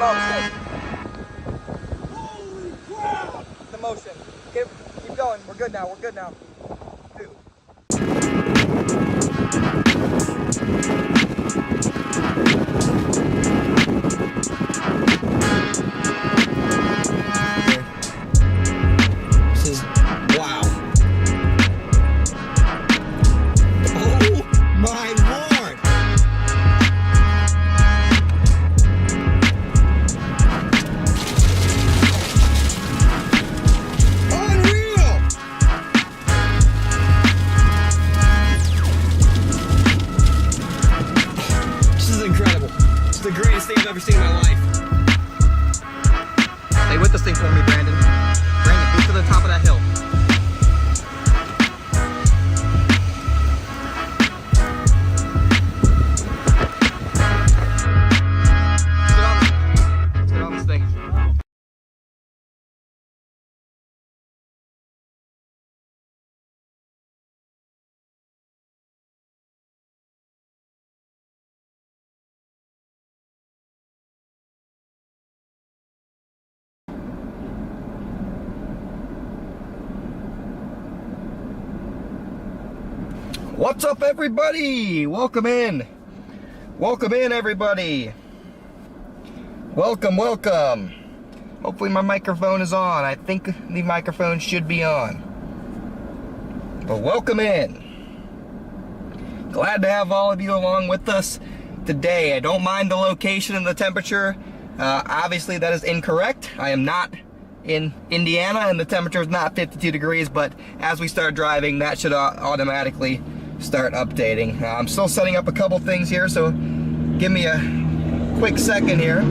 motion. Holy crap! The motion. Keep going. We're good now. We're good now. Dude. This is wow. Oh my lord! Unreal! This is incredible. It's the greatest thing I've ever seen in my life. Stay with this thing for me, Brandon. Brandon, get to the top of that hill. Let's get on this thing. What's up, everybody? Welcome in. Welcome in, everybody. Welcome, welcome. Hopefully my microphone is on. I think the microphone should be on. But welcome in. Glad to have all of you along with us today. I don't mind the location and the temperature. Obviously that is incorrect. I am not in Indiana and the temperature is not 52 degrees, but as we start driving, that should automatically start updating. I'm still setting up a couple things here, so give me a quick second here.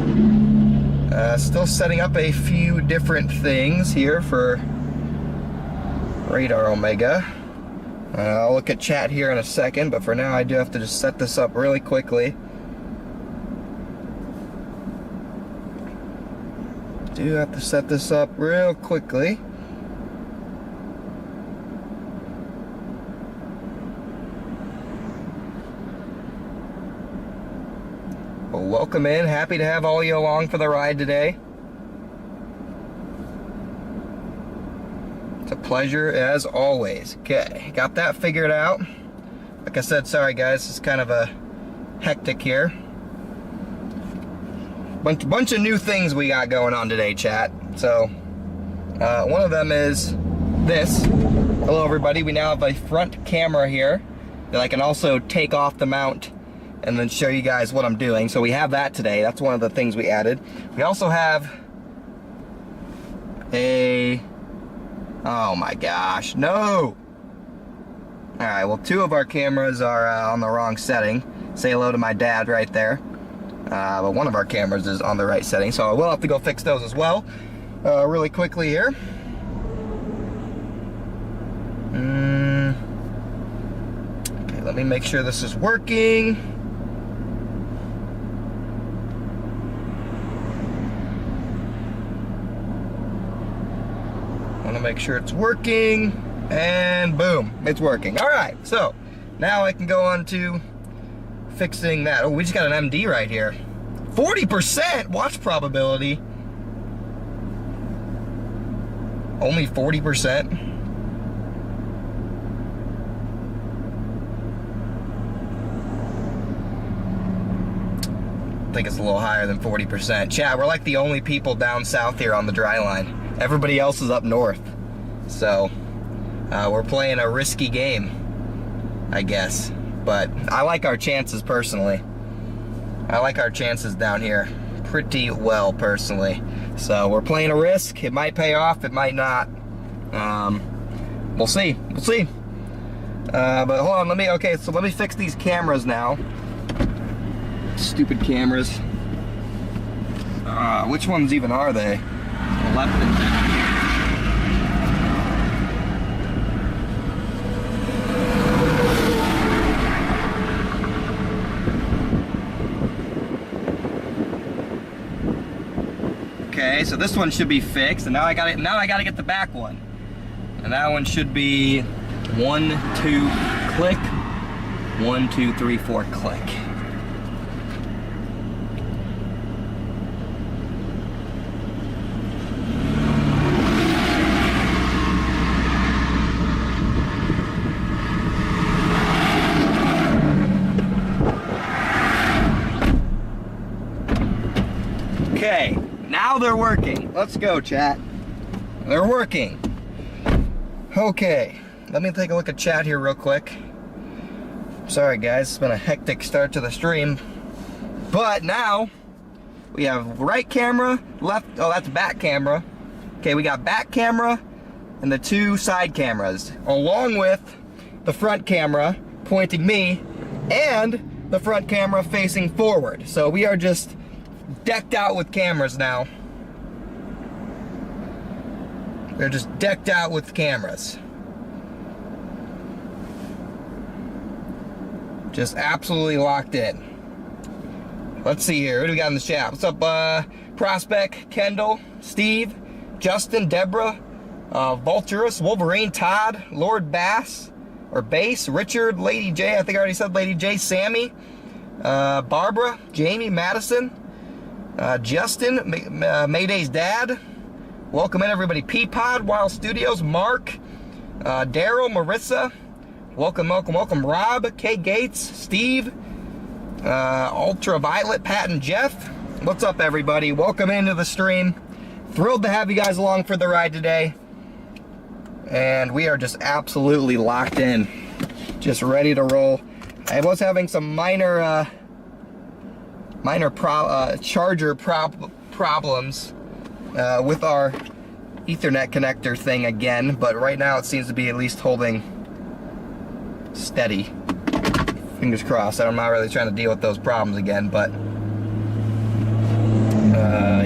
Still setting up a few different things here for Radar Omega. I'll look at chat here in a second, but for now I do have to just set this up really quickly. Do have to set this up real quickly. Well, welcome in. Happy to have all you along for the ride today. It's a pleasure as always. Okay, got that figured out. Like I said, sorry guys, it's kind of a hectic here. Bunch of new things we got going on today, chat. So, one of them is this. Hello everybody, we now have a front camera here that I can also take off the mount and then show you guys what I'm doing. So we have that today. That's one of the things we added. We also have a, oh my gosh, no. All right, well, two of our cameras are on the wrong setting. Say hello to my dad right there. But one of our cameras is on the right setting, so I will have to go fix those as well. Really quickly here. Okay, let me make sure this is working. Want to make sure it's working, and boom, it's working. All right, so now I can go on to fixing that. Oh, we just got an MD right here. 40% watch probability. Only 40%. I think it's a little higher than 40%. Chat, we're like the only people down south here on the dry line. Everybody else is up north. So, we're playing a risky game, I guess. But I like our chances personally. I like our chances down here pretty well personally. So we're playing a risk. It might pay off, it might not. We'll see. We'll see. But hold on, let me fix these cameras now. Stupid cameras. Which ones even are they? Left and right. Okay, so this one should be fixed, and now I gotta get the back one. And that one should be 1, 2, click. 1, 2, 3, 4, click. Now they're working. Let's go, chat. They're working. Okay, let me take a look at chat here real quick. Sorry guys, it's been a hectic start to the stream. But now, we have right camera, left, oh that's back camera. Okay, we got back camera and the 2 side cameras, along with the front camera pointing me and the front camera facing forward. So we are just decked out with cameras now. They're just decked out with cameras. Just absolutely locked in. Let's see here, who do we got in the chat? What's up, Prospect, Kendall, Steve, Justin, Deborah, Vulturus, Wolverine, Todd, Lord Bass, or Bass, Richard, Lady J, I think I already said Lady J, Sammy, Barbara, Jamie, Madison, Justin, Mayday's dad. Welcome in everybody. Peapod, Wild Studios, Mark, Daryl, Marissa. Welcome, welcome, welcome. Rob, K Gates, Steve, Ultraviolet, Pat and Jeff. What's up everybody? Welcome into the stream. Thrilled to have you guys along for the ride today. And we are just absolutely locked in. Just ready to roll. I was having some minor charger problems with our Ethernet connector thing again, but right now it seems to be at least holding steady. Fingers crossed. I'm not really trying to deal with those problems again, but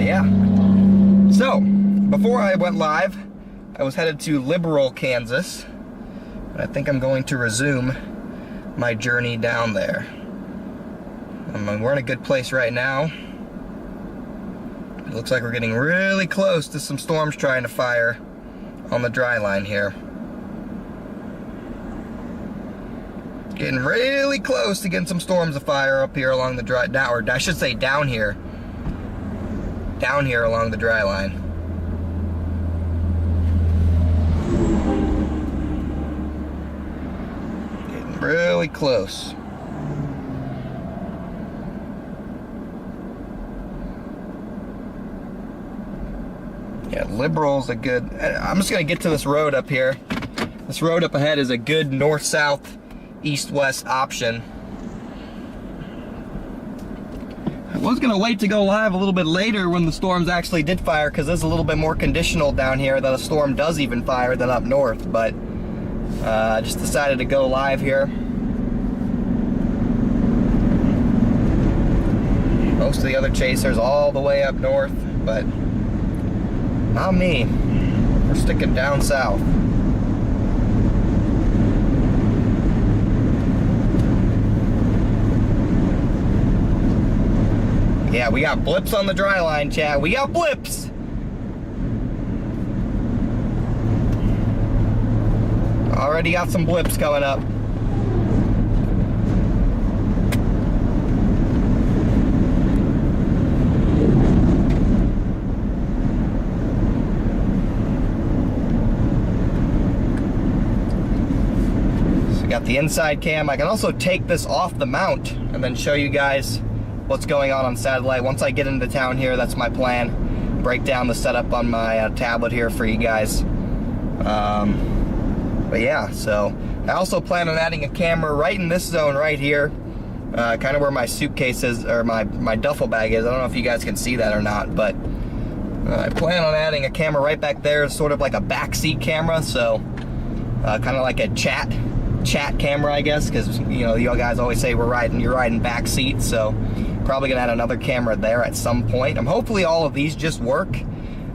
yeah. So, before I went live, I was headed to Liberal, Kansas. I think I'm going to resume my journey down there. We're in a good place right now. It looks like we're getting really close to some storms trying to fire on the dry line here. Getting really close to getting some storms of fire up here along the dry, or I should say down here. Down here along the dry line. Getting really close. Yeah, Liberal's a good, I'm just gonna get to this road up here. This road up ahead is a good north-south, east-west option. I was gonna wait to go live a little bit later when the storms actually did fire, because there's a little bit more conditional down here that a storm does even fire than up north, but I just decided to go live here. Most of the other chasers all the way up north, but not me. We're sticking down south. Yeah, we got blips on the dry line, chat. We got blips. Already got some blips coming up. Got the inside cam. I can also take this off the mount and then show you guys what's going on satellite. Once I get into town here, that's my plan. Break down the setup on my tablet here for you guys. But yeah, so I also plan on adding a camera right in this zone right here, kind of where my suitcase is, or my duffel bag is. I don't know if you guys can see that or not, but I plan on adding a camera right back there, sort of like a backseat camera, so kind of like a chat camera, I guess, because you know you guys always say you're riding back seat, so probably gonna add another camera there at some point. Hopefully all of these just work.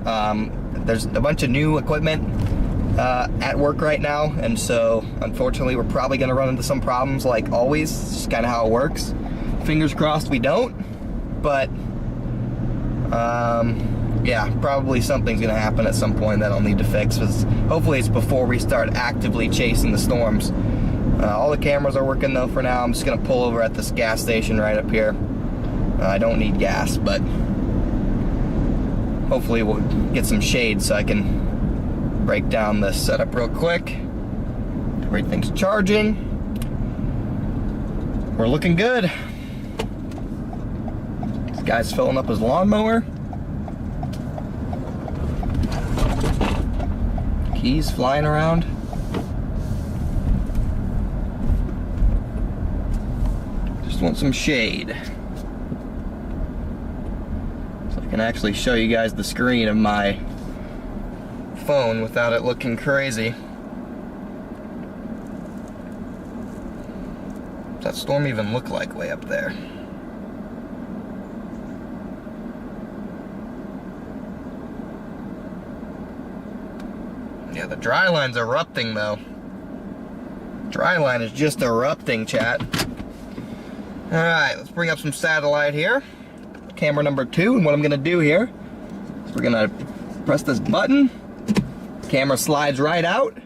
There's a bunch of new equipment at work right now, and so unfortunately we're probably gonna run into some problems like always. It's just kind of how it works. Fingers crossed we don't, but yeah, probably something's gonna happen at some point that I'll need to fix. Hopefully it's before we start actively chasing the storms. All the cameras are working though for now. I'm just gonna pull over at this gas station right up here. I don't need gas, but hopefully we'll get some shade so I can break down this setup real quick. Everything's charging. We're looking good. This guy's filling up his lawnmower. Keys flying around. Just want some shade. So I can actually show you guys the screen of my phone without it looking crazy. What's that storm even look like way up there? Yeah, the dry line's erupting though. Dry line is just erupting, chat. Alright, let's bring up some satellite here. Camera number 2, and what I'm gonna do here is we're gonna press this button. Camera slides right out,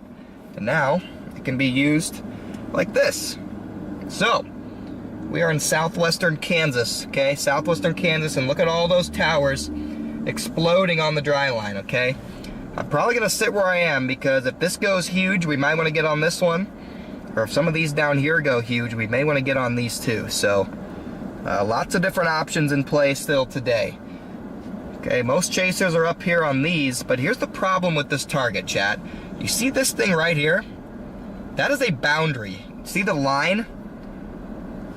and now it can be used like this. So, we are in southwestern Kansas, okay? Southwestern Kansas, and look at all those towers exploding on the dry line, okay? I'm probably gonna sit where I am because if this goes huge, we might wanna get on this one. Or if some of these down here go huge, we may wanna get on these too. So, lots of different options in play still today. Okay, most chasers are up here on these, but here's the problem with this target, chat. You see this thing right here? That is a boundary. See the line?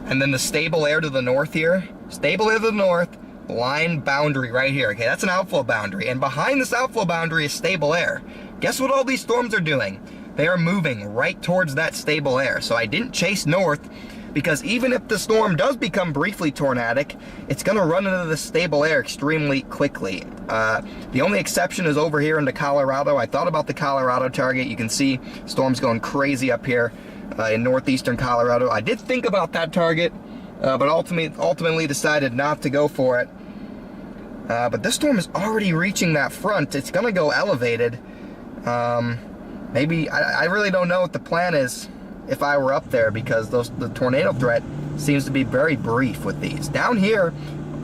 And then the stable air to the north here? Stable air to the north, line boundary right here. Okay, that's an outflow boundary. And behind this outflow boundary is stable air. Guess what all these storms are doing? They are moving right towards that stable air. So I didn't chase north because even if the storm does become briefly tornadic, it's gonna run into the stable air extremely quickly. The only exception is over here into Colorado. I thought about the Colorado target. You can see storms going crazy up here in northeastern Colorado. I did think about that target, but ultimately decided not to go for it. But this storm is already reaching that front. It's gonna go elevated. Maybe, I really don't know what the plan is if I were up there, because the tornado threat seems to be very brief with these. Down here,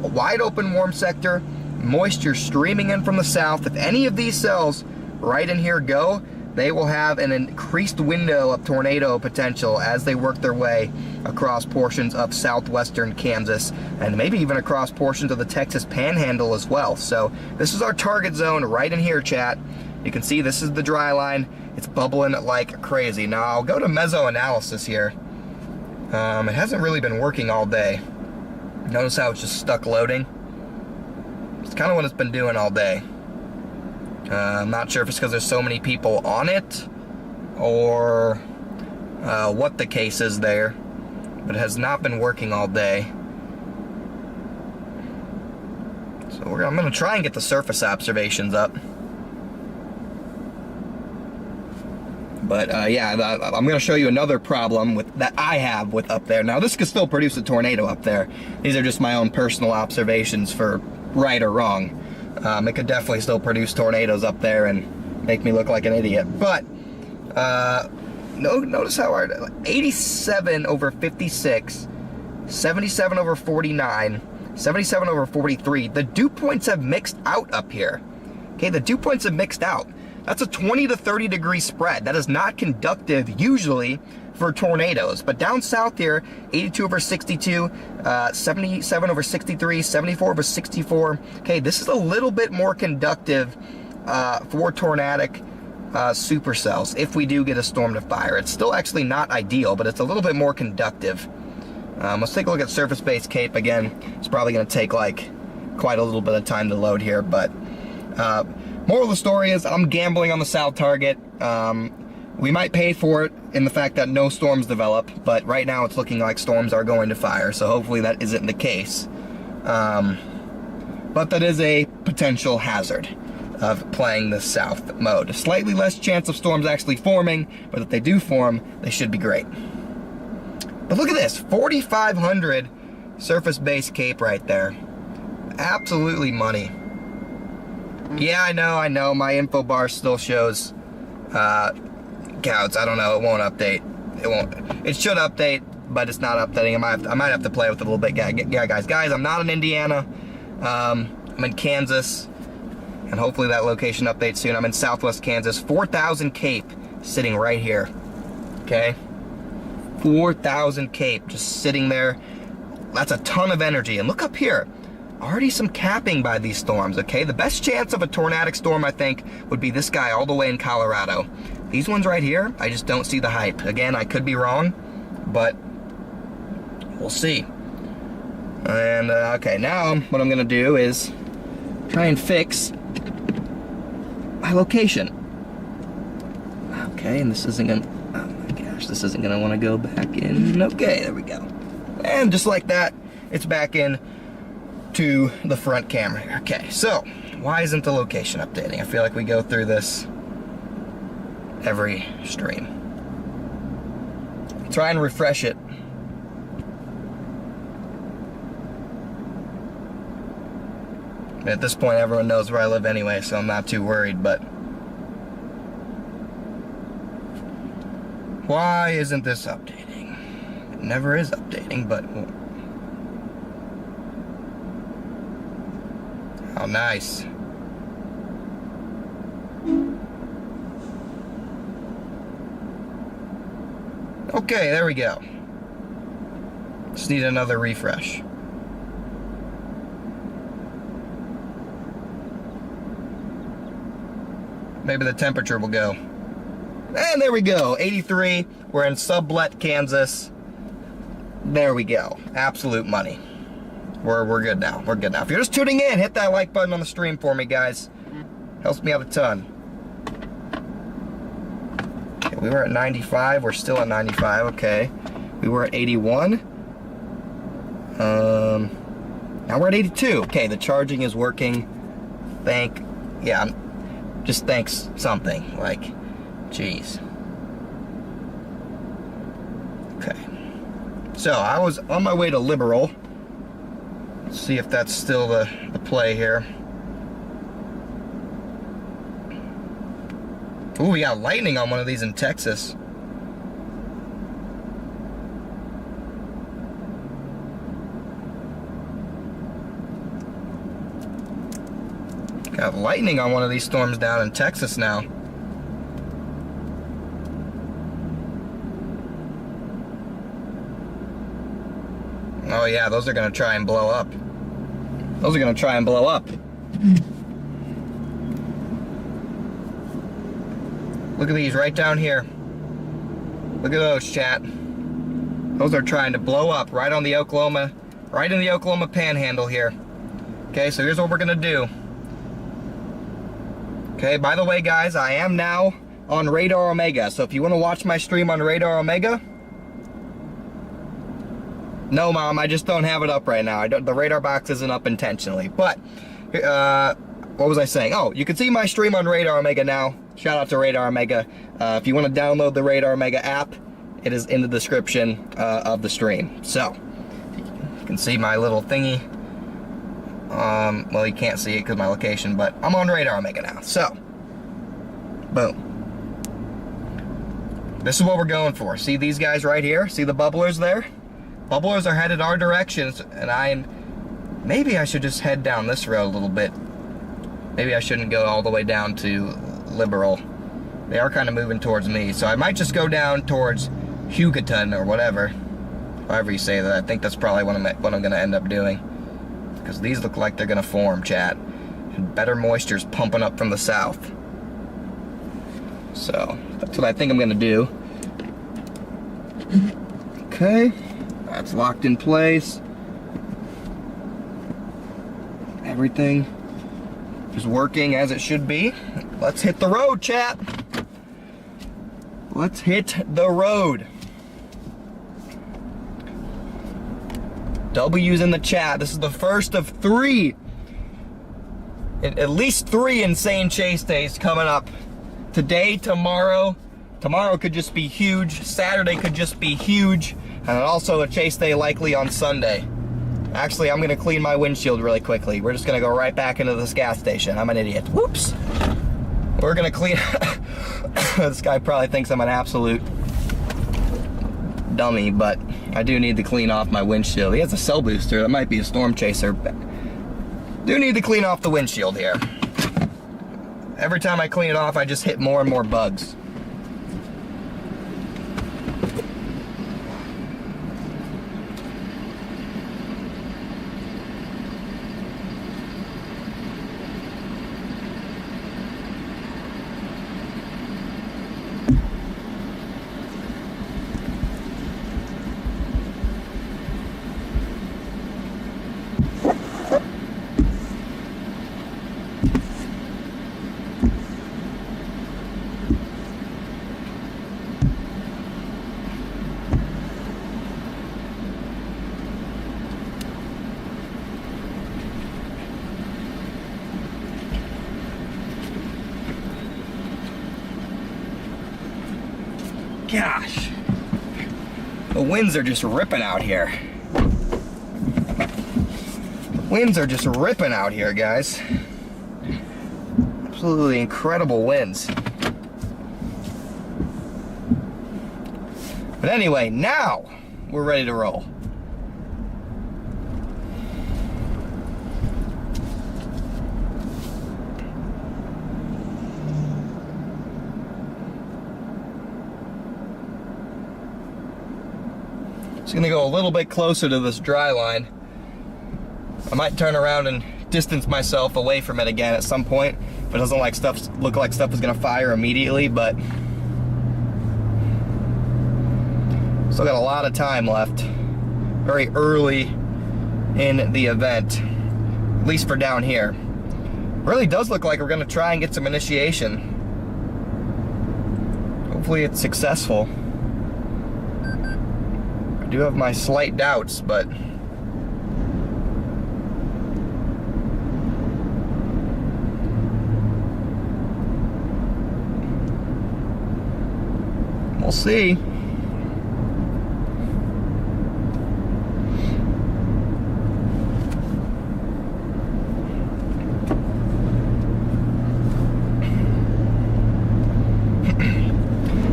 a wide open warm sector, moisture streaming in from the south. If any of these cells right in here go, they will have an increased window of tornado potential as they work their way across portions of southwestern Kansas and maybe even across portions of the Texas Panhandle as well. So this is our target zone right in here, chat. You can see this is the dry line. It's bubbling like crazy. Now I'll go to meso analysis here. It hasn't really been working all day. Notice how it's just stuck loading. It's kind of what it's been doing all day. I'm not sure if it's because there's so many people on it or what the case is there, but it has not been working all day. So I'm going to try and get the surface observations up. But yeah, I'm going to show you another problem that I have with up there. Now this could still produce a tornado up there. These are just my own personal observations for right or wrong. It could definitely still produce tornadoes up there and make me look like an idiot. But notice how our 87 over 56, 77 over 49, 77 over 43. The dew points have mixed out up here. Okay, the dew points have mixed out. That's a 20 to 30 degree spread. That is not conductive usually for tornadoes. But down south here, 82 over 62, 77 over 63, 74 over 64. Okay, this is a little bit more conductive for tornadic supercells if we do get a storm to fire. It's still actually not ideal, but it's a little bit more conductive. Let's take a look at surface-based CAPE again. It's probably going to take like quite a little bit of time to load here, but moral of the story is I'm gambling on the south target. We might pay for it in the fact that no storms develop, but right now it's looking like storms are going to fire, so hopefully that isn't the case. But that is a potential hazard of playing the south mode. Slightly less chance of storms actually forming, but if they do form, they should be great. But look at this, 4,500 surface-based CAPE right there. Absolutely money. Yeah, I know, my info bar still shows Kouts. I don't know, it won't update. It should update, but it's not updating. I might have to play with it a little bit. Yeah, guys, I'm not in Indiana. I'm in Kansas, and hopefully that location updates soon. I'm in southwest Kansas. 4,000 CAPE sitting right here, okay? 4,000 CAPE just sitting there. That's a ton of energy. And look up here. already some capping by these storms, okay? The best chance of a tornadic storm, I think, would be this guy all the way in Colorado. These ones right here, I just don't see the hype. Again, I could be wrong, but we'll see. And, okay, now what I'm gonna do is try and fix my location. Okay, and this isn't gonna, oh my gosh, this isn't gonna wanna go back in. Okay, there we go. And just like that, it's back in to the front camera. Okay, so why isn't the location updating? I feel like we go through this every stream. Try and refresh it. At this point, everyone knows where I live anyway, so I'm not too worried, but why isn't this updating? It never is updating, but oh, nice. Okay, there we go. Just need another refresh. Maybe the temperature will go. And there we go, 83. We're in Sublet, Kansas. There we go. Absolute money. We're good now. We're good now. If you're just tuning in, hit that like button on the stream for me, guys. Helps me out a ton. Okay, we were at 95. We're still at 95. Okay. We were at 81. Now we're at 82. Okay, the charging is working. Just thanks something. Like, jeez. Okay. So I was on my way to Liberal. Let's see if that's still the play here. Ooh, we got lightning on one of these in Texas. Got lightning on one of these storms down in Texas now. Oh yeah, those are gonna try and blow up. Those are gonna try and blow up. Look at these right down here. Look at those, chat. Those are trying to blow up right on the Oklahoma, right in the Oklahoma panhandle here. Okay, so here's what we're gonna do. Okay, by the way, guys, I am now on Radar Omega. So if you want to watch my stream on Radar Omega, no, Mom, I just don't have it up right now. The radar box isn't up intentionally. But what was I saying? Oh, you can see my stream on Radar Omega now. Shout out to Radar Omega. If you want to download the Radar Omega app, it is in the description of the stream. So you can see my little thingy. Well, you can't see it because my location, but I'm on Radar Omega now. So, boom. This is what we're going for. See these guys right here? See the bubblers there? Bubblers are headed our direction, and maybe I should just head down this road a little bit. Maybe I shouldn't go all the way down to Liberal. They are kind of moving towards me, so I might just go down towards Hugoton or whatever. However you say that. I think that's probably what I'm going to end up doing. Because these look like they're going to form, chat. And better moisture's pumping up from the south. So, that's what I think I'm going to do. Okay. That's locked in place. Everything is working as it should be. Let's hit the road, chat. Let's hit the road. W's in the chat. This is the first of three, at least 3 insane chase days coming up. Today, tomorrow. Tomorrow could just be huge. Saturday could just be huge. And also a chase day likely on Sunday. Actually, I'm gonna clean my windshield really quickly. We're just gonna go right back into this gas station. I'm an idiot. Whoops. We're gonna clean. This guy probably thinks I'm an absolute dummy, but I do need to clean off my windshield. He has a cell booster. That might be a storm chaser. Do need to clean off the windshield here. Every time I clean it off, I just hit more and more bugs. Gosh. The winds are just ripping out here. Winds are just ripping out here, guys. Absolutely incredible winds. But anyway, now we're ready to roll. Just gonna go a little bit closer to this dry line. I might turn around and distance myself away from it again at some point if it doesn't look like stuff is gonna fire immediately, but still got a lot of time left. Very early in the event, at least for down here. Really does look like we're gonna try and get some initiation. Hopefully it's successful. I do have my slight doubts, but we'll see.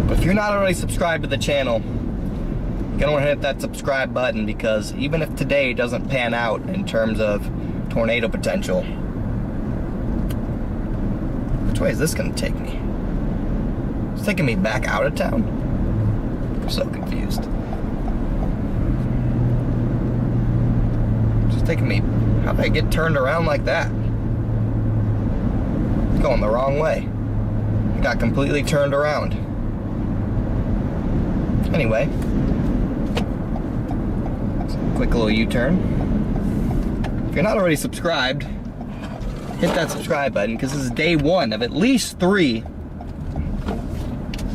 But if you're not already subscribed to the channel, you're gonna want to hit that subscribe button, because even if today doesn't pan out in terms of tornado potential, which way is this gonna take me? It's taking me back out of town? I'm so confused. It's just taking me, how did I get turned around like that? It's going the wrong way. I got completely turned around. Anyway, quick little U-turn. If you're not already subscribed, hit that subscribe button, because this is day one of at least 3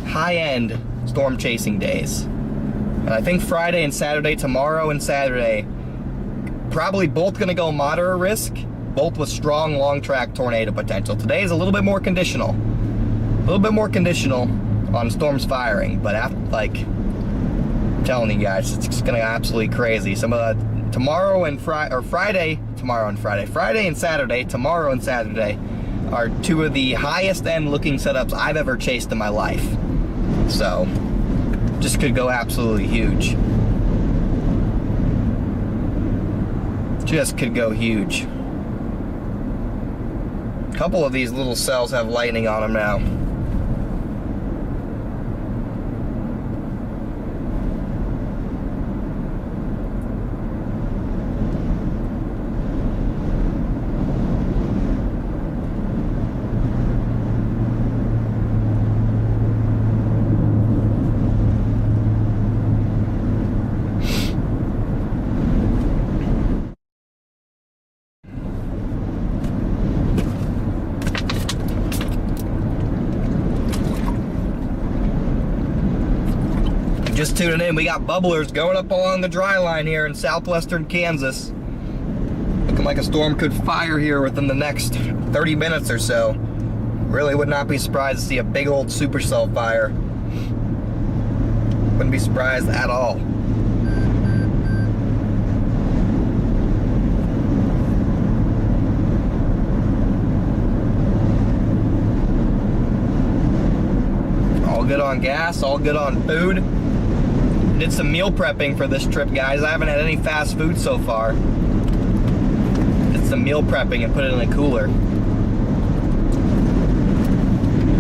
high-end storm chasing days. And I think Friday and Saturday, tomorrow and Saturday, probably both gonna go moderate risk, both with strong long track tornado potential. Today is a little bit more conditional. A little bit more conditional on storms firing, but after, like, I'm telling you guys, it's just gonna go absolutely crazy. Some of the Friday and Saturday, tomorrow and Saturday, are 2 of the highest end looking setups I've ever chased in my life. So, just could go absolutely huge. Just could go huge. A couple of these little cells have lightning on them now. Just tuning in, we got bubblers going up along the dry line here in southwestern Kansas. Looking like a storm could fire here within the next 30 minutes or so. Really would not be surprised to see a big old supercell fire. Wouldn't be surprised at all. All good on gas, all good on food. Did some meal prepping for this trip, guys. I haven't had any fast food so far. Did some meal prepping and put it in a cooler.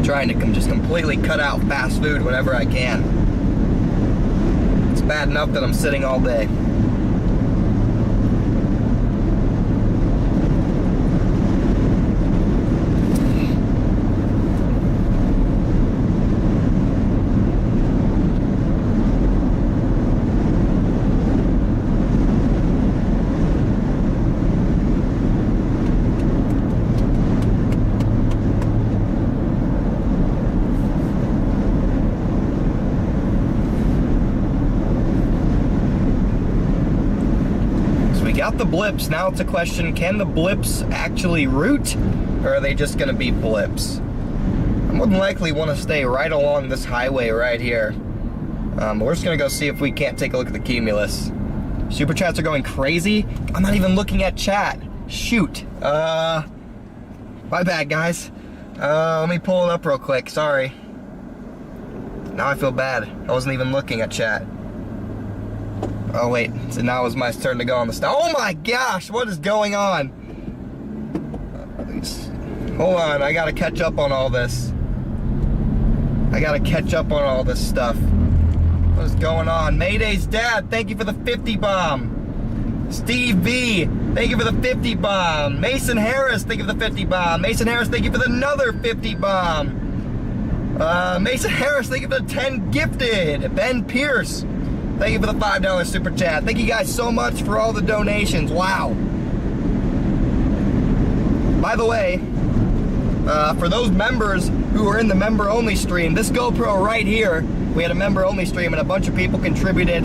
Trying to just completely cut out fast food whenever I can. It's bad enough that I'm sitting all day. Got the blips. Now it's a question, can the blips actually route, or are they just gonna be blips? I more than likely want to stay right along this highway right here We're just gonna go see if we can't take a look at the cumulus. Super chats are going crazy. I'm not even looking at chat. Shoot. My bad, guys. Let me pull it up real quick. Sorry. Now I feel bad. I wasn't even looking at chat. Oh wait, so now it's my turn to go on the stuff. Oh my gosh, what is going on? Hold on, I gotta catch up on all this. I gotta catch up on all this stuff. What is going on? Mayday's dad, thank you for the 50 bomb. Steve V, thank you for the 50 bomb. Mason Harris, thank you for the 50 bomb. Mason Harris, thank you for another 50 bomb. Mason Harris, thank you for the 10 gifted. Ben Pierce, thank you for the $5 super chat. Thank you guys so much for all the donations. Wow. By the way, for those members who are in the member only stream, this GoPro right here, we had a member only stream and a bunch of people contributed.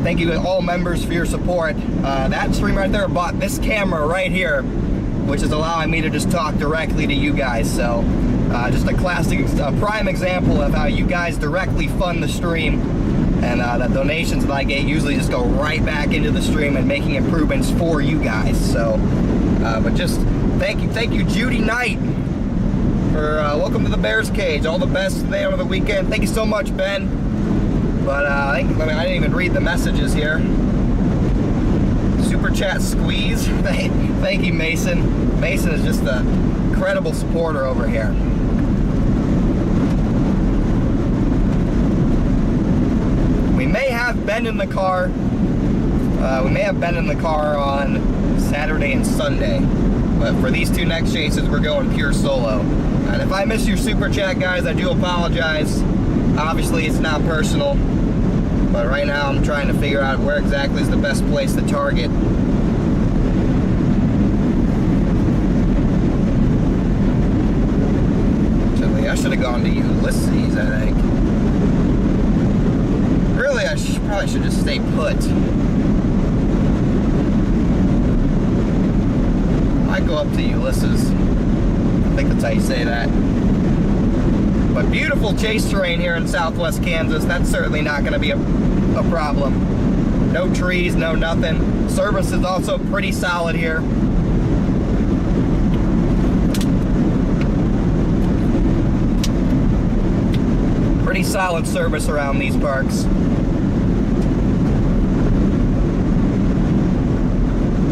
Thank you to all members for your support. That stream right there bought this camera right here, which is allowing me to just talk directly to you guys. So just a classic, prime example of how you guys directly fund the stream. And the donations that I get usually just go right back into the stream and making improvements for you guys. So, but just thank you, Judy Knight, for welcome to the Bears cage. All the best today over the weekend. Thank you so much, Ben. But I didn't even read the messages here. Super chat squeeze. Thank you, Mason. Mason is just a incredible supporter over here. We may have Ben in the car. We may have Ben in the car on Saturday and Sunday. But for these two next chases, we're going pure solo. And if I miss your super chat, guys, I do apologize. Obviously, it's not personal. But right now, I'm trying to figure out where exactly is the best place to target. Actually, I should have gone to Ulysses, I think. Really, I probably should just stay put. I go up to Ulysses. I think that's how you say that. But beautiful chase terrain here in southwest Kansas. That's certainly not going to be a problem. No trees, no nothing. Service is also pretty solid here. Pretty solid service around these parks.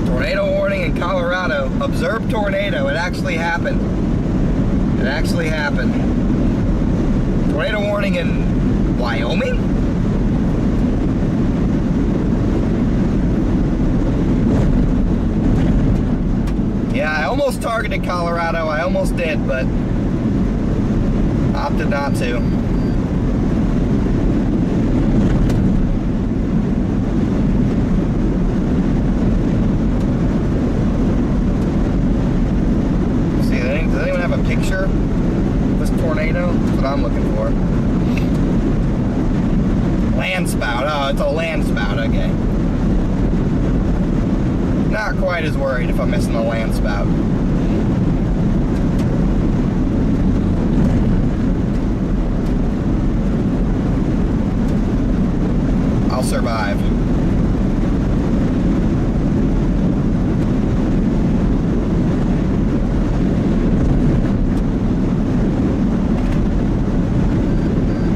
Tornado warning in Colorado. Observed tornado. It actually happened. It actually happened. Tornado warning in Wyoming? Yeah, I almost targeted Colorado. I almost did, but opted not to. Picture of this tornado? That's what I'm looking for. Land spout. Oh, it's a land spout. Okay. Not quite as worried if I'm missing the land spout. I'll survive.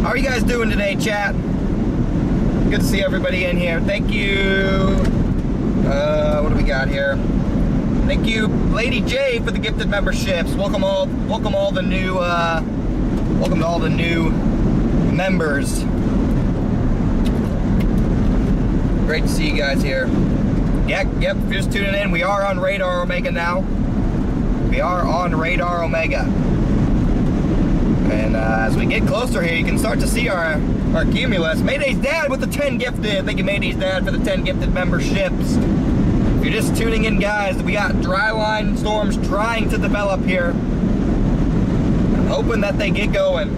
How are you guys doing today, chat? Good to see everybody in here. Thank you. What do we got here? Thank you, Lady J, for the gifted memberships. Welcome all the new. Welcome to all the new members. Great to see you guys here. Yep. If you're just tuning in, we are on Radar Omega now. We are on Radar Omega. And as we get closer here, you can start to see our cumulus. Mayday's dad with the 10 gifted. Thank you, Mayday's dad, for the 10 gifted memberships. If you're just tuning in, guys, we got dry line storms trying to develop here. I'm hoping that they get going.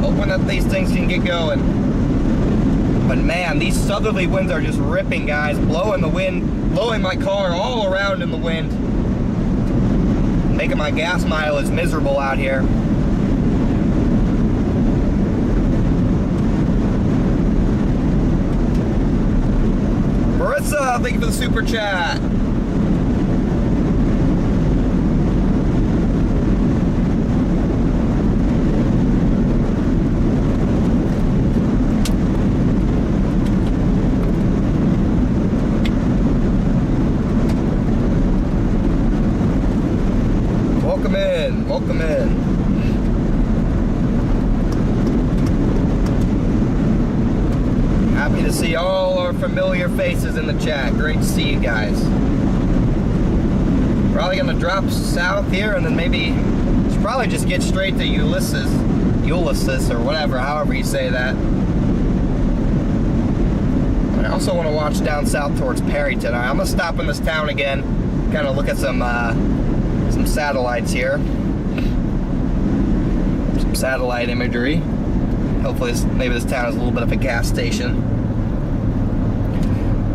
Hoping that these things can get going. But man, these southerly winds are just ripping, guys. Blowing the wind, blowing my car all around in the wind. Making my gas mileage miserable out here. What's up? Thank you for the super chat. Welcome in. Welcome in. Happy to see all our familiar faces in the chat. Great to see you guys. Probably gonna drop south here and then maybe should probably just get straight to Ulysses or whatever, however you say that. But I also want to watch down south towards Perryton. All right, I'm gonna stop in this town again, kind of look at some satellites here, some satellite imagery. Hopefully maybe this town is a little bit of a gas station.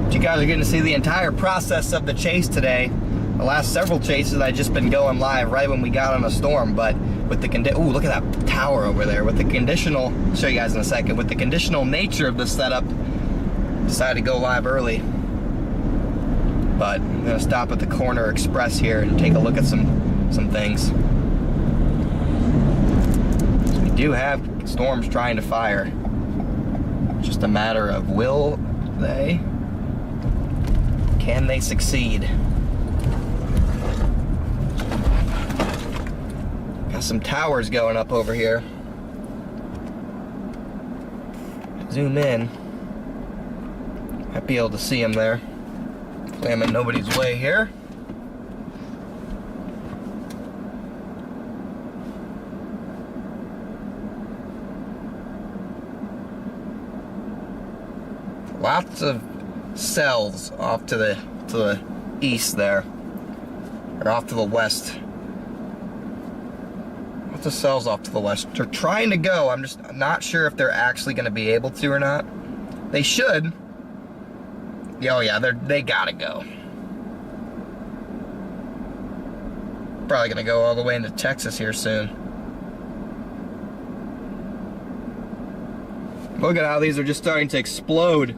But you guys are getting to see the entire process of the chase today. The last several chases I've just been going live right when we got on a storm, but with the ooh, look at that tower over there. With the conditional, I'll show you guys in a second, with the conditional nature of the setup, decided to go live early. But I'm gonna stop at the Corner Express here and take a look at some things. So we do have storms trying to fire. Just a matter of can they succeed? Got some towers going up over here. Zoom in. Might be able to see them there. I'm in nobody's way here. Lots of cells off to the east there, or off to the west. Lots of cells off to the west. They're trying to go. I'm just not sure if they're actually going to be able to or not. They should. Oh yeah, they gotta go. Probably gonna go all the way into Texas here soon. Look at how these are just starting to explode.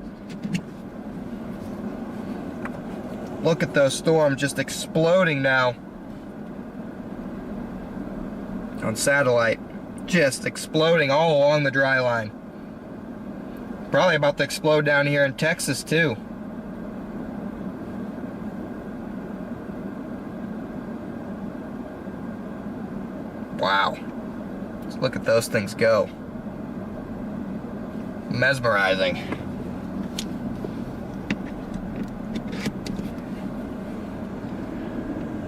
Look at those storms just exploding now. On satellite. Just exploding all along the dry line. Probably about to explode down here in Texas too. Wow. Let's look at those things go. Mesmerizing.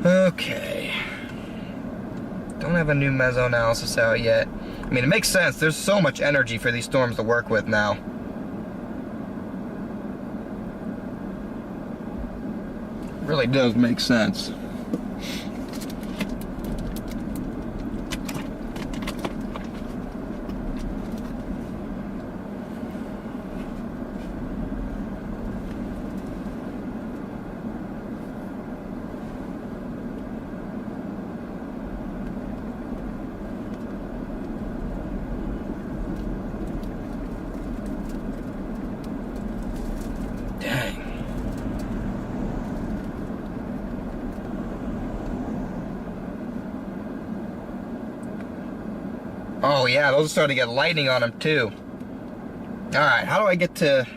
Okay. Don't have a new meso analysis out yet. I mean, it makes sense. There's so much energy for these storms to work with now. It really does make sense. Oh yeah, those are starting to get lightning on them too. Alright, how do I get to...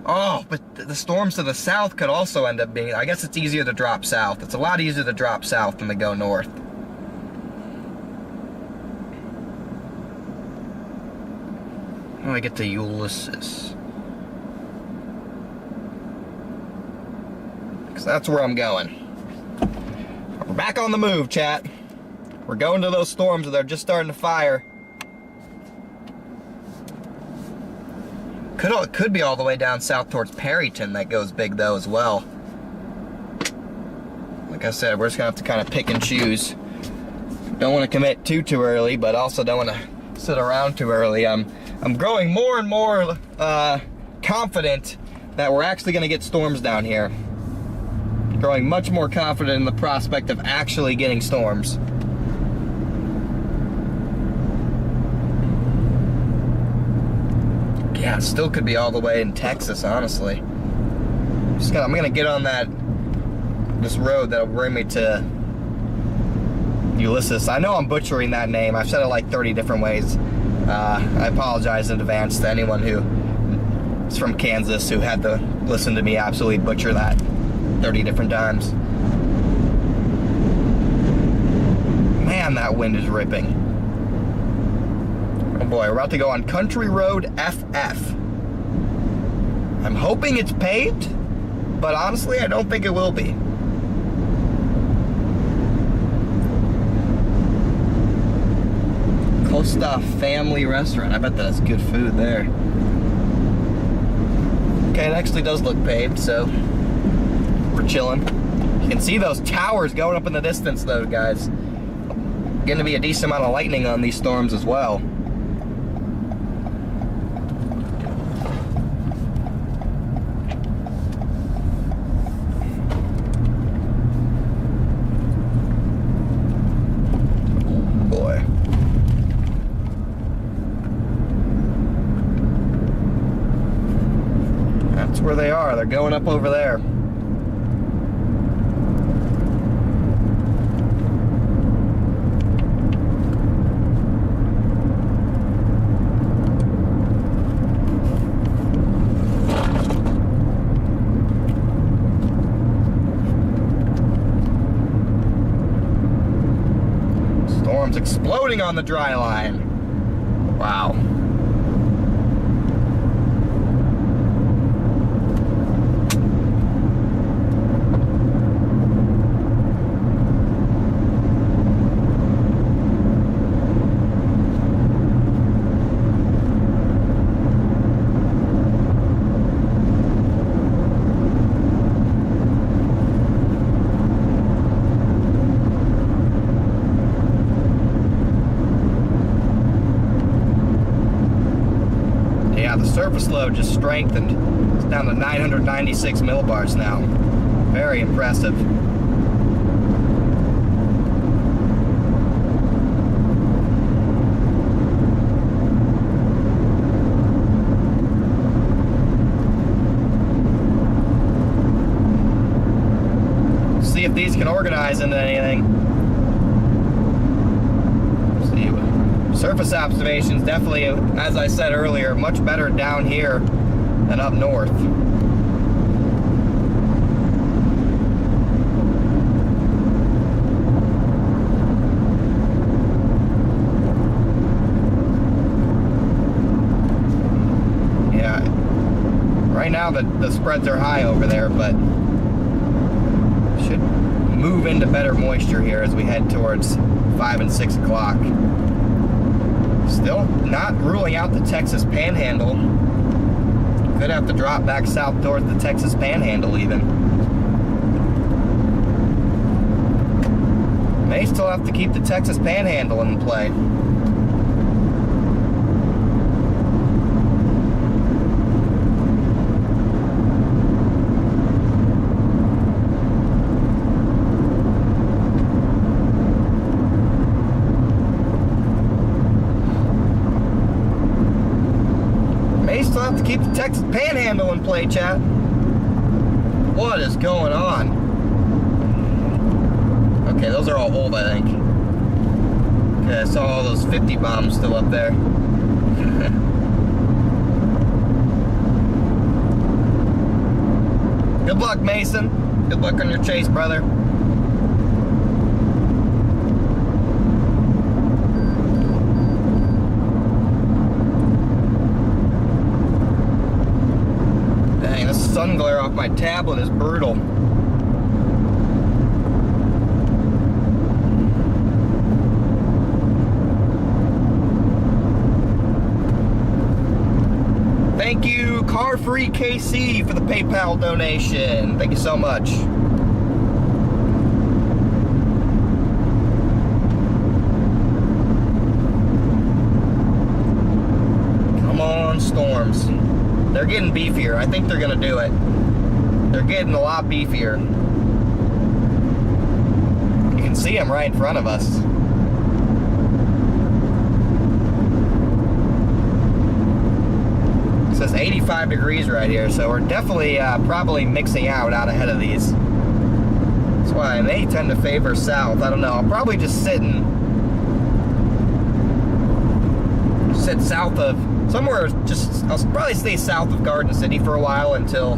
Oh, but the storms to the south could also end up being... I guess it's easier to drop south. It's a lot easier to drop south than to go north. How do I get to Ulysses? Because that's where I'm going. We're back on the move, chat. We're going to those storms that are just starting to fire. Could be all the way down south towards Perryton that goes big though as well. Like I said, we're just gonna have to kind of pick and choose. Don't want to commit too early, but also don't want to sit around too early. I'm growing more and more confident that we're actually gonna get storms down here. Growing much more confident in the prospect of actually getting storms. Yeah, it still could be all the way in Texas, honestly. I'm gonna get on this road that'll bring me to Ulysses. I know I'm butchering that name. I've said it like 30 different ways. I apologize in advance to anyone who is from Kansas who had to listen to me absolutely butcher that 30 different times. Man, that wind is ripping. Oh boy, we're about to go on Country Road FF. I'm hoping it's paved, but honestly, I don't think it will be. Costa Family Restaurant. I bet that's good food there. Okay, it actually does look paved, so we're chilling. You can see those towers going up in the distance though, guys. Going to be a decent amount of lightning on these storms as well. Where they are. They're going up over there. Storm's exploding on the dry line. Wow. Surface load just strengthened. It's down to 996 millibars now. Very impressive. See if these can organize into anything. Surface observations definitely, as I said earlier, much better down here than up north. Yeah, right now the spreads are high over there, but should move into better moisture here as we head towards 5 and 6 o'clock. Still not ruling out the Texas Panhandle. Could have to drop back south towards the Texas Panhandle even. May still have to keep the Texas Panhandle in play. Have to keep the Texas Panhandle in play, chat. What is going on? Okay, those are all old, I think. Okay, I saw all those 50 bombs still up there. Good luck, Mason. Good luck on your chase, brother. Sun glare off my tablet is brutal. Thank you, Car Free KC, for the PayPal donation. Thank you so much. Come on, storms. They're getting beefier. I think they're gonna do it. They're getting a lot beefier. You can see them right in front of us. It says 85 degrees right here, so we're definitely probably mixing out ahead of these. That's why I may tend to favor south. I don't know. I'll probably just sit south of somewhere. I'll probably stay south of Garden City for a while until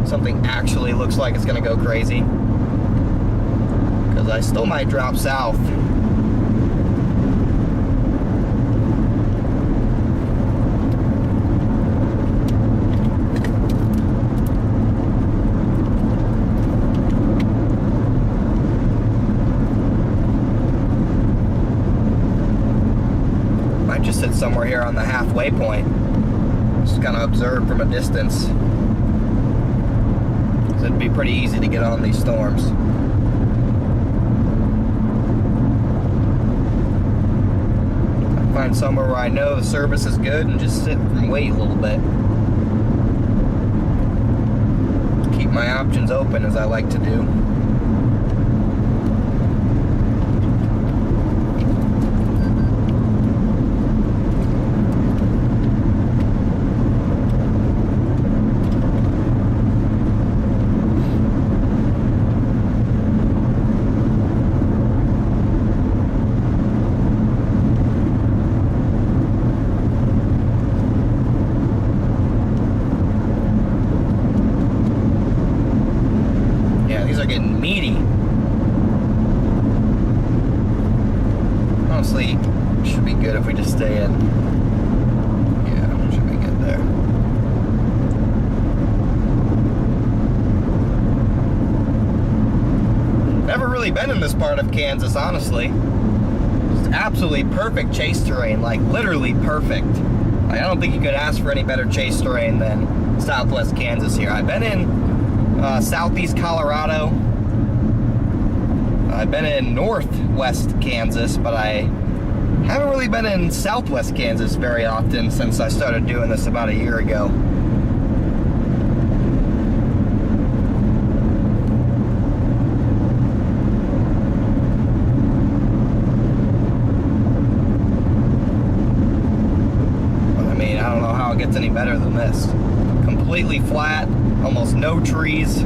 something actually looks like it's gonna go crazy. Because I still might drop south. Just sit somewhere here on the halfway point. Just kind of observe from a distance. It'd be pretty easy to get on these storms. I find somewhere where I know the service is good and just sit and wait a little bit. Keep my options open, as I like to do. Honestly, should be good if we just stay in. Yeah, should be good there. Never really been in this part of Kansas, honestly. It's absolutely perfect chase terrain, like literally perfect. Like, I don't think you could ask for any better chase terrain than Southwest Kansas here. I've been in Southeast Colorado. I've been in Northwest Kansas, but I haven't really been in Southwest Kansas very often since I started doing this about a year ago. But I mean, I don't know how it gets any better than this. Completely flat, almost no trees.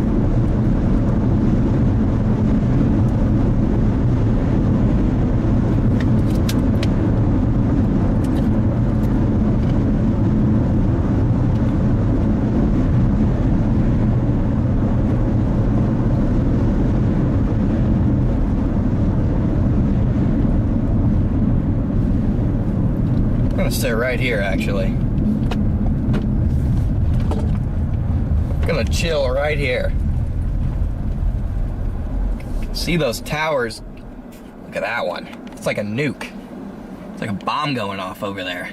I'm gonna sit right here, actually. I'm gonna chill right here. See those towers? Look at that one. It's like a nuke. It's like a bomb going off over there.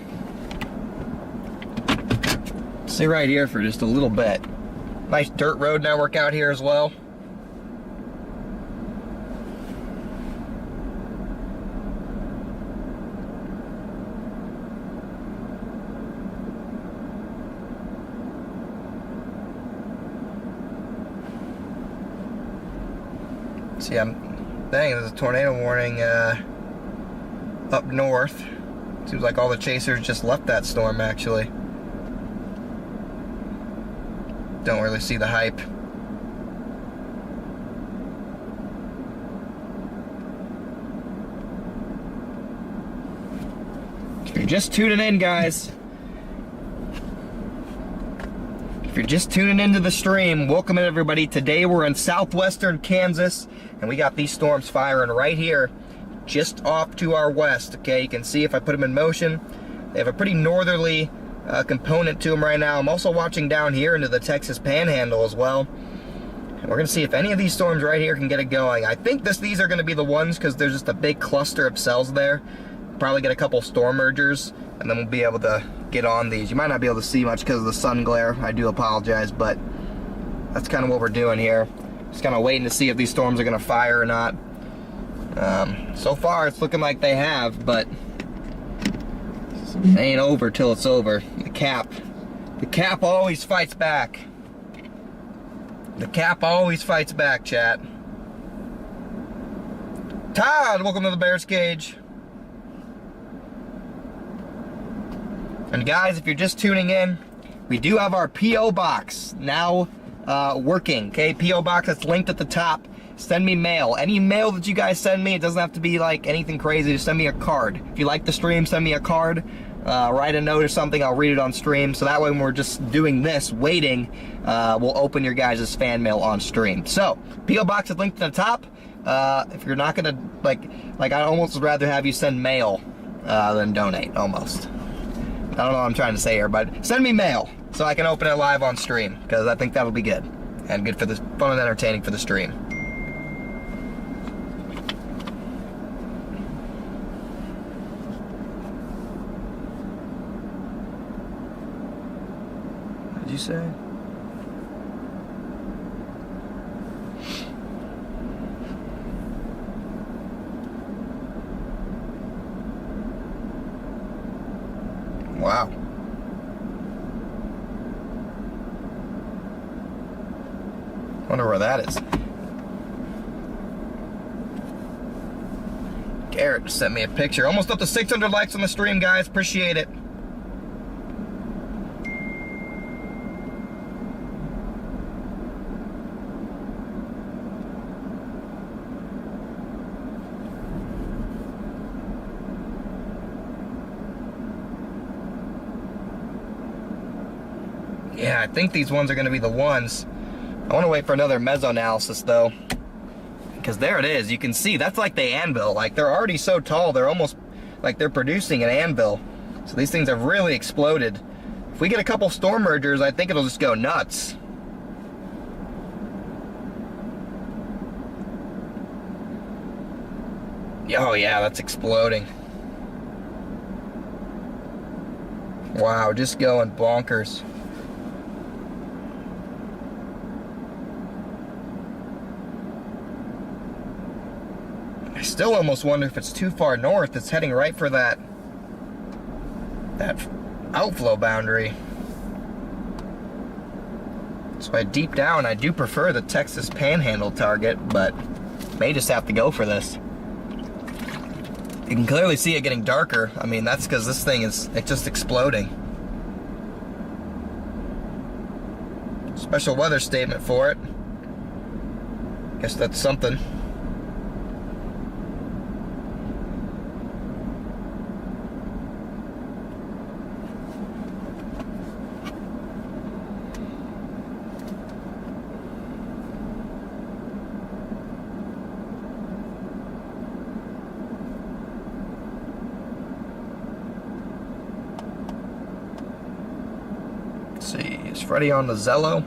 Sit right here for just a little bit. Nice dirt road network out here as well. See, dang, there's a tornado warning up north. Seems like all the chasers just left that storm, actually. Don't really see the hype. If you're just tuning in, guys. If you're just tuning into the stream, welcome in, everybody. Today we're in southwestern Kansas, and we got these storms firing right here, just off to our west. Okay, you can see if I put them in motion, they have a pretty northerly component to them right now. I'm also watching down here into the Texas Panhandle as well. And we're gonna see if any of these storms right here can get it going. I think these are gonna be the ones because there's just a big cluster of cells there. Probably get a couple storm mergers, and then we'll be able to get on these. You might not be able to see much because of the sun glare. I do apologize, but that's kind of what we're doing here. Just kind of waiting to see if these storms are gonna fire or not. So far it's looking like they have, but it ain't over till it's over. The cap always fights back. The cap always fights back, chat. Todd, welcome to the Bears Cage. And guys, if you're just tuning in, we do have our P.O. box now working, okay? P.O. box that's linked at the top. Send me mail. Any mail that you guys send me, it doesn't have to be like anything crazy, just send me a card. If you like the stream, send me a card. Write a note or something, I'll read it on stream. So that way when we're just doing this, waiting, we'll open your guys' fan mail on stream. So, P.O. box is linked at the top. If you're not gonna, like I'd almost rather have you send mail than donate, almost. I don't know what I'm trying to say here, but send me mail so I can open it live on stream, because I think that'll be good. And good for the fun and entertaining for the stream. What did you say? Wow. Wonder where that is. Garrett just sent me a picture. Almost up to 600 likes on the stream, guys. Appreciate it. Yeah, I think these ones are going to be the ones. I want to wait for another meso analysis though, because there it is. You can see that's like the anvil. Like, they're already so tall, they're almost like they're producing an anvil. So these things have really exploded. If we get a couple storm mergers, I think it'll just go nuts. Oh yeah, that's exploding. Wow, just going bonkers. I still almost wonder if it's too far north. It's heading right for that outflow boundary. So deep down, I do prefer the Texas Panhandle target, but may just have to go for this. You can clearly see it getting darker. I mean, that's because this thing it's just exploding. Special weather statement for it. Guess that's something. Is Freddie on the Zello?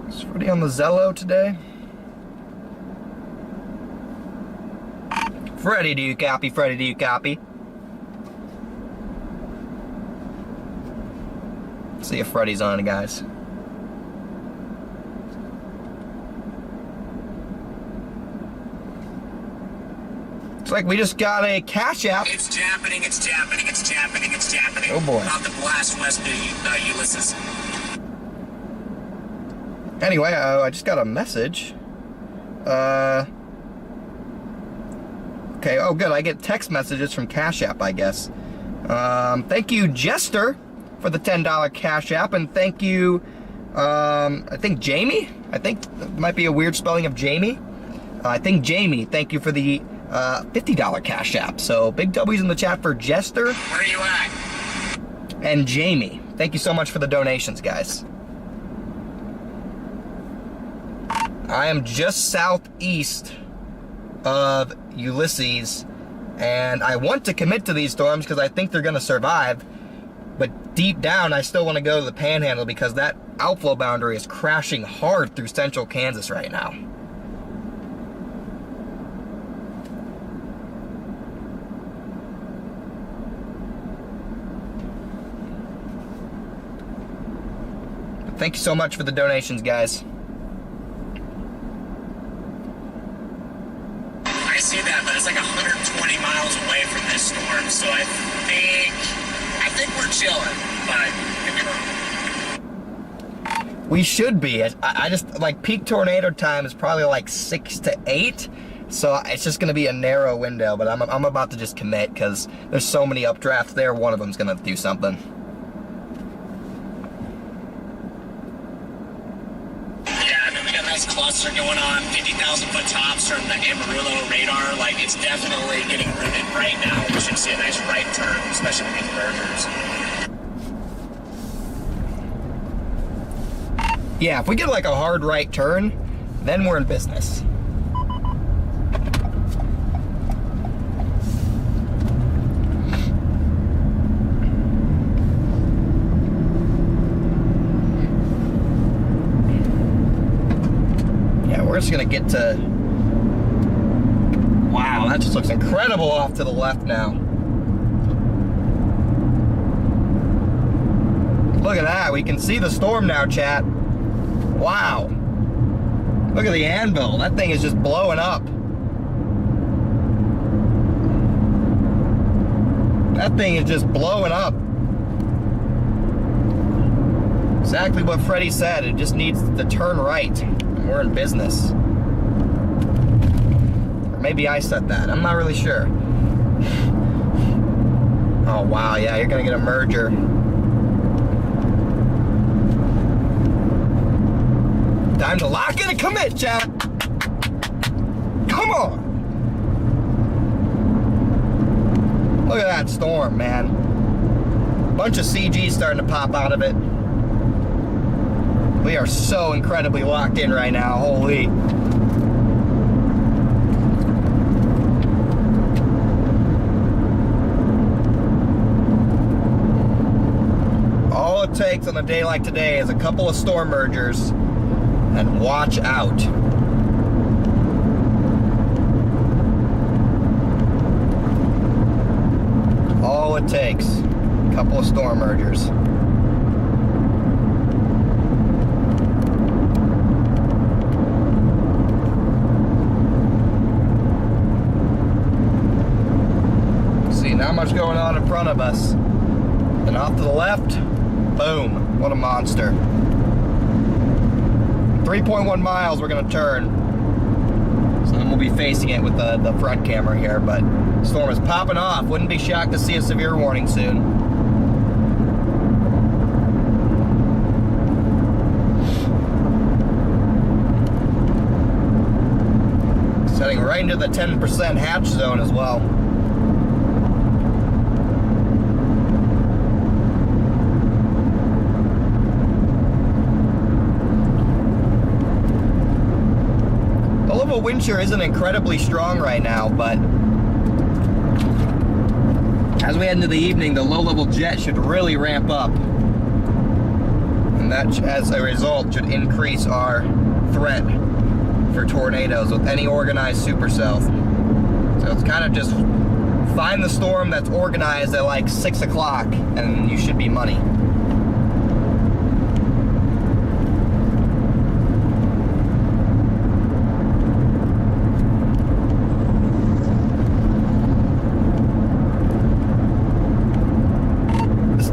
Is Freddie on the Zello today? Freddie, do you copy? Freddie, do you copy? Let's see if Freddie's on it, guys. It's like we just got a Cash App. It's happening, it's happening, it's happening, it's happening. Oh boy. About the blast west Ulysses. Anyway, I just got a message. Okay, oh good, I get text messages from Cash App, I guess. Thank you, Jester, for the $10 Cash App, and thank you, I think Jamie? I think that might be a weird spelling of Jamie. I think Jamie, thank you for the $50 Cash App. So big W's in the chat for Jester. Where are you at? And Jamie. Thank you so much for the donations, guys. I am just southeast of Ulysses, and I want to commit to these storms because I think they're going to survive. But deep down, I still want to go to the Panhandle because that outflow boundary is crashing hard through central Kansas right now. Thank you so much for the donations, guys. I see that, but it's like 120 miles away from this storm, so I think we're chilling, but could be wrong. We should be. I just, like, peak tornado time is probably like 6 to 8, so it's just gonna be a narrow window, but I'm about to just commit because there's so many updrafts there, one of them's gonna do something. alerts are going on 50,000 foot tops from the Amarillo radar. Like, it's definitely getting rooted right now. We should see a nice right turn, especially with these mergers. Yeah, if we get like a hard right turn, then we're in business. We're just gonna get to, wow, that just looks incredible off to the left now. Look at that, we can see the storm now, chat. Wow. Look at the anvil, that thing is just blowing up. That thing is just blowing up. Exactly what Freddie said, it just needs to turn right. We're in business. Or maybe I said that. I'm not really sure. Oh, wow. Yeah, you're going to get a merger. Time to lock in and commit, chat. Come on. Look at that storm, man. Bunch of CG starting to pop out of it. We are so incredibly locked in right now, holy. All it takes on a day like today is a couple of storm mergers and watch out. All it takes, a couple of storm mergers. Not much going on in front of us. And off to the left, boom, what a monster. 3.1 miles we're gonna turn. So then we'll be facing it with the front camera here, but the storm is popping off. Wouldn't be shocked to see a severe warning soon. It's heading right into the 10% hatch zone as well. Wind shear isn't incredibly strong right now, but as we head into the evening, the low-level jet should really ramp up, and that, as a result, should increase our threat for tornadoes with any organized supercell. So it's kind of just find the storm that's organized at like 6 o'clock, and you should be money.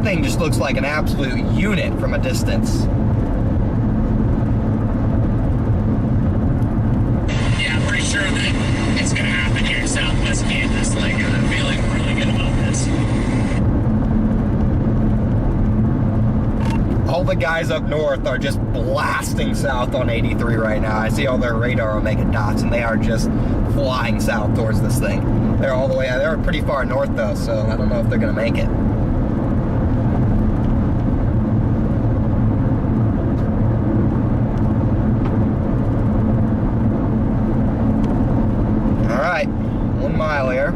Thing just looks like an absolute unit from a distance. Yeah, I'm pretty sure that it's gonna happen here in Southwest Kansas. Like, I'm feeling really good about this. All the guys up north are just blasting south on 83 right now. I see all their radar are making dots, and they are just flying south towards this thing. They're all the way, they're pretty far north though, so I don't know if they're gonna make it. Alright, 1 mile here.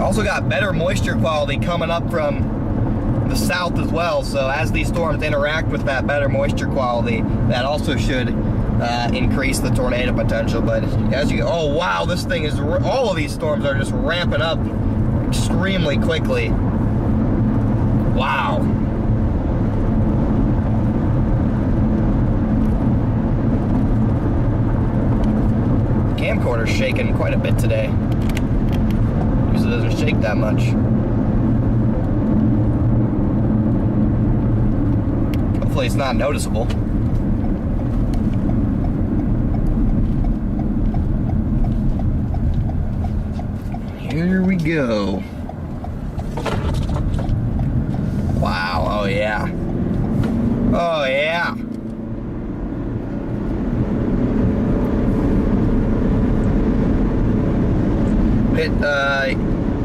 Also got better moisture quality coming up from the south as well, so as these storms interact with that better moisture quality, that also should increase the tornado potential. But as you, oh wow, this thing is, all of these storms are just ramping up extremely quickly. Wow. Camcorder's shaking quite a bit today. Usually doesn't shake that much. Hopefully it's not noticeable. Here we go. Wow, oh yeah. Oh yeah.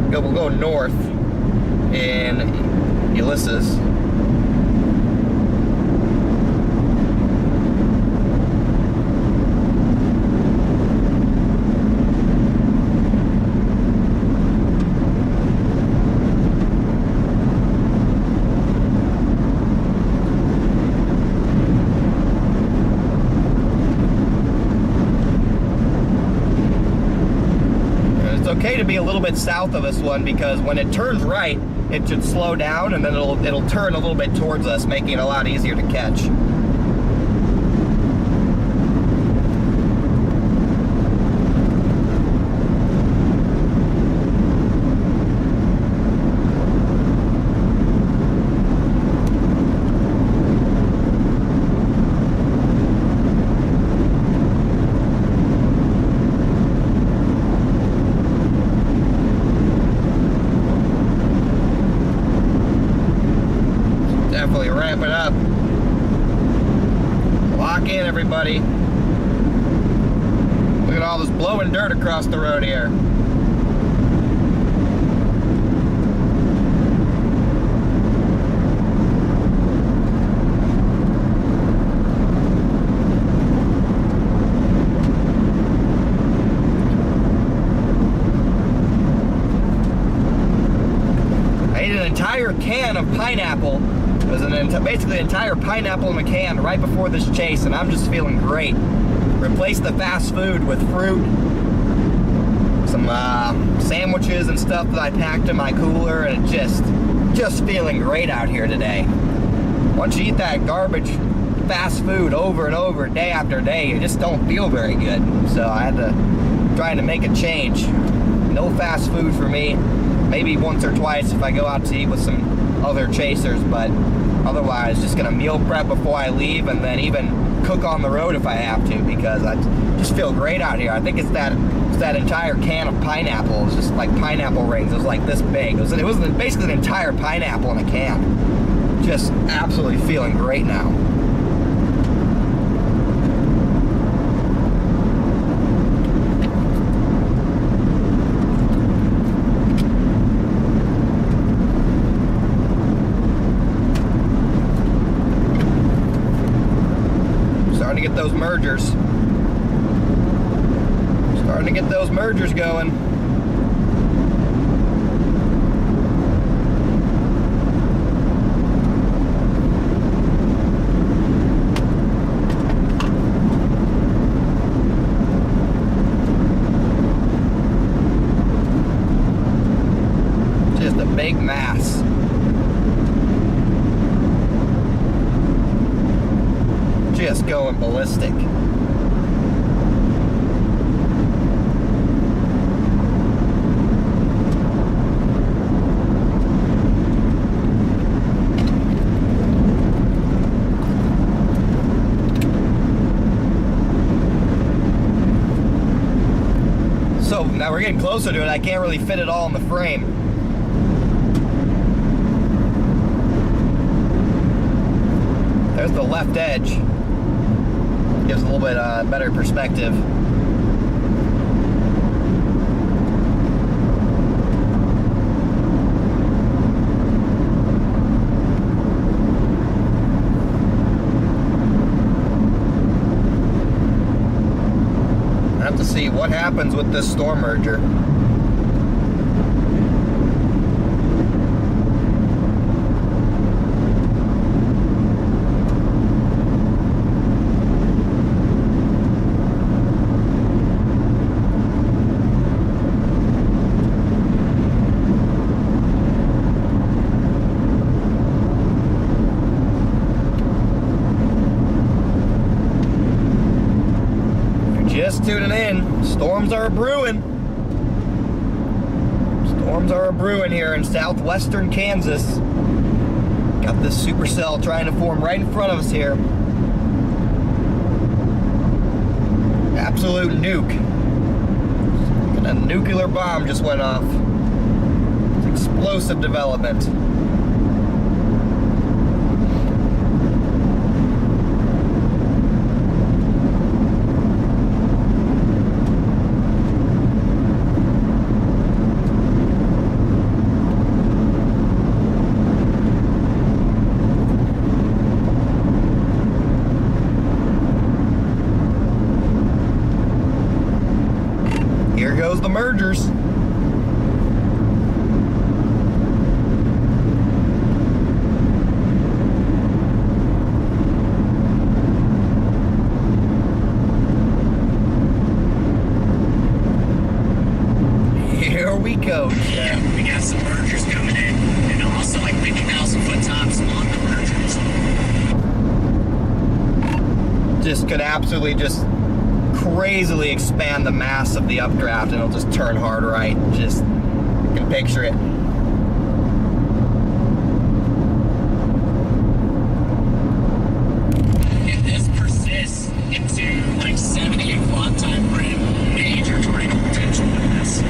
We'll go north in Ulysses. Okay to be a little bit south of this one, because when it turns right, it should slow down and then it'll turn a little bit towards us, making it a lot easier to catch. Definitely ramp it up. Lock in, everybody. Look at all this blowing dirt across the road here. I ate an entire can of pineapple. It was basically an entire pineapple in a can right before this chase, and I'm just feeling great. Replaced the fast food with fruit, some sandwiches and stuff that I packed in my cooler, and just feeling great out here today. Once you eat that garbage fast food over and over, day after day, you just don't feel very good. So I had to try to make a change. No fast food for me. Maybe once or twice if I go out to eat with some other chasers, but otherwise just gonna meal prep before I leave, and then even cook on the road if I have to, because I just feel great out here. I think it's that entire can of pineapple. It's just like pineapple rings. It was like this big. It was basically an entire pineapple in a can. Just absolutely feeling great now. Starting to get those mergers. Starting to get those mergers going. Just a big mass. Just going ballistic. So now we're getting closer to it. I can't really fit it all in the frame. There's the left edge. Gives a little bit better perspective. I have to see what happens with this storm merger. Just tuning in, storms are brewing. Storms are brewing here in southwestern Kansas. Got this supercell trying to form right in front of us here. Absolute nuke. And a nuclear bomb just went off. It's explosive development. goes the mergers. Here we go. Yeah, we got some mergers coming in, and also like 50,000 foot tops on the mergers. Just could absolutely just crazily expand the mass of the updraft, and it'll just turn hard right. Just, you can picture it. If this persists into like 7-8 clock time frame, major tornado potential in this.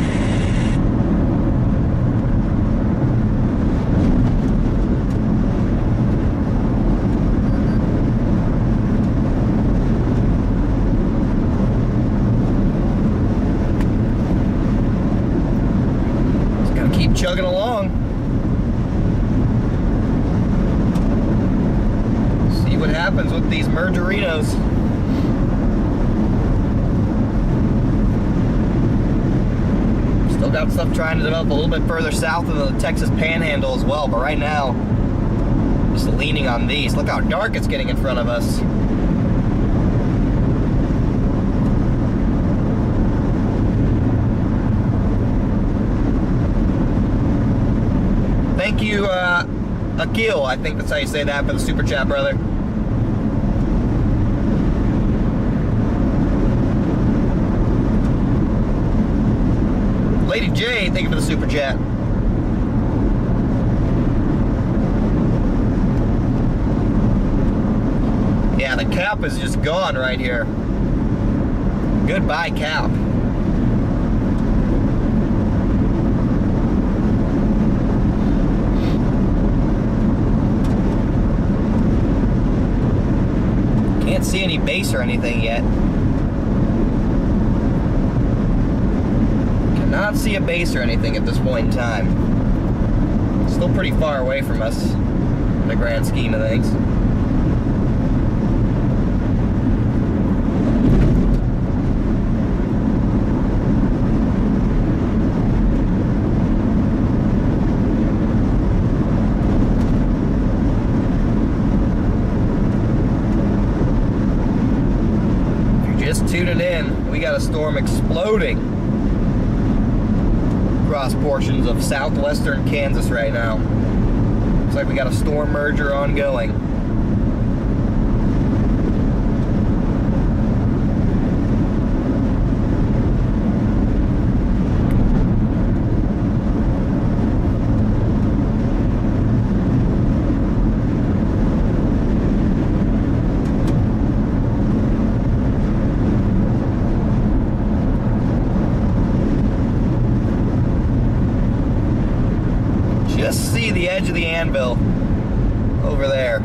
Keep chugging along. See what happens with these mergerinos. Still got stuff trying to develop a little bit further south of the Texas Panhandle as well, but right now, just leaning on these. Look how dark it's getting in front of us. Thank you, Akil, I think that's how you say that, for the super chat, brother. Lady J, thank you for the super chat. Yeah, the cap is just gone right here. Goodbye, cap. Can't see any base or anything yet. Cannot see a base or anything at this point in time. Still pretty far away from us in the grand scheme of things. Tuning in, we got a storm exploding across portions of southwestern Kansas right now. Looks like we got a storm merger ongoing. Just see the edge of the anvil over there.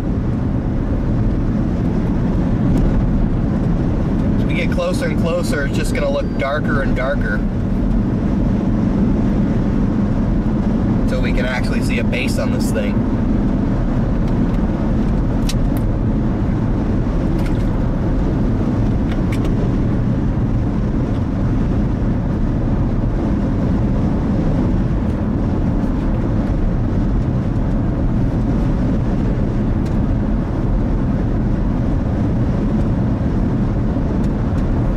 As we get closer and closer, it's just going to look darker and darker until we can actually see a base on this thing.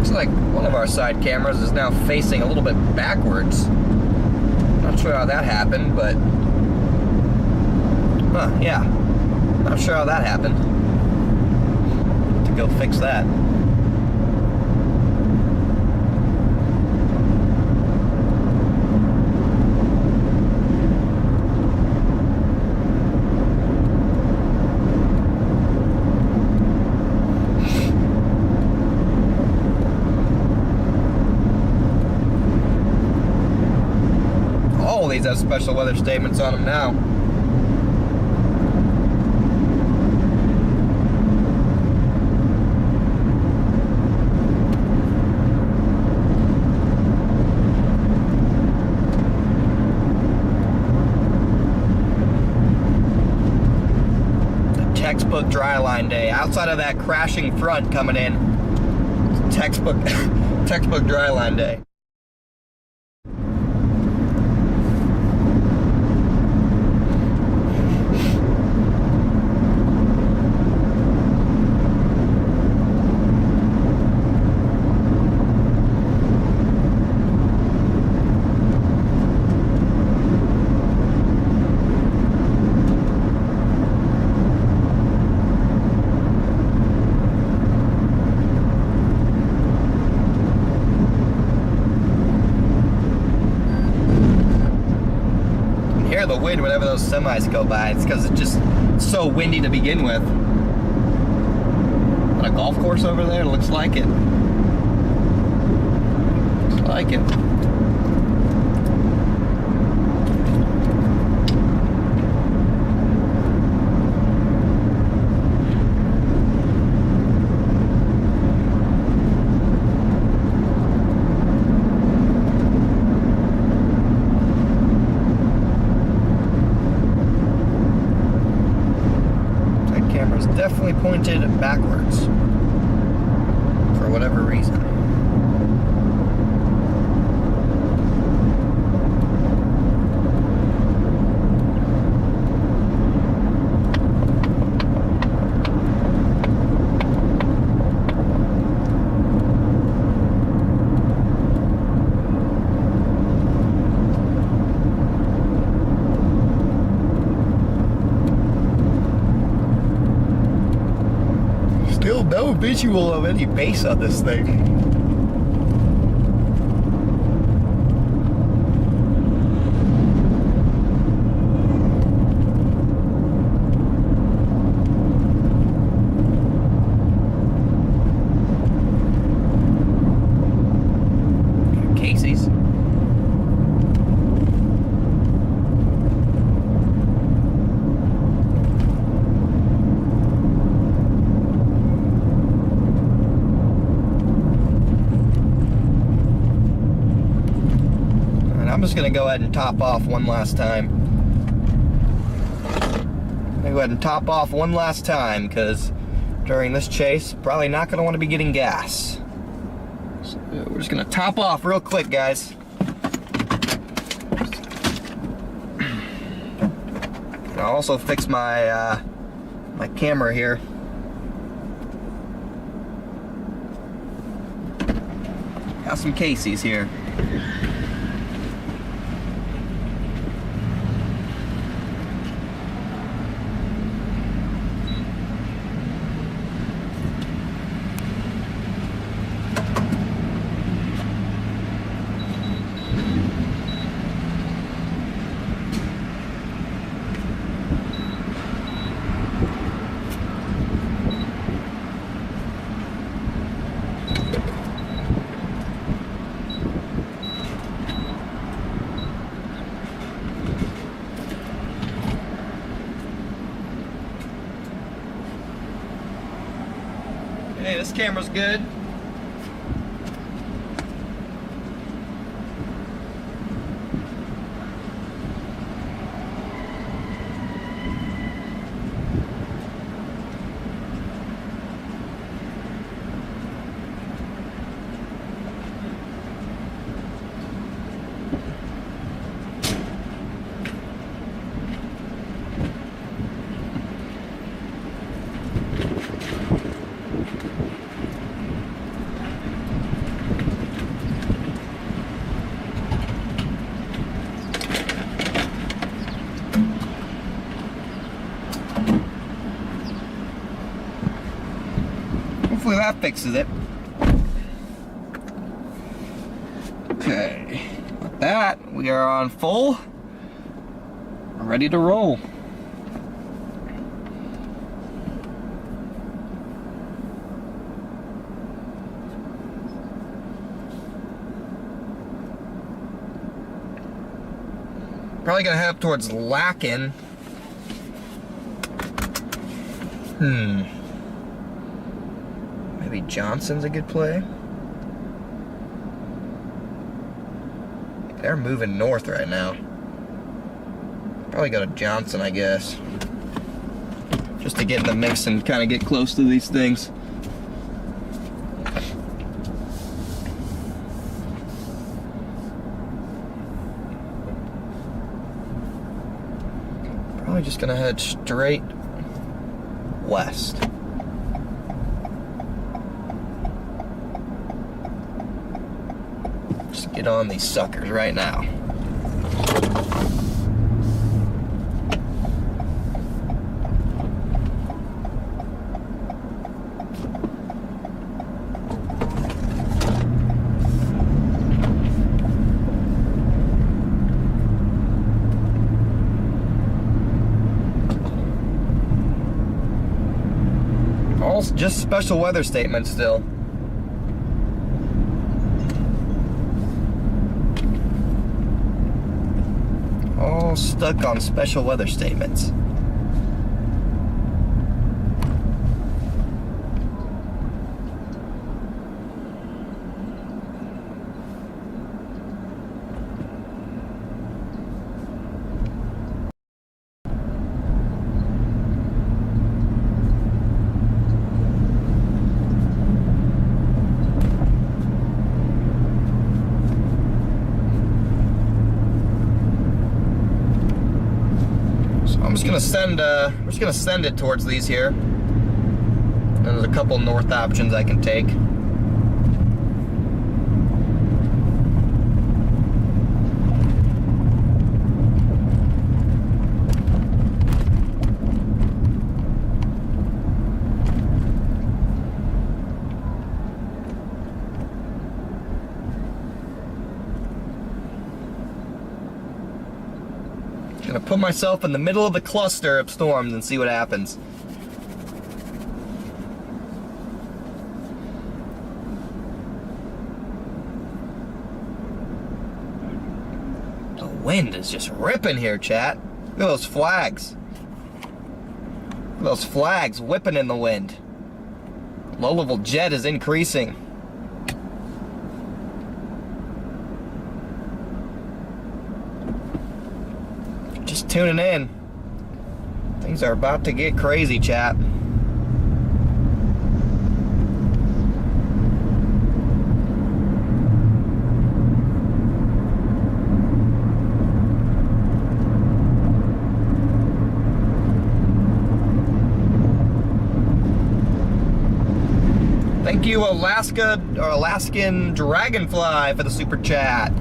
Like one of our side cameras is now facing a little bit backwards. Not sure how that happened, but yeah, not sure how that happened. To go fix that. These have special weather statements on them now. A textbook dry line day. Outside of that crashing front coming in, textbook dry line day. wind whenever those semis go by. It's because it's just so windy to begin with. Got a golf course over there? Looks like it. Looks like it. Definitely pointed backwards for whatever reason. Still no visual of any bass on this thing. Casey's. I'm just going to go ahead and top off one last time. I'm going to go ahead and top off one last time because during this chase, probably not going to want to be getting gas. So we're just going to top off real quick, guys. And I'll also fix my my camera here. Got some Casey's here. Hey, this camera's good. Hopefully that fixes it. Okay, with that, we are on full, ready to roll. Probably gonna head up towards Lacken. Maybe Johnson's a good play. They're moving north right now. Probably go to Johnson, I guess. Just to get in the mix and kind of get close to these things. Probably just gonna head straight west. Just get on these suckers right now. All just special weather statements still. All stuck on special weather statements. We're just gonna send it towards these here. And there's a couple north options I can take. Gonna put myself in the middle of the cluster of storms and see what happens. The wind is just ripping here, chat. Look at those flags. Look at those flags whipping in the wind. Low-level jet is increasing. Just tuning in. Things are about to get crazy, chat. Thank you, Alaskan Dragonfly, for the super chat.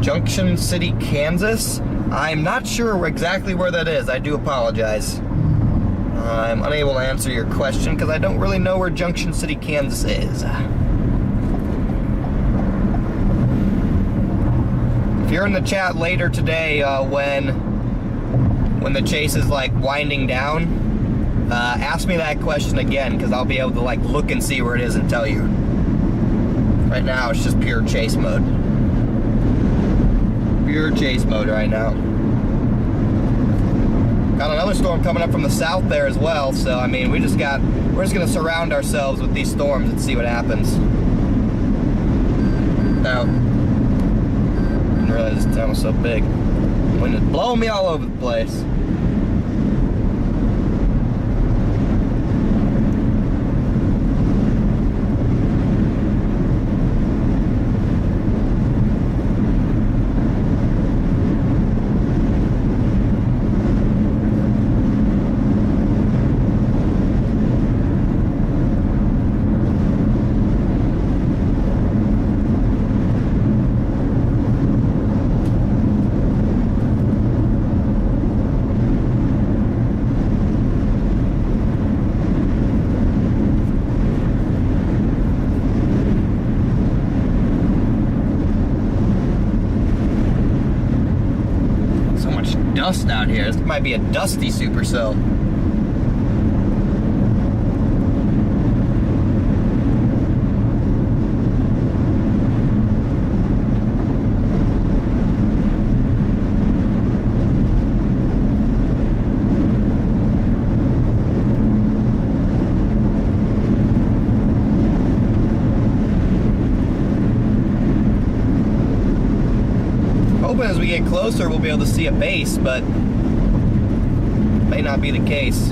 Junction City, Kansas. I'm not sure exactly where that is. I do apologize. I'm unable to answer your question because I don't really know where Junction City, Kansas is. If you're in the chat later today, when the chase is like winding down, ask me that question again because I'll be able to like look and see where it is and tell you. Right now, it's just pure chase mode. Pure chase mode right now. Got another storm coming up from the south there as well, so I mean we're just gonna surround ourselves with these storms and see what happens. Now, I didn't realize this town was so big. Wind is blowing me all over the place. Dust out here. This might be a dusty supercell. As we get closer, we'll be able to see a base, but may not be the case.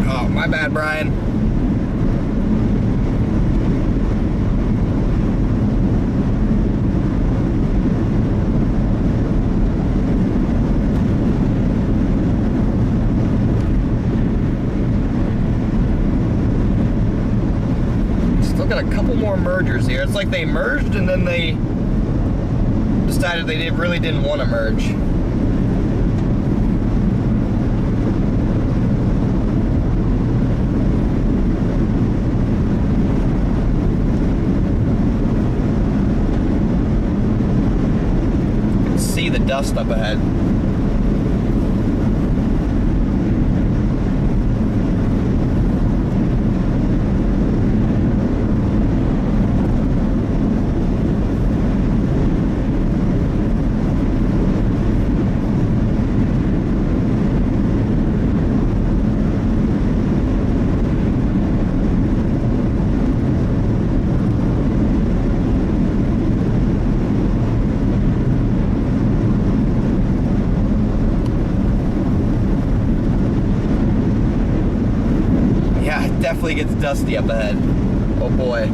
Oh, my bad, Brian. Got a couple more mergers here. It's like they merged and then they decided they really didn't want to merge. of dust up ahead. Definitely gets dusty up ahead. Oh boy.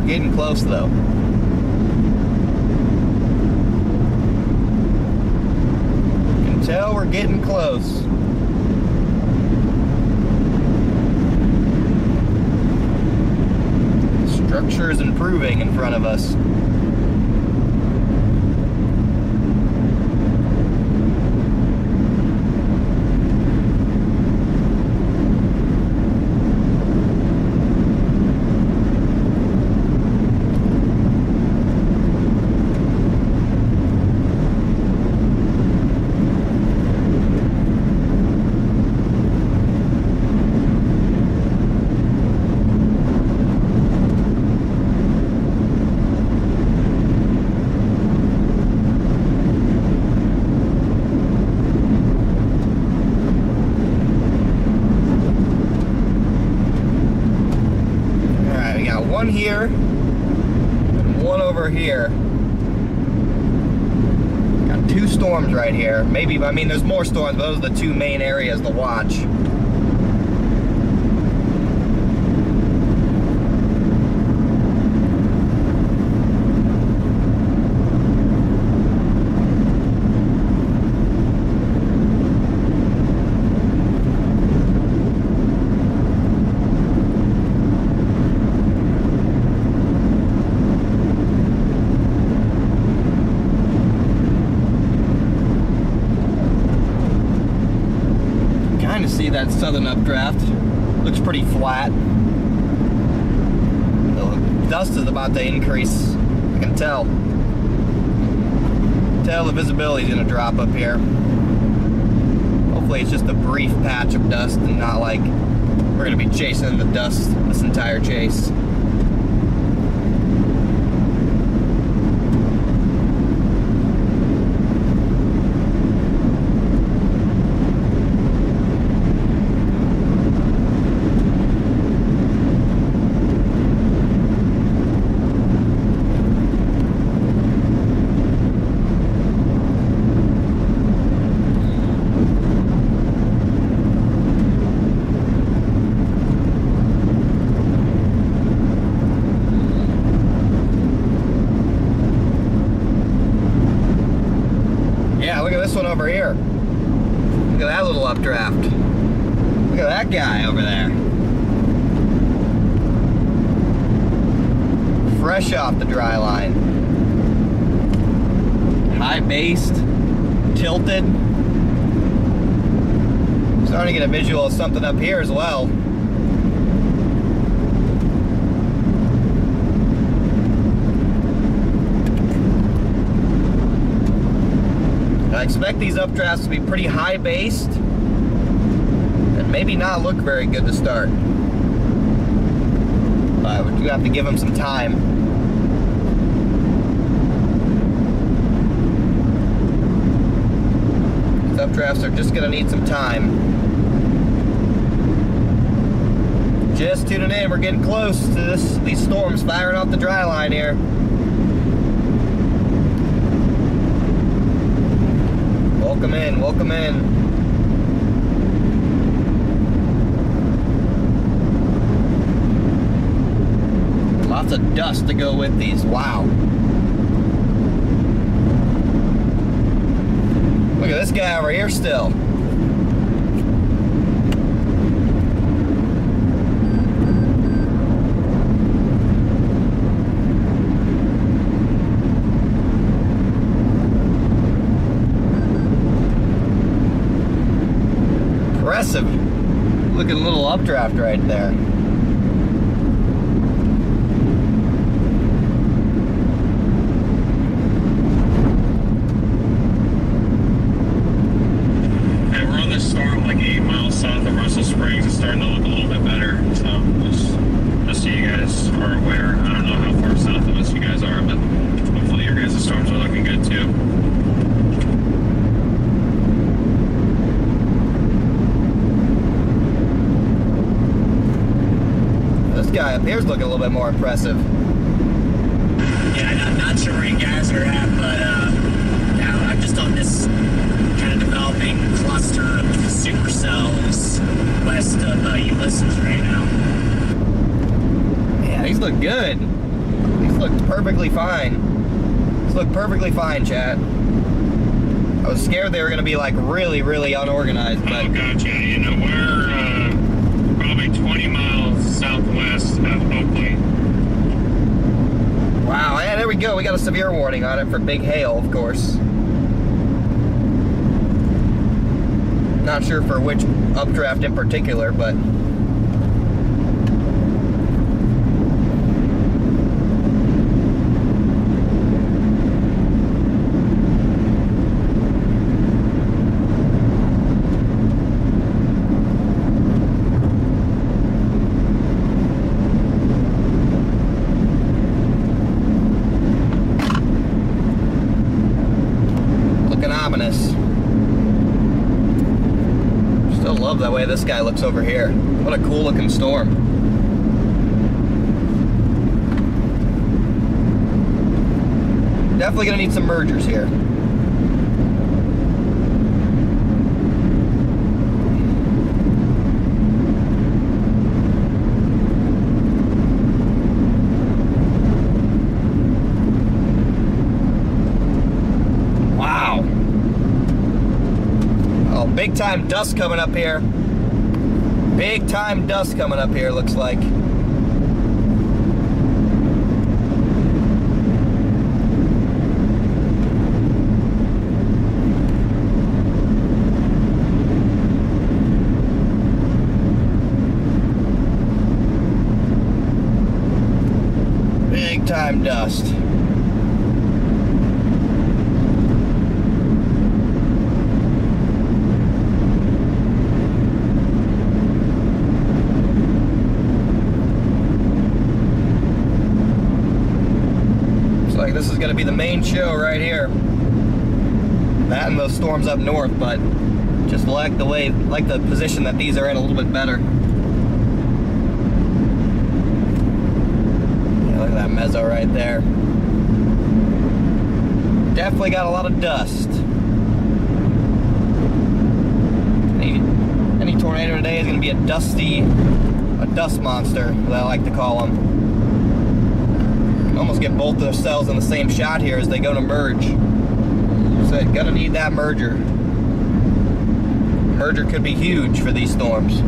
Getting close though. Can tell we're getting close. Structure is improving in front of us. One here and one over here. Got two storms right here. Maybe, I mean, there's more storms, but those are the two main areas to watch. See that southern updraft looks pretty flat. The dust is about to increase. I can tell the visibility is going to drop up here. Hopefully it's just a brief patch of dust and not like we're going to be chasing the dust this entire chase. This one over here. Look at that little updraft. Look at that guy over there. Fresh off the dry line. High based, tilted. Starting to get a visual of something up here as well. I expect these updrafts to be pretty high based and maybe not look very good to start. But we do have to give them some time. These updrafts are just going to need some time. Just tuning in, we're getting close to these storms firing off the dry line here. Welcome in, welcome in. Lots lots of dust to go with these. Wow. Look at this guy over here still. Impressive. Look at a little updraft right there. Springs is starting to look a little bit better, so just so you guys are aware. I don't know how far south of us you guys are, but hopefully your guys' storms are looking good too. This guy up here's looking a little bit more impressive. Yeah, I'm not sure where you guys are at, but now I'm just on this kind of developing cluster of supercells west of Ulysses right now. Yeah, these look good. These look perfectly fine. These look perfectly fine, chat. I was scared they were going to be like really, really unorganized, but... Oh, gotcha. You know, we're probably 20 miles southwest of Oakley. Wow, yeah, there we go. We got a severe warning on it for big hail, of course. Not sure for which updraft in particular, but looking ominous. Love that way this guy looks over here. What a cool looking storm. Definitely gonna need some mergers here. Big time dust coming up here. Big time dust coming up here, looks like. Big time dust. This is going to be the main show right here. That and those storms up north, but just like the position that these are in a little bit better. Yeah, look at that meso right there. Definitely got a lot of dust. Any tornado today is going to be a dust monster, as I like to call them. Almost get both of their cells in the same shot here as they go to merge. So gonna need that merger. Merger could be huge for these storms.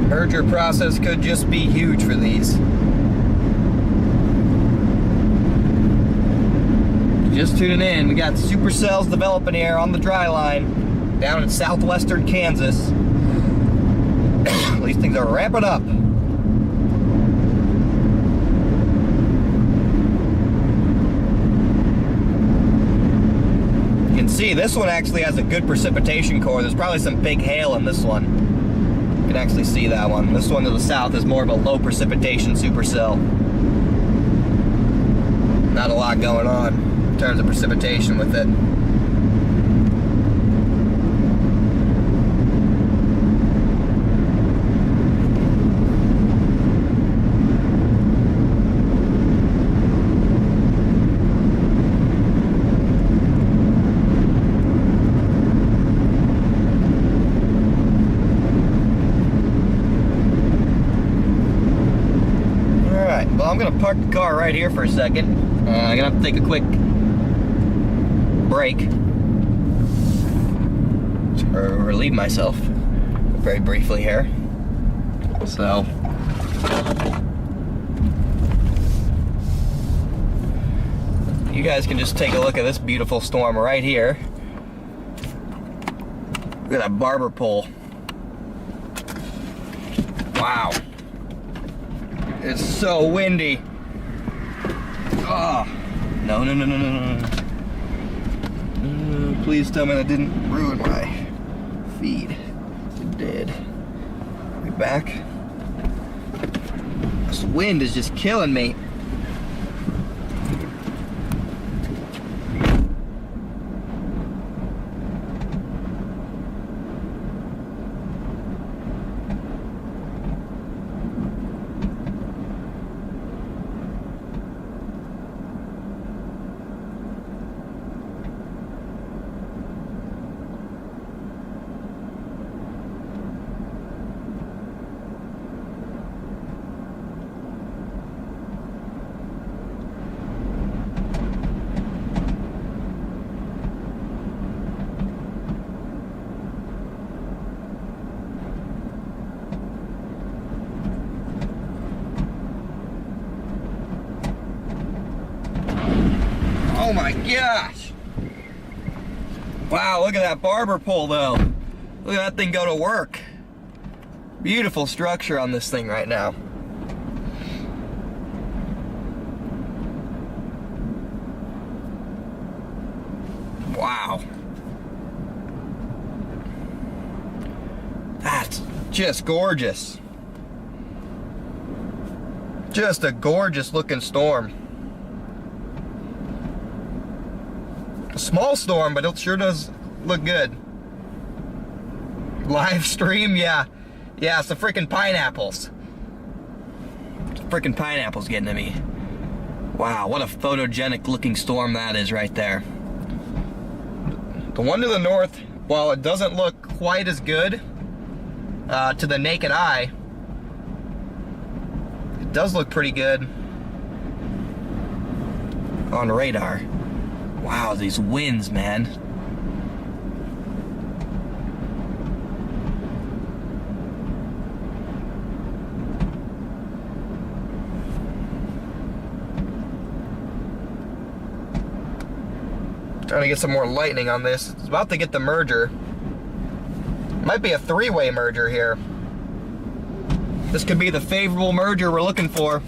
Merger process could just be huge for these. Just tuning in, we got supercells developing here on the dry line down in southwestern Kansas. These things are ramping up. You can see this one actually has a good precipitation core. There's probably some big hail in this one. You can actually see that one. This one to the south is more of a low precipitation supercell. Not a lot going on in terms of precipitation with it. park the car right here for a second. I'm gonna have to take a quick break to relieve myself very briefly here. So, you guys can just take a look at this beautiful storm right here. Look at that barber pole. Wow. It's so windy. Oh, no. Please tell me that didn't ruin my feed. It did. Be back. This wind is just killing me. Oh my gosh! Wow, look at that barber pole though. Look at that thing go to work. Beautiful structure on this thing right now. Wow. That's just gorgeous. Just a gorgeous looking storm. A small storm, but it sure does look good. Live stream, yeah. Yeah, it's the freaking pineapples. The freaking pineapples getting to me. Wow, what a photogenic looking storm that is right there. The one to the north, while it doesn't look quite as good to the naked eye, it does look pretty good on radar. Wow, these winds, man. Trying to get some more lightning on this. It's about to get the merger. Might be a three-way merger here. This could be the favorable merger we're looking for.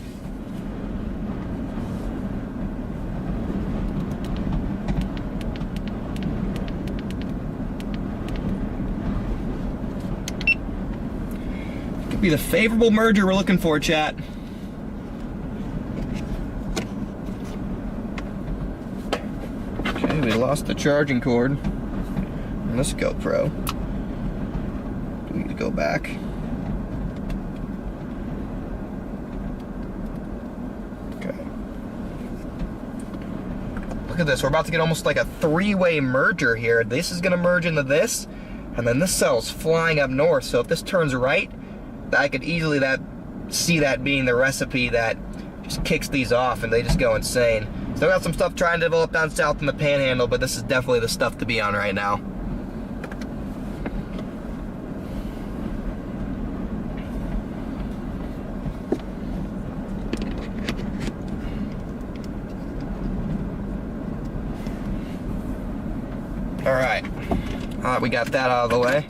Be the favorable merger we're looking for, chat. Okay, we lost the charging cord on this GoPro. We need to go back. Okay. Look at this. We're about to get almost like a three-way merger here. This is going to merge into this, and then this cell's flying up north. So if this turns right, I could easily see that being the recipe that just kicks these off and they just go insane. Still got some stuff trying to develop down south in the Panhandle, but this is definitely the stuff to be on right now. Alright, we got that out of the way.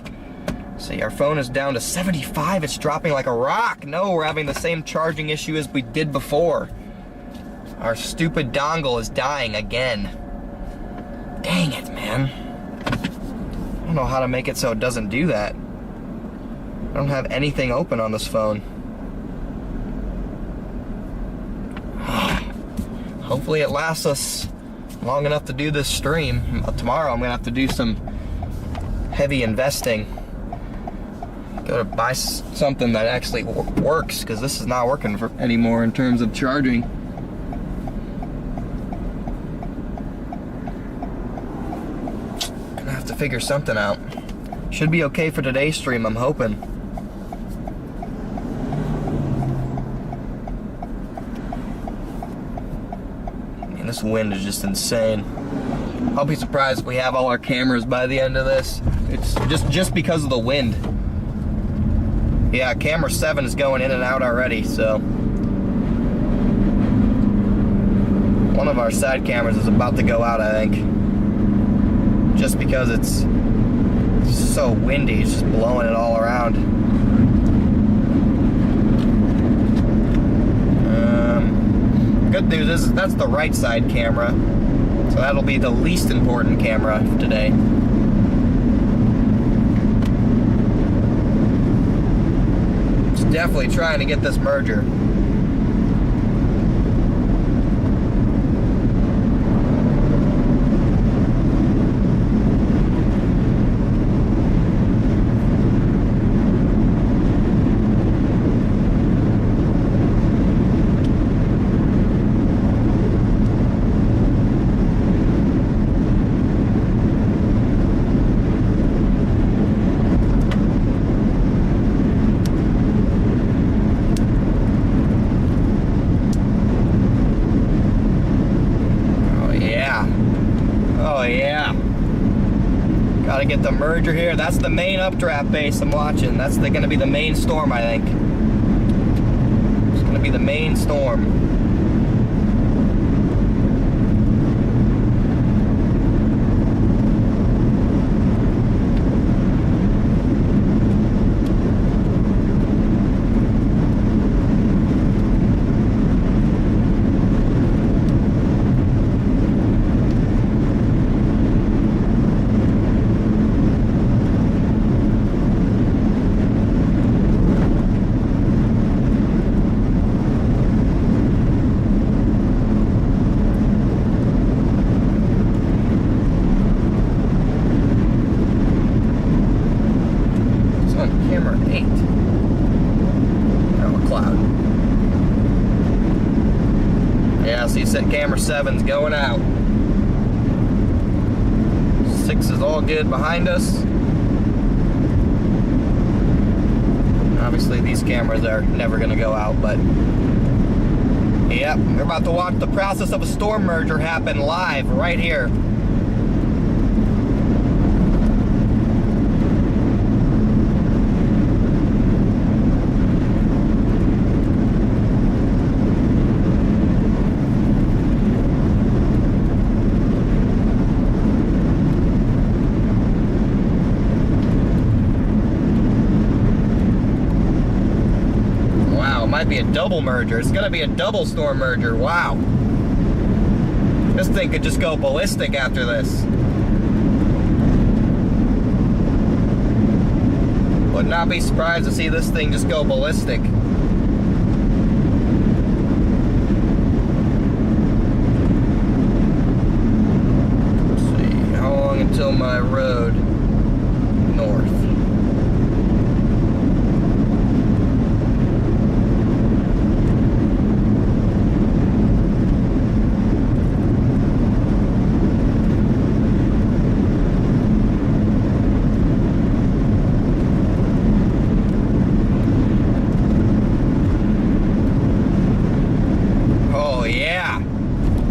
See, our phone is down to 75. It's dropping like a rock. No, we're having the same charging issue as we did before. Our stupid dongle is dying again. Dang it, man. I don't know how to make it so it doesn't do that. I don't have anything open on this phone. Hopefully it lasts us long enough to do this stream. Tomorrow I'm gonna have to do some heavy investing. Go to buy something that actually works, because this is not working anymore in terms of charging. Gonna have to figure something out. Should be okay for today's stream, I'm hoping. And this wind is just insane. I'll be surprised if we have all our cameras by the end of this. It's just because of the wind. Yeah, camera 7 is going in and out already, so. One of our side cameras is about to go out, I think. Just because it's so windy, it's just blowing it all around. Good news is that's the right side camera, so that'll be the least important camera today. Just definitely trying to get this merger. Gotta get the merger here. That's the main updraft base I'm watching. That's gonna be the main storm, I think. It's gonna be the main storm. Camera 8. Oh, a cloud. Yeah, so you said camera 7's going out. 6 is all good behind us. Obviously these cameras are never gonna go out, but yep, we're about to watch the process of a storm merger happen live right here. Might be a double merger. It's gonna be a double storm merger. Wow. This thing could just go ballistic after this. Would not be surprised to see this thing just go ballistic. Let's see, how long until my road north?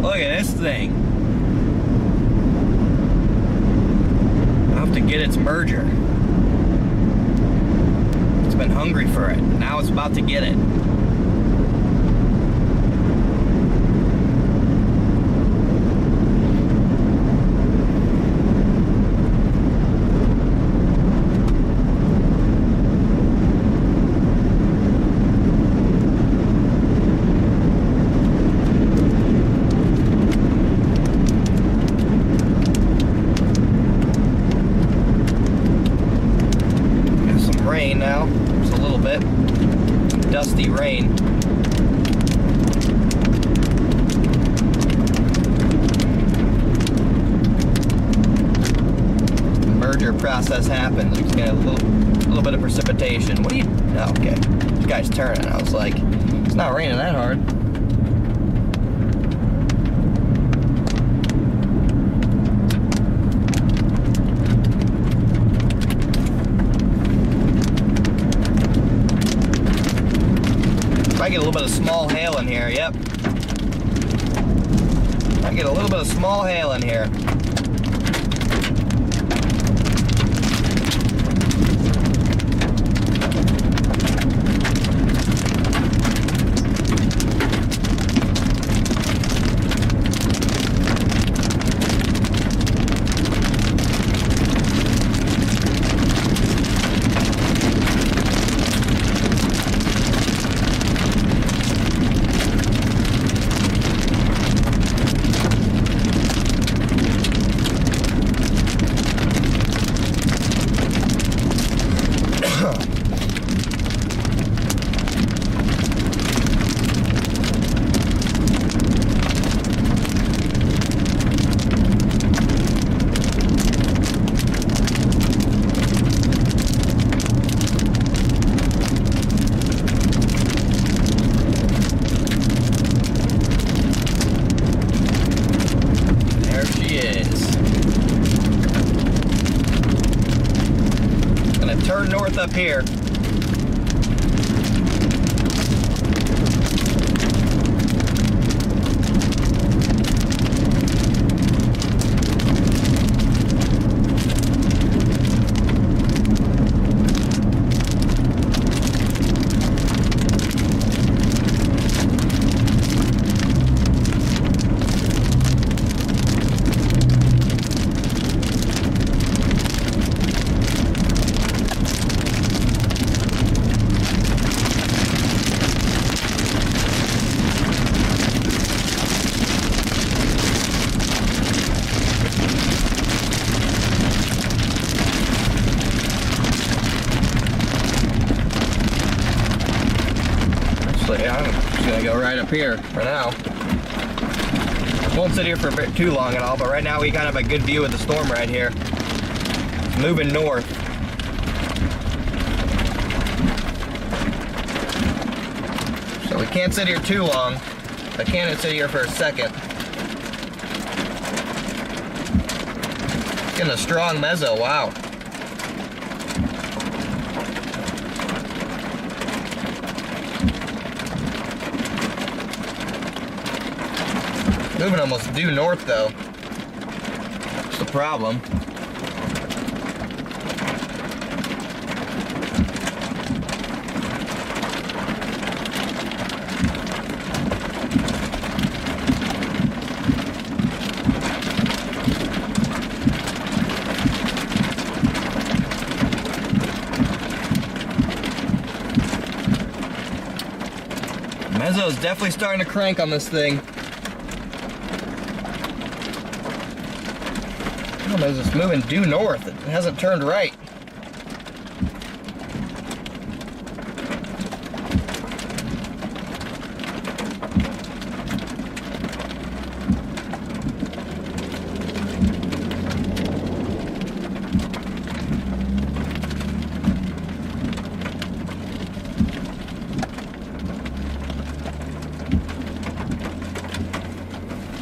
Look at this thing. I'll have to get its merger. It's been hungry for it. Now it's about to get it. Rain now, just a little bit, dusty rain. The merger process happens. There's gonna be a little bit of precipitation. What do you? Oh, okay, this guy's turning. I was like, it's not raining that hard. I get a little bit of small hail in here, yep. That Might get a little bit of small hail in here. Turn north up here. I'm just gonna go right up here for now. Won't sit here for too long at all, but right now we kind of have a good view of the storm right here. It's moving north. So we can't sit here too long. I can't sit here for a second. It's getting a strong meso, wow. Moving almost due north though. That's the problem. Meso is definitely starting to crank on this thing. It's just moving due north. It hasn't turned right.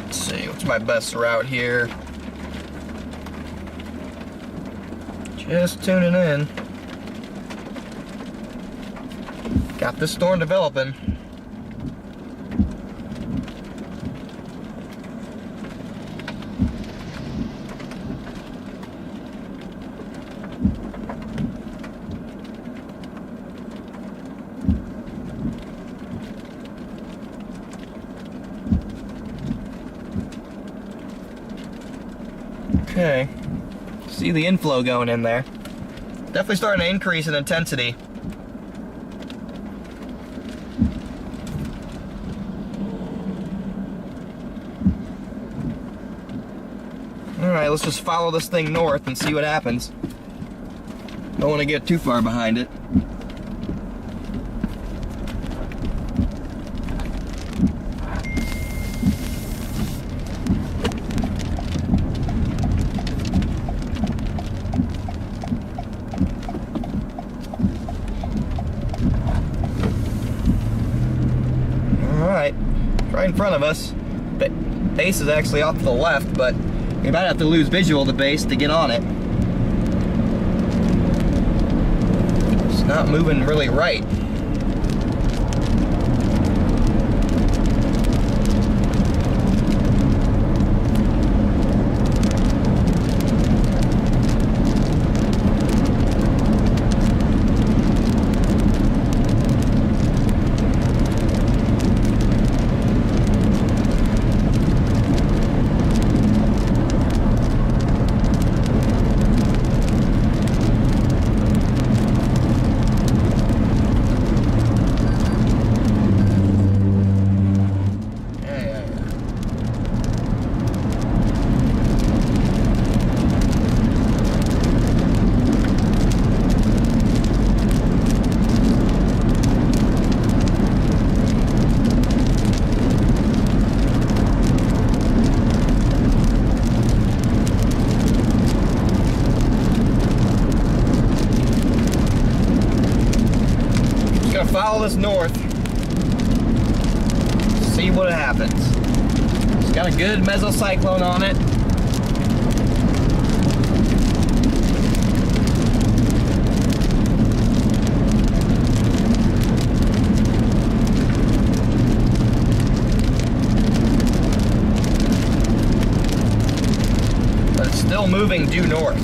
Let's see, what's my best route here? Just tuning in. Got this storm developing. Okay. See the inflow going in there. Definitely starting to increase in intensity. Alright, let's just follow this thing north and see what happens. Don't want to get too far behind it. Right in front of us. The base is actually off to the left, but we might have to lose visual of the base to get on it. It's not moving really right. follow this north. See what happens. It's got a good mesocyclone on it. But it's still moving due north.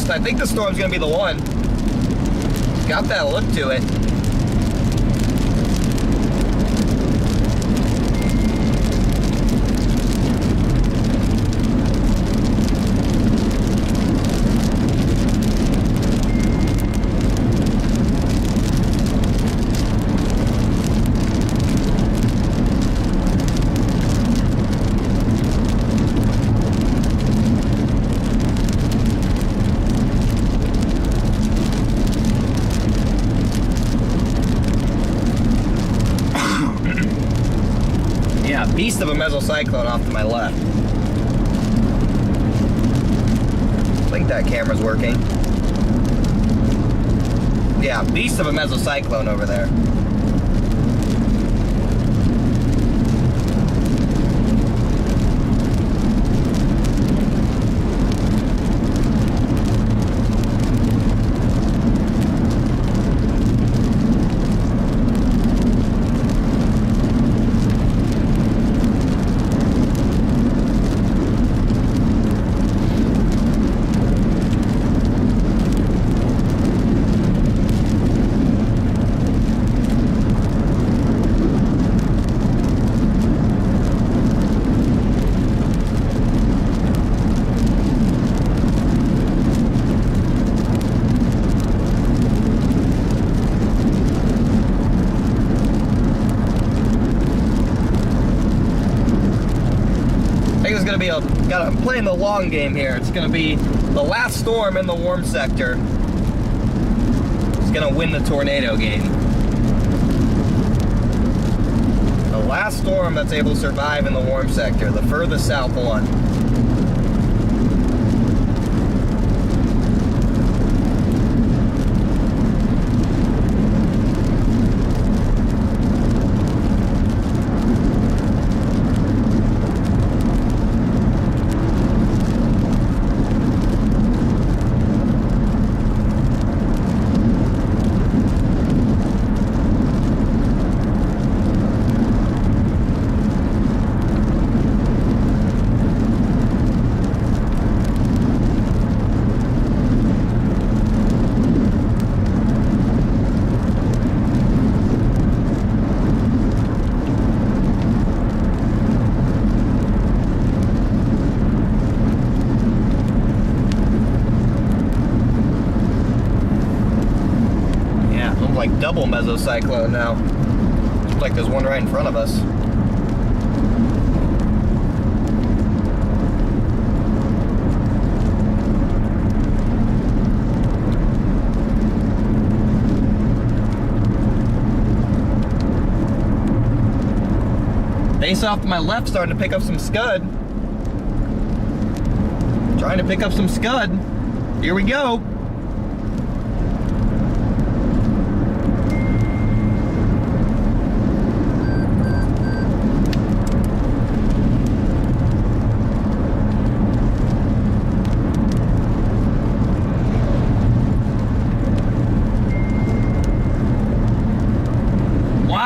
I think the storm's gonna be the one. It's got that look to it. Beast of a mesocyclone off to my left. I think that camera's working. Yeah, beast of a mesocyclone over there. I'm playing the long game here. It's going to be the last storm in the warm sector. It's going to win the tornado game. The last storm that's able to survive in the warm sector, the furthest south one. Double mesocyclone now. Looks like there's one right in front of us. Base off to my left, starting to pick up some scud. Trying to pick up some scud. Here we go.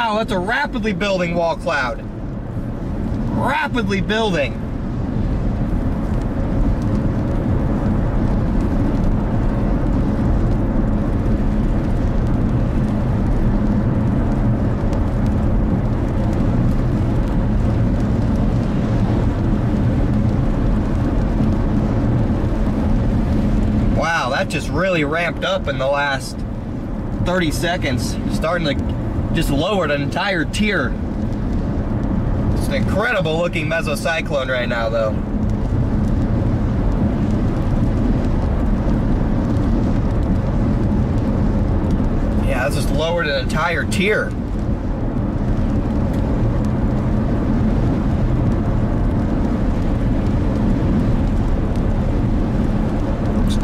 Wow, that's a rapidly building wall cloud. Rapidly building. Wow, that just really ramped up in the last 30 seconds. Starting to just lower an entire tier. It's an incredible looking mesocyclone right now though. Yeah, that's just lowered an entire tier.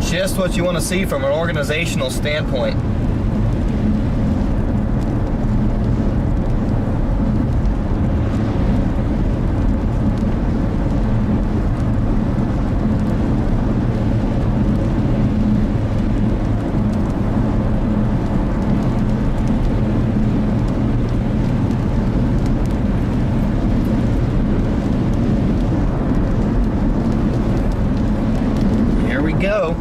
Just what you want to see from an organizational standpoint. Here we go.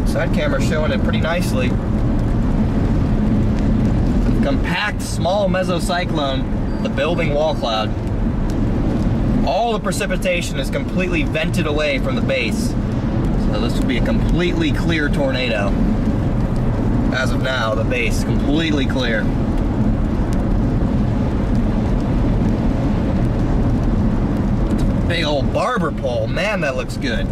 Side camera showing it pretty nicely. Compact, small mesocyclone, the building wall cloud. All the precipitation is completely vented away from the base. So this would be a completely clear tornado. As of now, the base completely clear. Big old barber pole, man, that looks good.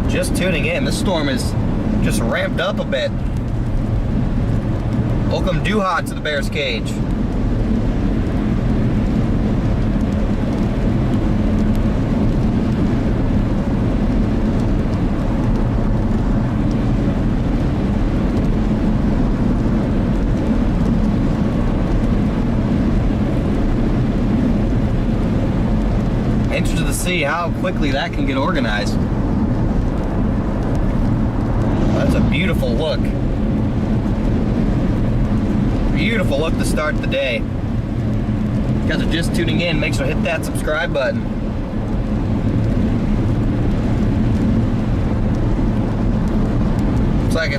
Just tuning in, this storm is just ramped up a bit. Welcome Duha to the Bear's Cage. Interested to see how quickly that can get organized. That's a beautiful look. Beautiful look to start the day. If you guys are just tuning in, make sure to hit that subscribe button.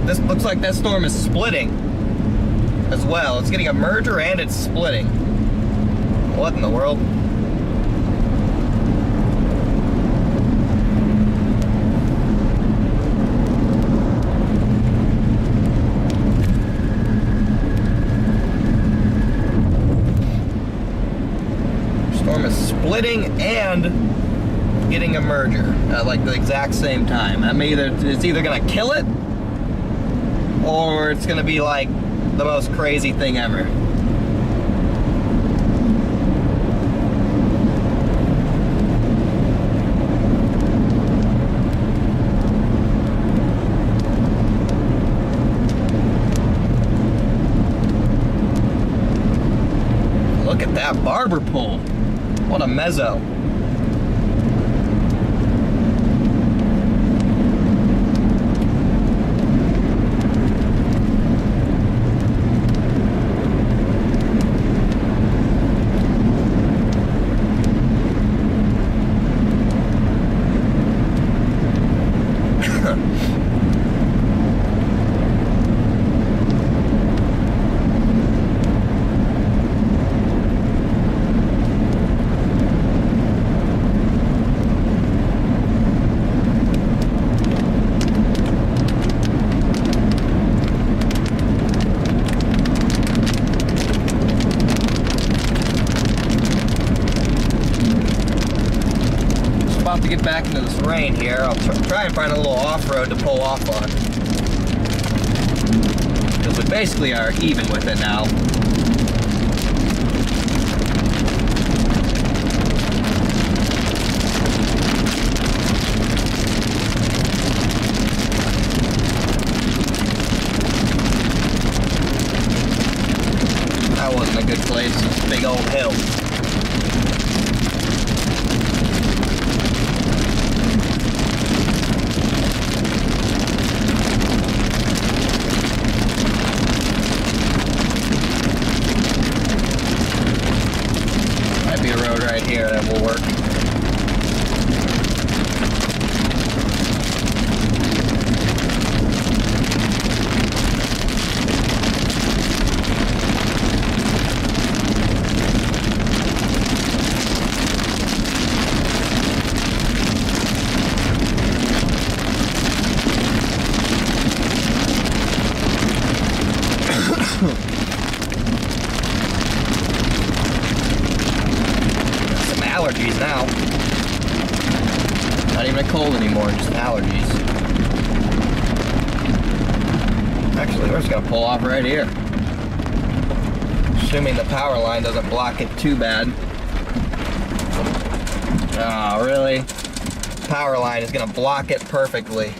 This looks like that storm is splitting as well. It's getting a merger and it's splitting. What in the world? Splitting and getting a merger at like the exact same time. It's either gonna kill it or it's gonna be like the most crazy thing ever. Look at that barber pole. What a mezzo. About to get back into this rain here. I'll try and find a little off-road to pull off on. Because we basically are even with it now. That wasn't a good place. It's a big old hill. Not even a cold anymore, just allergies. Actually, we're just gonna pull off right here. Assuming the power line doesn't block it too bad. Oh, really? Power line is gonna block it perfectly.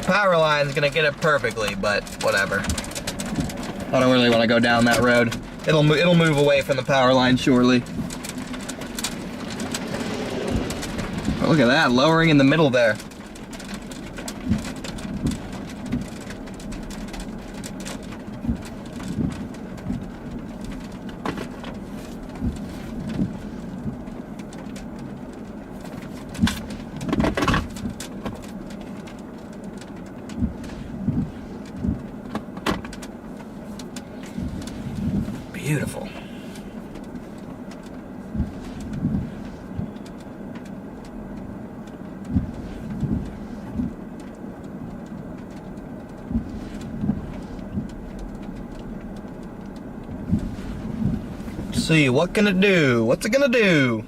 Power line is gonna get it perfectly, but whatever. I don't really want to go down that road. It'll move away from the power line shortly. Oh, look at that, lowering in the middle there. Beautiful. Let's see, what can it do? What's it gonna do?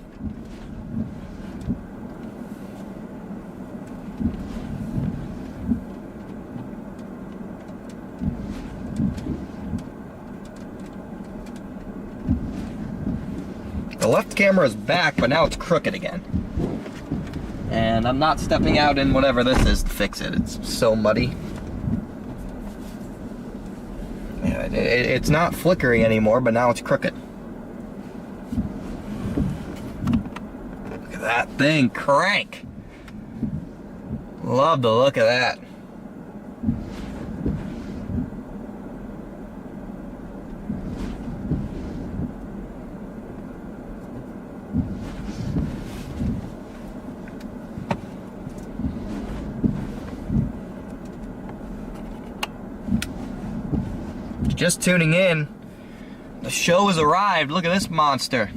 The left camera is back, but now it's crooked again. And I'm not stepping out in whatever this is to fix it. It's so muddy. Yeah, it's not flickery anymore, but now it's crooked. Look at that thing crank. Love the look of that. Just tuning in, the show has arrived. Look at this monster.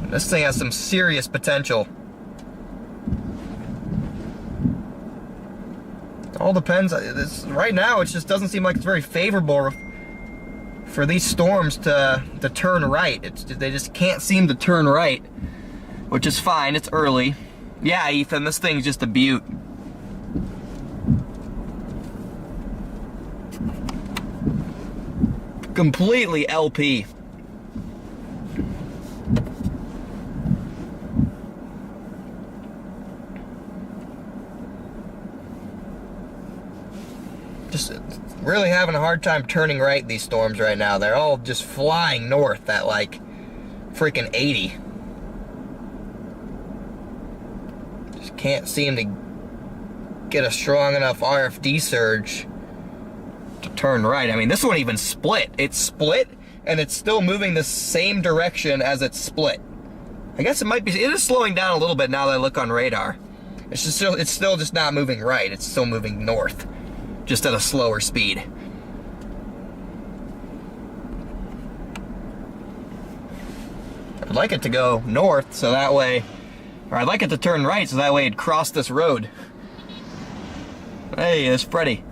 This thing has some serious potential. All depends. Right now, it just doesn't seem like it's very favorable for these storms to turn right. They just can't seem to turn right, which is fine. It's early. Yeah, Ethan, this thing's just a beaut. Completely LP. Just really having a hard time turning right these storms right now. They're all just flying north at like freaking 80. Just can't seem to get a strong enough RFD surge to turn right. I mean, this one even split. It's split and it's still moving the same direction as it's split. I guess it is slowing down a little bit now that I look on radar. It's still just not moving right. It's still moving north, just at a slower speed. I'd like it to go north so that way, or I'd like it to turn right so that way it'd cross this road. Hey, there's Freddy.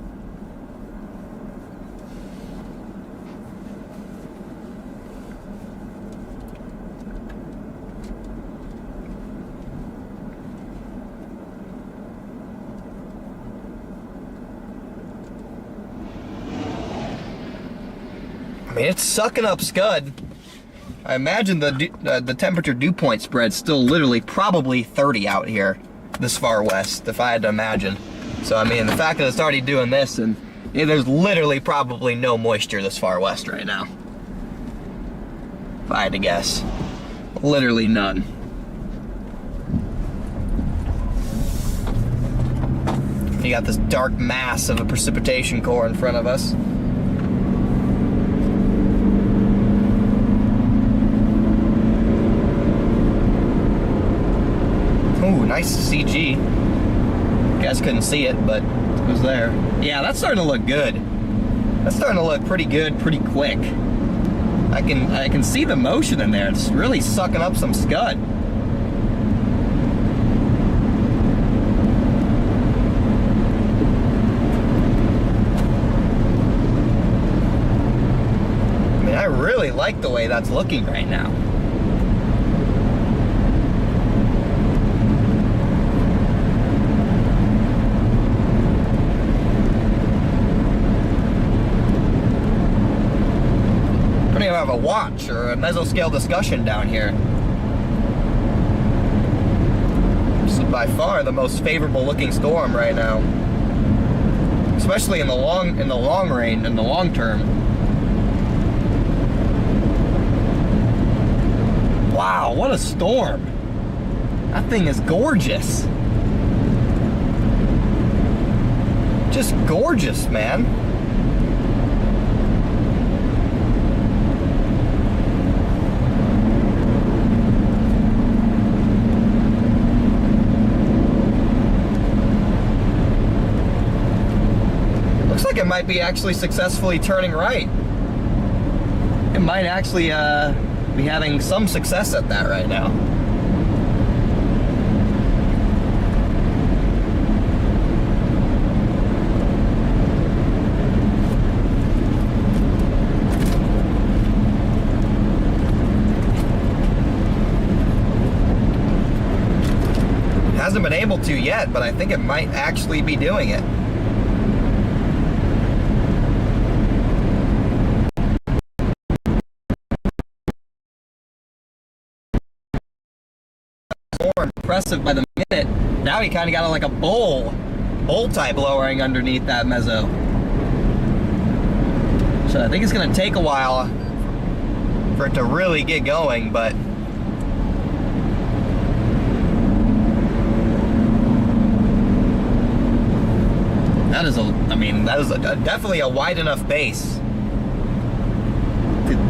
I mean, it's sucking up scud. I imagine the temperature dew point spread's still literally probably 30 out here this far west, if I had to imagine. So, I mean, the fact that it's already doing this, and there's literally probably no moisture this far west right now. If I had to guess. Literally none. You got this dark mass of a precipitation core in front of us. Ooh, nice CG. You guys couldn't see it, but it was there. Yeah, that's starting to look good. That's starting to look pretty good, pretty quick. I can see the motion in there. It's really sucking up some scud. I mean, I really like the way that's looking right now. Have a watch or a mesoscale discussion down here. This is by far the most favorable looking storm right now, especially in the long range, in the long term. Wow, what a storm! That thing is gorgeous. Just gorgeous, man. It might be actually successfully turning right. It might actually be having some success at that right now. It hasn't been able to yet, but I think it might actually be doing it. More impressive by the minute. Now he kind of got like a bowl type lowering underneath that meso. So I think it's going to take a while for it to really get going, but that is definitely a wide enough base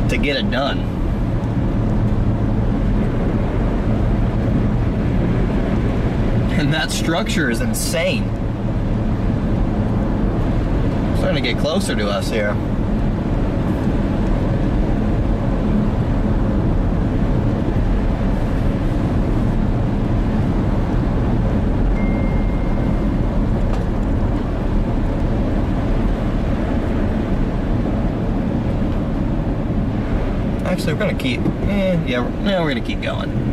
to get it done. And that structure is insane. Starting to get closer to us here. Actually, we're gonna keep. We're gonna keep going.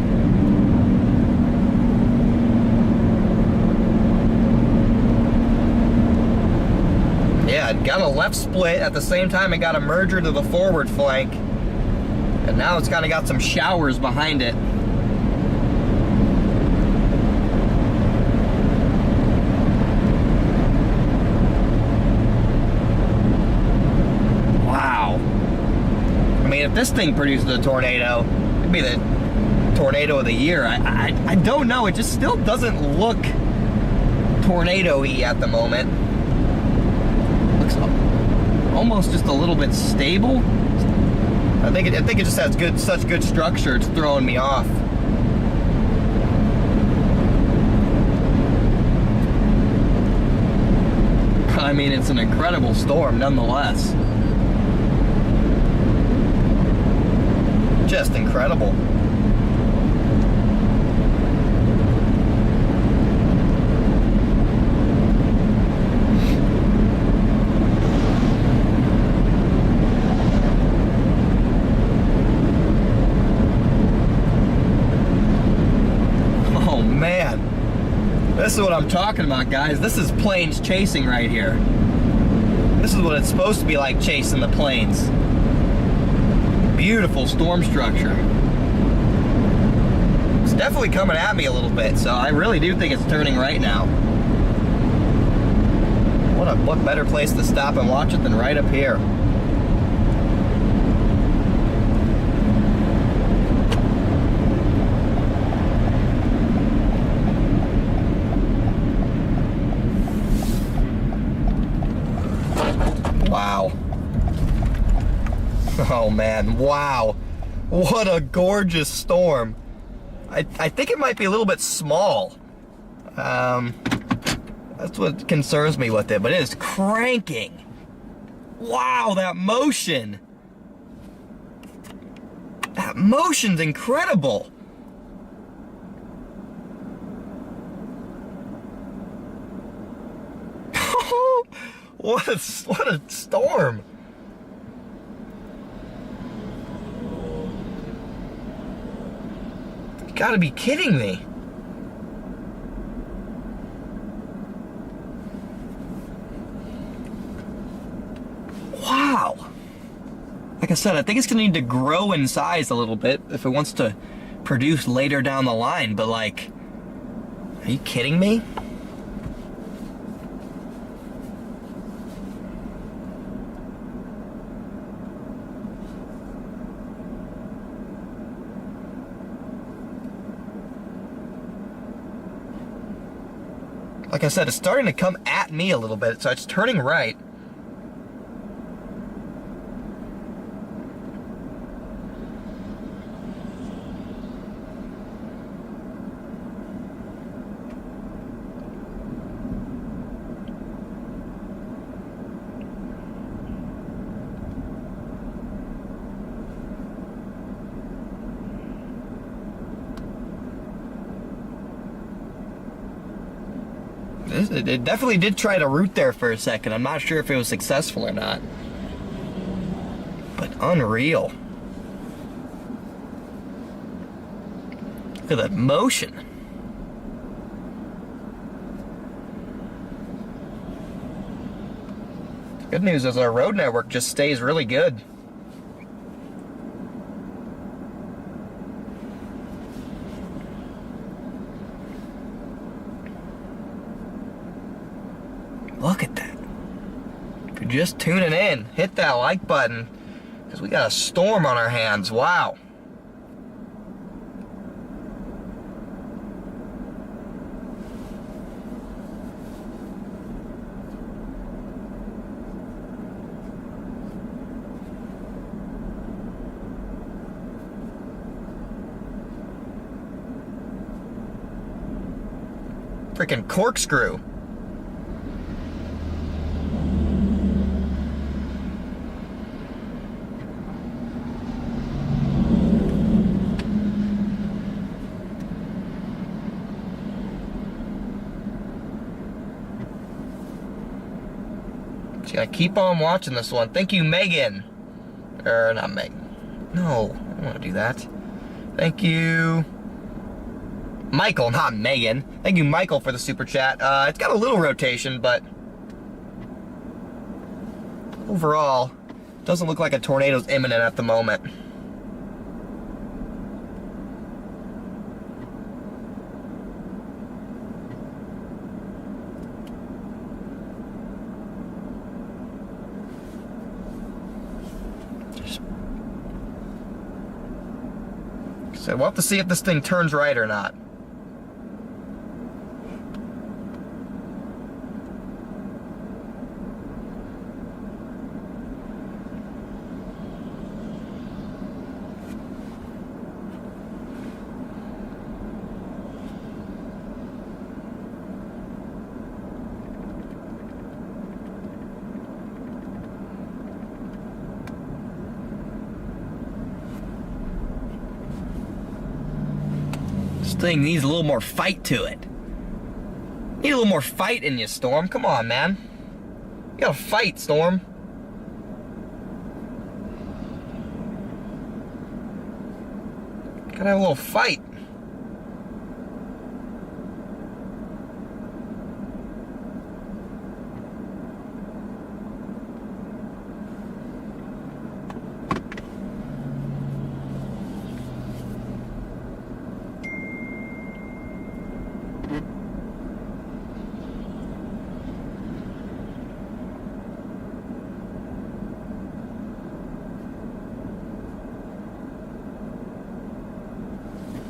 Yeah, it got a left split at the same time it got a merger to the forward flank. And now it's kind of got some showers behind it. Wow. I mean, if this thing produces a tornado, it'd be the tornado of the year. I don't know. It just still doesn't look tornado-y at the moment. Almost just a little bit stable. I think it just has such good structure. It's throwing me off. I mean, it's an incredible storm nonetheless. Just incredible. This is what I'm talking about, guys. This is planes chasing right here. This is what it's supposed to be like chasing the planes. Beautiful storm structure. It's definitely coming at me a little bit, so I really do think it's turning right now. What better place to stop and watch it than right up here? Wow. Oh man, wow. What a gorgeous storm. I think it might be a little bit small. That's what concerns me with it, but it is cranking. Wow, that motion. That motion's incredible. What a storm. You gotta be kidding me. Wow. Like I said, I think it's gonna need to grow in size a little bit if it wants to produce later down the line, but like, are you kidding me? Like I said, it's starting to come at me a little bit, so it's turning right. It definitely did try to root there for a second. I'm not sure if it was successful or not. But unreal. Look at that motion. Good news is our road network just stays really good. Look at that. If you're just tuning in, hit that like button, because we got a storm on our hands. Wow. Freaking corkscrew. Just gotta keep on watching this one. Thank you, Megan. Or not Megan. No, I don't want to do that. Thank you, Michael, not Megan. Thank you, Michael, for the super chat. It's got a little rotation, but overall, doesn't look like a tornado's imminent at the moment. So we'll have to see if this thing turns right or not. Thing needs a little more fight to it. Need a little more fight in you, Storm. Come on, man. You gotta fight, Storm. Gotta have a little fight.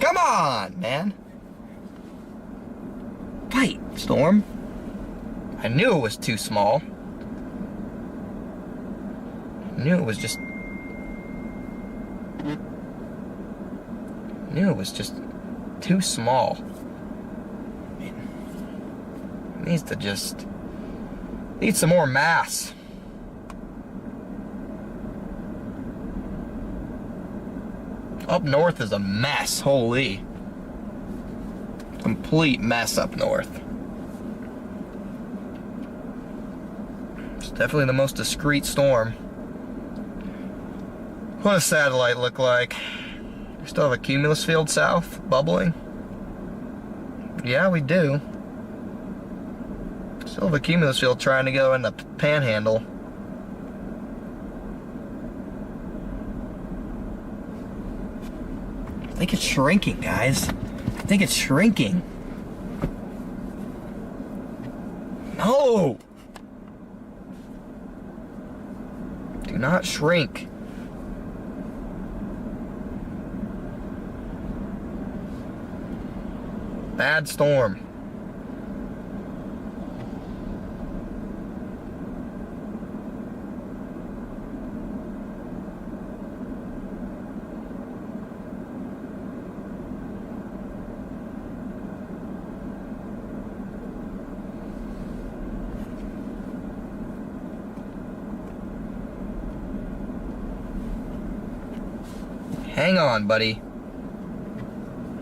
Come on, man. Fight, Storm. I knew it was too small. I knew it was just... too small. It needs to just... needs some more mass. Up north is a mess, holy. Complete mess up north. It's definitely the most discreet storm. What does satellite look like? We still have a cumulus field south, bubbling. Yeah, we do. Still have a cumulus field trying to go in the panhandle. I think it's shrinking, guys. I think it's shrinking. No! Do not shrink. Bad storm. Hang on, buddy.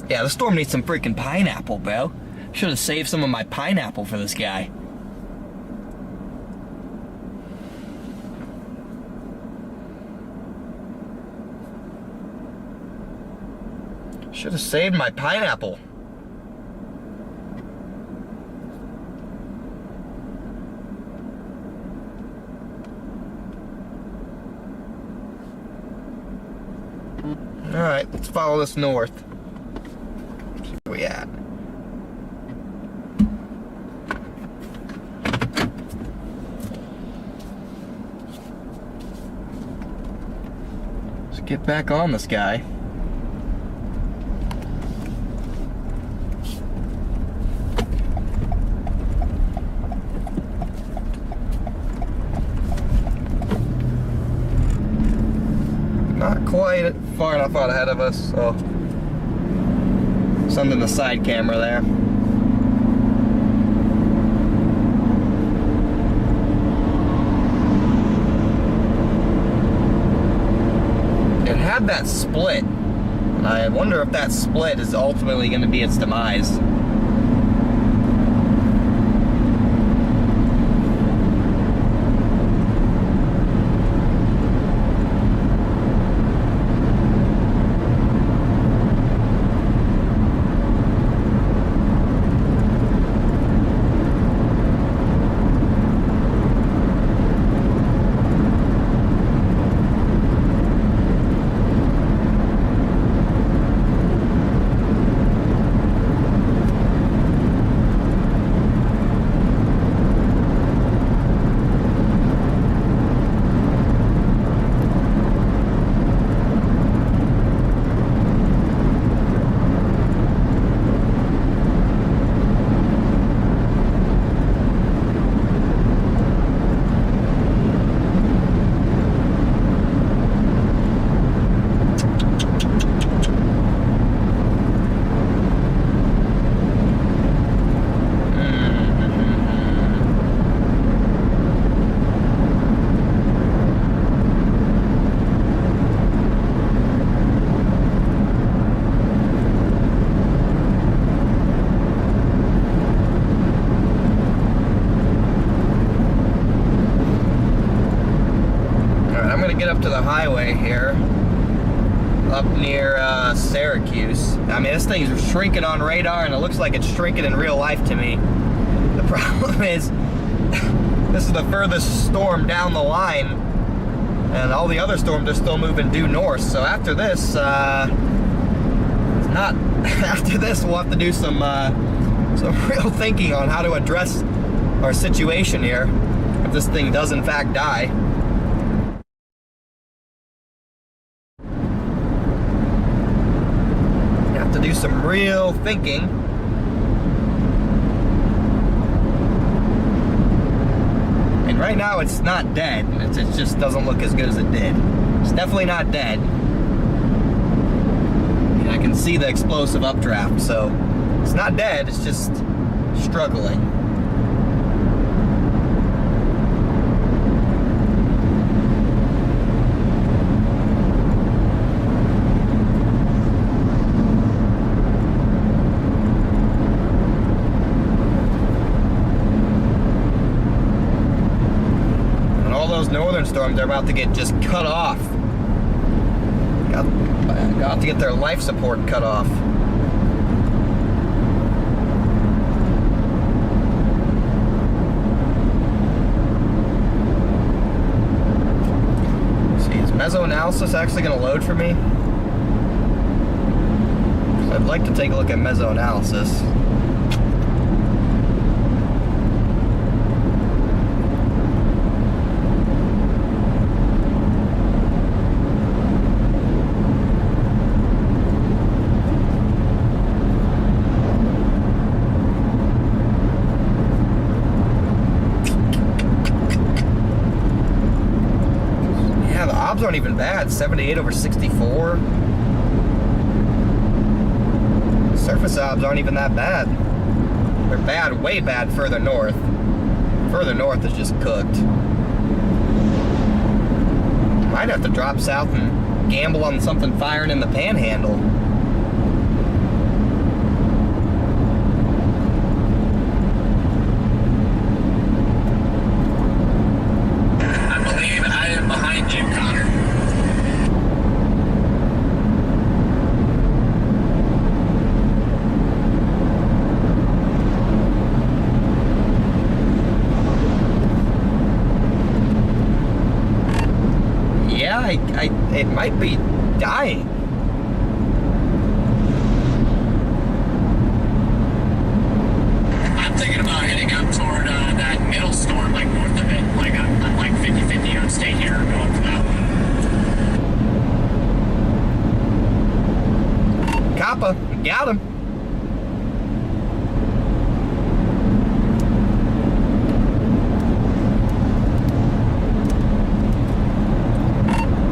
Yeah, the storm needs some freaking pineapple, bro. Should have saved some of my pineapple for this guy. Should have saved my pineapple. Alright, let's follow this north. Where we at? Let's get back on this guy. Not quite far enough out ahead of us, so something in the side camera there. It had that split. I wonder if that split is ultimately going to be its demise. Get up to the highway here, up near Syracuse. I mean, this thing's shrinking on radar, and it looks like it's shrinking in real life to me. The problem is, this is the furthest storm down the line, and all the other storms are still moving due north. So after this, it's not. After this, we'll have to do some real thinking on how to address our situation here if this thing does in fact die. To do some real thinking. And right now it's not dead. It just doesn't look as good as it did. It's definitely not dead. And I can see the explosive updraft, so it's not dead, it's just struggling. thunderstorms are about to get just cut off. Got to get their life support cut off. See, is mesoanalysis actually going to load for me? I'd like to take a look at mesoanalysis. Aren't even bad. 78 over 64. Surface obs aren't even that bad. They're bad, way bad further north. Further north is just cooked. Might have to drop south and gamble on something firing in the panhandle. It might be dying. I'm thinking about heading up toward that middle storm, like north of it. Like I'm like 50-50 on stay here or going for that one. Kappa, got him.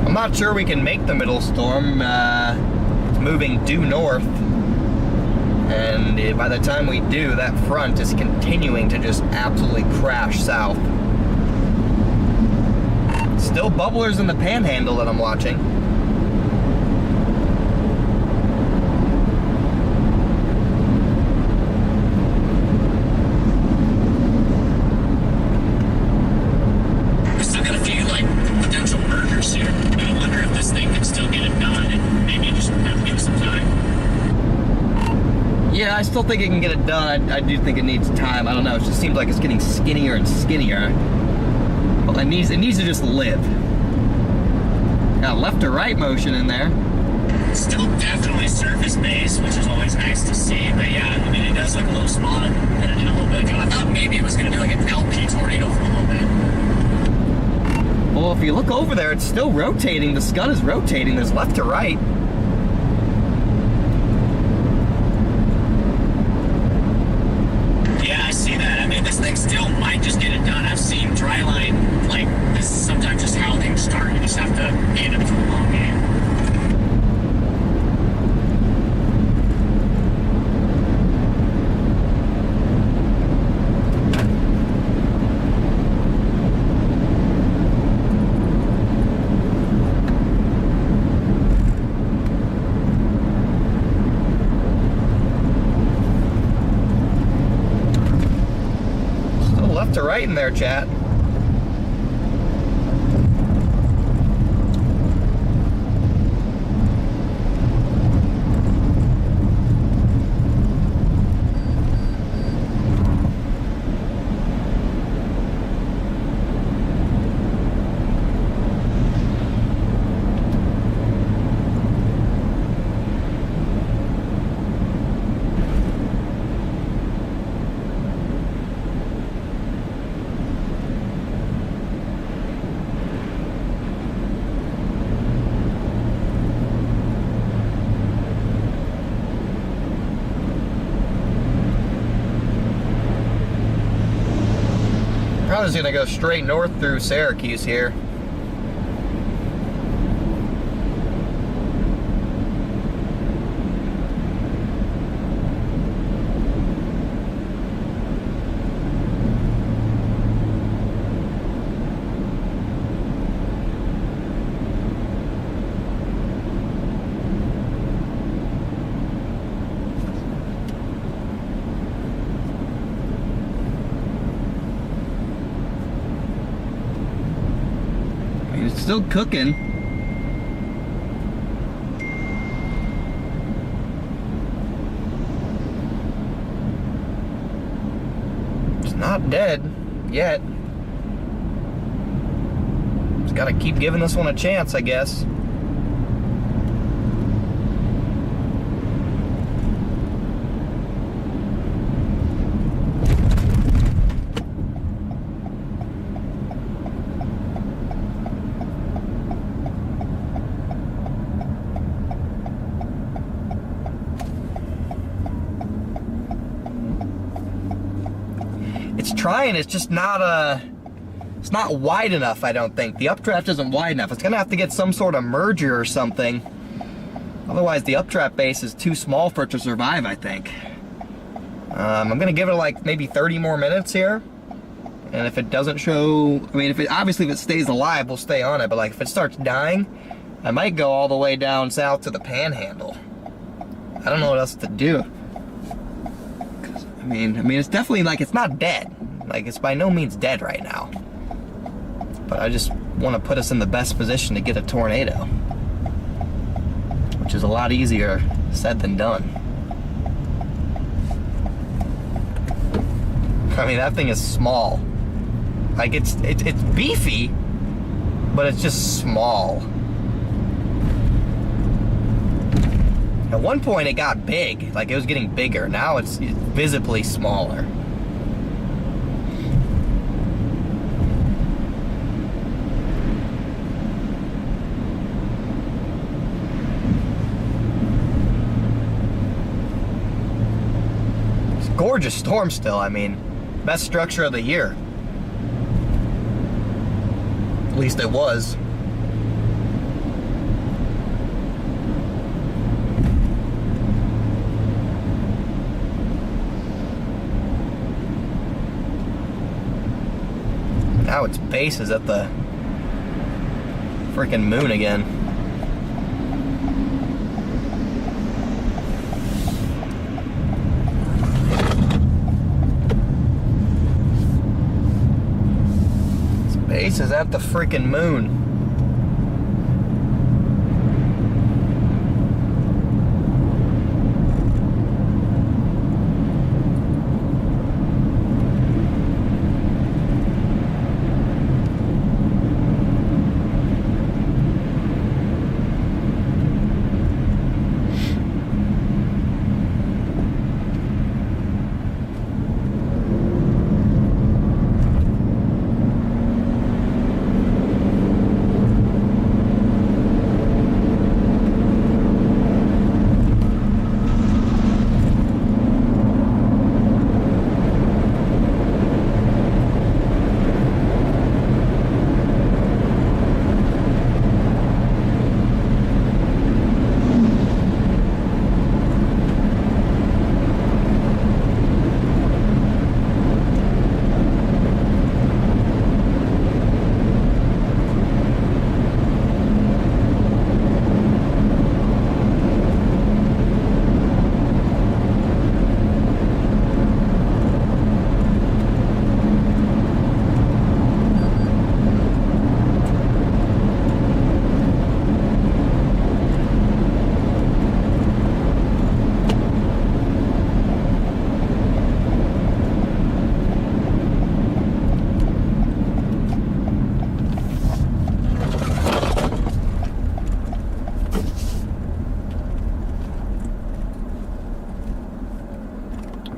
I'm not sure we can make the middle storm. It's moving due north, and by the time we do, that front is continuing to just absolutely crash south. Still bubblers in the panhandle that I'm watching. Yeah, I still think it can get it done. I do think it needs time. I don't know. It just seems like it's getting skinnier and skinnier. Well, it needs to just live. Got left to right motion in there. Still definitely surface base, which is always nice to see. But yeah, I mean, it does look a little spot headed in a little bit ago. I thought maybe it was going to be like an LP tornado for a little bit. Well, if you look over there, it's still rotating. The Scud is rotating. There's left to right. This thing still might just get it done. I've seen dry line, like, this is sometimes just how things start. You just have to be in it for the long game. To right in there, chat. Probably just gonna go straight north through Syracuse here. mean, it's still cooking. It's not dead yet. Just gotta keep giving this one a chance, I guess. It's trying, it's just not it's not wide enough, I don't think. The updraft isn't wide enough. It's gonna have to get some sort of merger or something. Otherwise the updraft base is too small for it to survive, I think. I'm gonna give it like maybe 30 more minutes here. And if it doesn't show, I mean, obviously if it stays alive, we'll stay on it. But like if it starts dying, I might go all the way down south to the Panhandle. I don't know what else to do. I mean, it's definitely like, it's not dead. Like, it's by no means dead right now. But I just want to put us in the best position to get a tornado. Which is a lot easier said than done. I mean, that thing is small. Like, it's beefy, but it's just small. At one point it got big, like it was getting bigger. Now it's visibly smaller. It's a gorgeous storm still, I mean, best structure of the year. At least it was. Now its base is at the freaking moon again. Its base is at the freaking moon.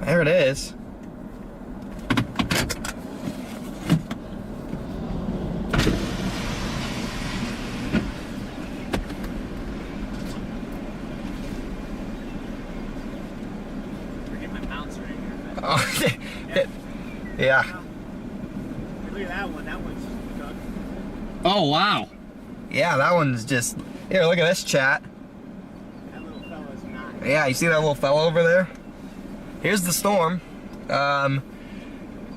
There it is. Forget my mounts right here. Oh, yeah. Look at that one. That one's cooked. Oh, wow. Yeah, that one's just... Here, look at this, chat. That little fella's not. Yeah, you see that little fella over there? Here's the storm.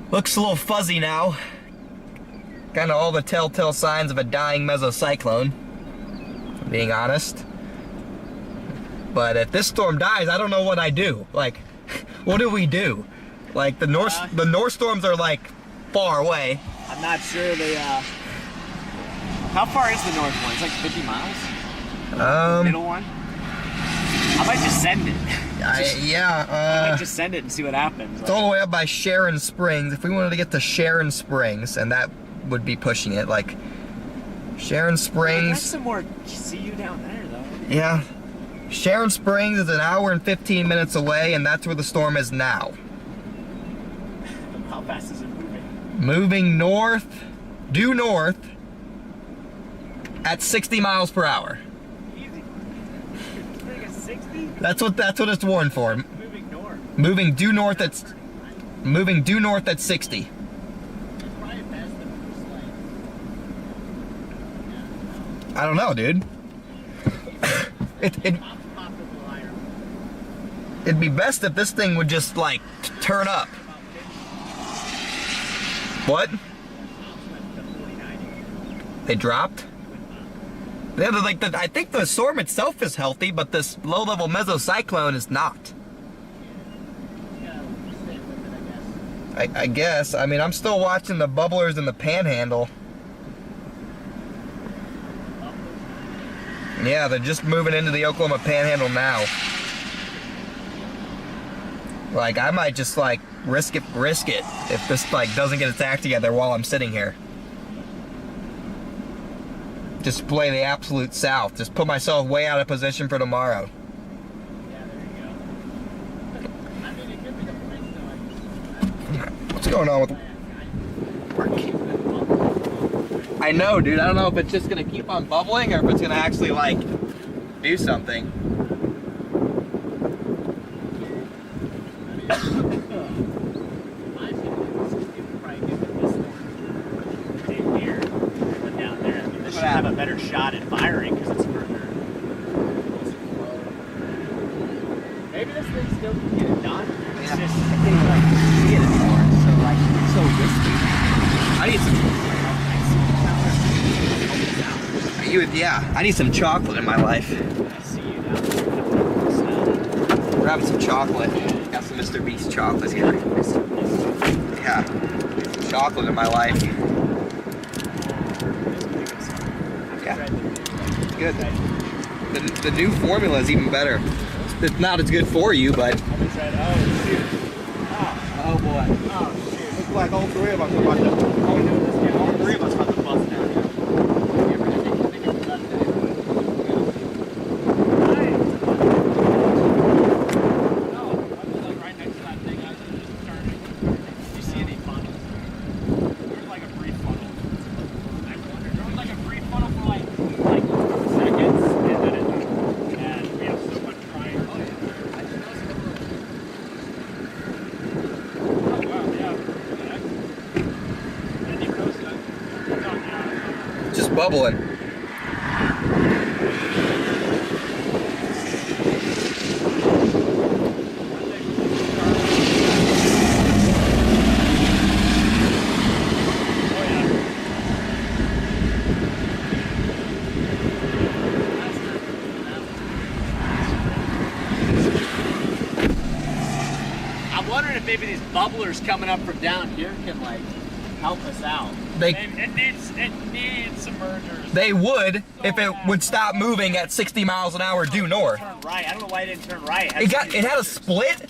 Looks a little fuzzy now. Kind of all the telltale signs of a dying mesocyclone, if I'm being honest. But if this storm dies, I don't know what I do. Like, what do we do? Like, the north storms are like far away. I'm not sure they How far is the north one? It's like 50 miles? Middle one? I might just send it. I might just send it and see what happens. It's all the way up by Sharon Springs. If we wanted to get to Sharon Springs, and that would be pushing it, like Sharon Springs. That's some more CU down there, though. Yeah. Sharon Springs is an hour and 15 minutes away, and that's where the storm is now. How fast is it moving? Moving north, due north, at 60 miles per hour. Easy. It's moving at 60? That's what it's warned for. Moving north. Moving due north at 60. I don't know, dude. It'd be best if this thing would just like turn up. What? They dropped? Yeah, like I think the storm itself is healthy, but this low-level mesocyclone is not. I guess. I mean, I'm still watching the bubblers in the panhandle. Yeah, they're just moving into the Oklahoma panhandle now. Like, I might just like risk it if this like doesn't get its act together while I'm sitting here. Just play the absolute south. Just put myself way out of position for tomorrow. Yeah, there you go. I mean, it could be the place though. What's going on with? I know, dude. I don't know if it's just gonna keep on bubbling or if it's gonna actually like do something. Have a better shot at firing because it's further. Maybe this thing still can get it done. It's just I think like see it more, so like it's so risky. I need some chocolate in my life. I see you down there. Grab some chocolate. Got some Mr. Beast chocolate here. Yeah, some chocolate in my life. Good. The new formula is even better. It's not as good for you, but. Oh shoot! Oh boy! Oh shoot! Looks like all three of us are about to. All three of us about to bust down. Just bubbling. I'm wondering if maybe these bubblers coming up from down here can like help us out. It needs submergers. They would if it would stop moving at 60 miles an hour due north. Turn right. I don't know why it didn't turn right. It had a split,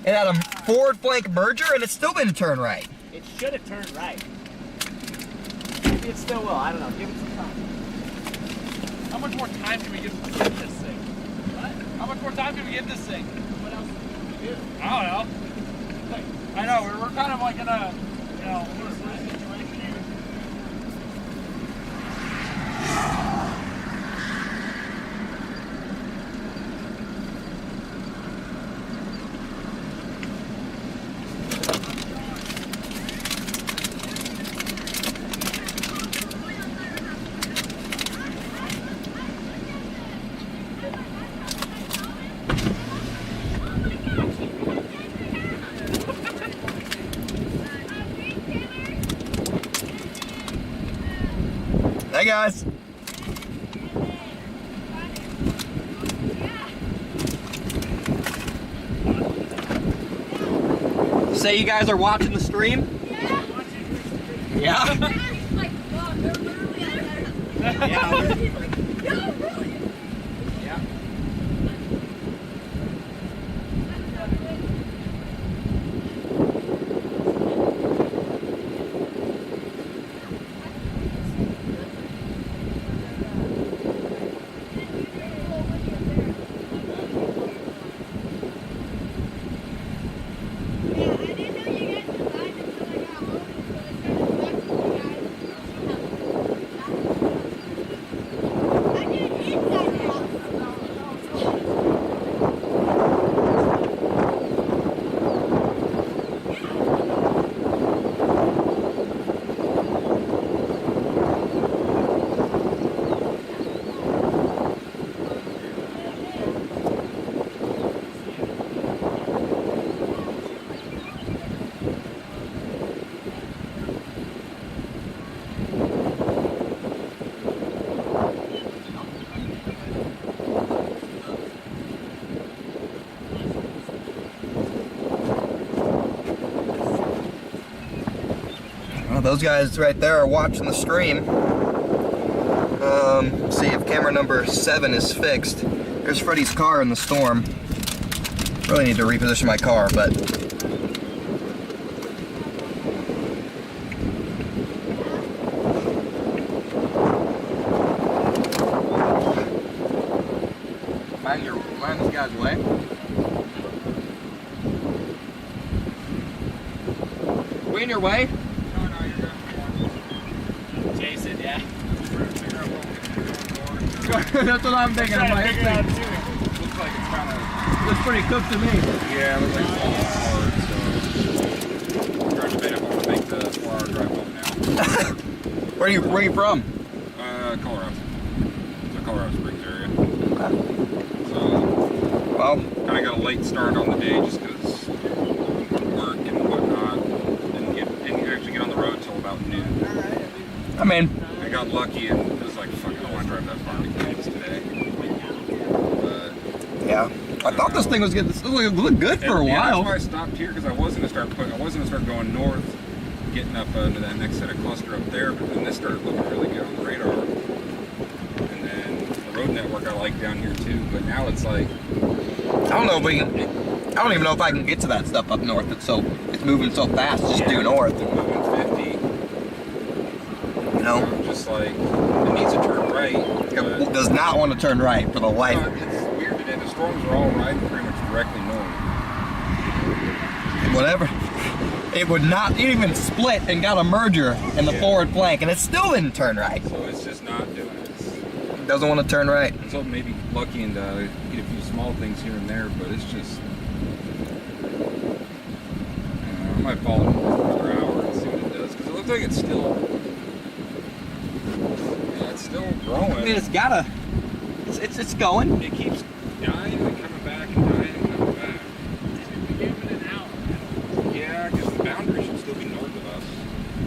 it had a forward flank merger, and it still didn't turn right. It should have turned right. Maybe it still will. I don't know. Give it some time. How much more time can we give this thing? What? How much more time can we give this thing? What else can we do? I don't know. I know, we're kind of like in a, lose-lose situation here. Hey guys. Say you guys are watching the stream? Yeah. Yeah? Yeah. Well, those guys right there are watching the stream. See if camera number 7 is fixed. There's Freddy's car in the storm. Really need to reposition my car, but mind this guy's way. We in your way? Jason, yeah. That's what I'm thinking. I'm like, Figure it out too. Looks like it's kind of. looks pretty cooked to me. Yeah, it looks like it's falling hard, so I'm trying to debate if I want to make the 4-hour drive home now. Where are you from? Colorado. It's the Colorado Springs area. So, Well, kind of got a late start on the day just because work and whatnot. Didn't actually get on the road till about noon. I mean, I got lucky and it was like, fuck, I don't want to drive that far to Kouts today. But yeah. I thought this thing was good. This looked good for a yeah, while. that's why I stopped here because I was gonna start going north, getting up into that next set of cluster up there. But then this started looking really good on the radar. And then the road network I like down here too. But now it's like I don't know if we can, I don't even know if I can get to that stuff up north. It's moving so fast just due north. they're moving 50. You know, I'm just like it needs to turn right. it does not want to turn right for the life. It's weird today. The storms are all riding pretty much directly north. Whatever. It would not, it even split and got a merger in the forward flank, and it still didn't turn right. So it's just not doing it. It doesn't want to turn right. So maybe lucky and get a few small things here and there, but it's just. I might follow it for another hour and see what it does because it looks like it's still. Yeah, it's still growing. I mean, it's gotta. It's going. It keeps dying and coming back and dying and coming back. Give it an hour. Yeah, because the boundary should still be north of us.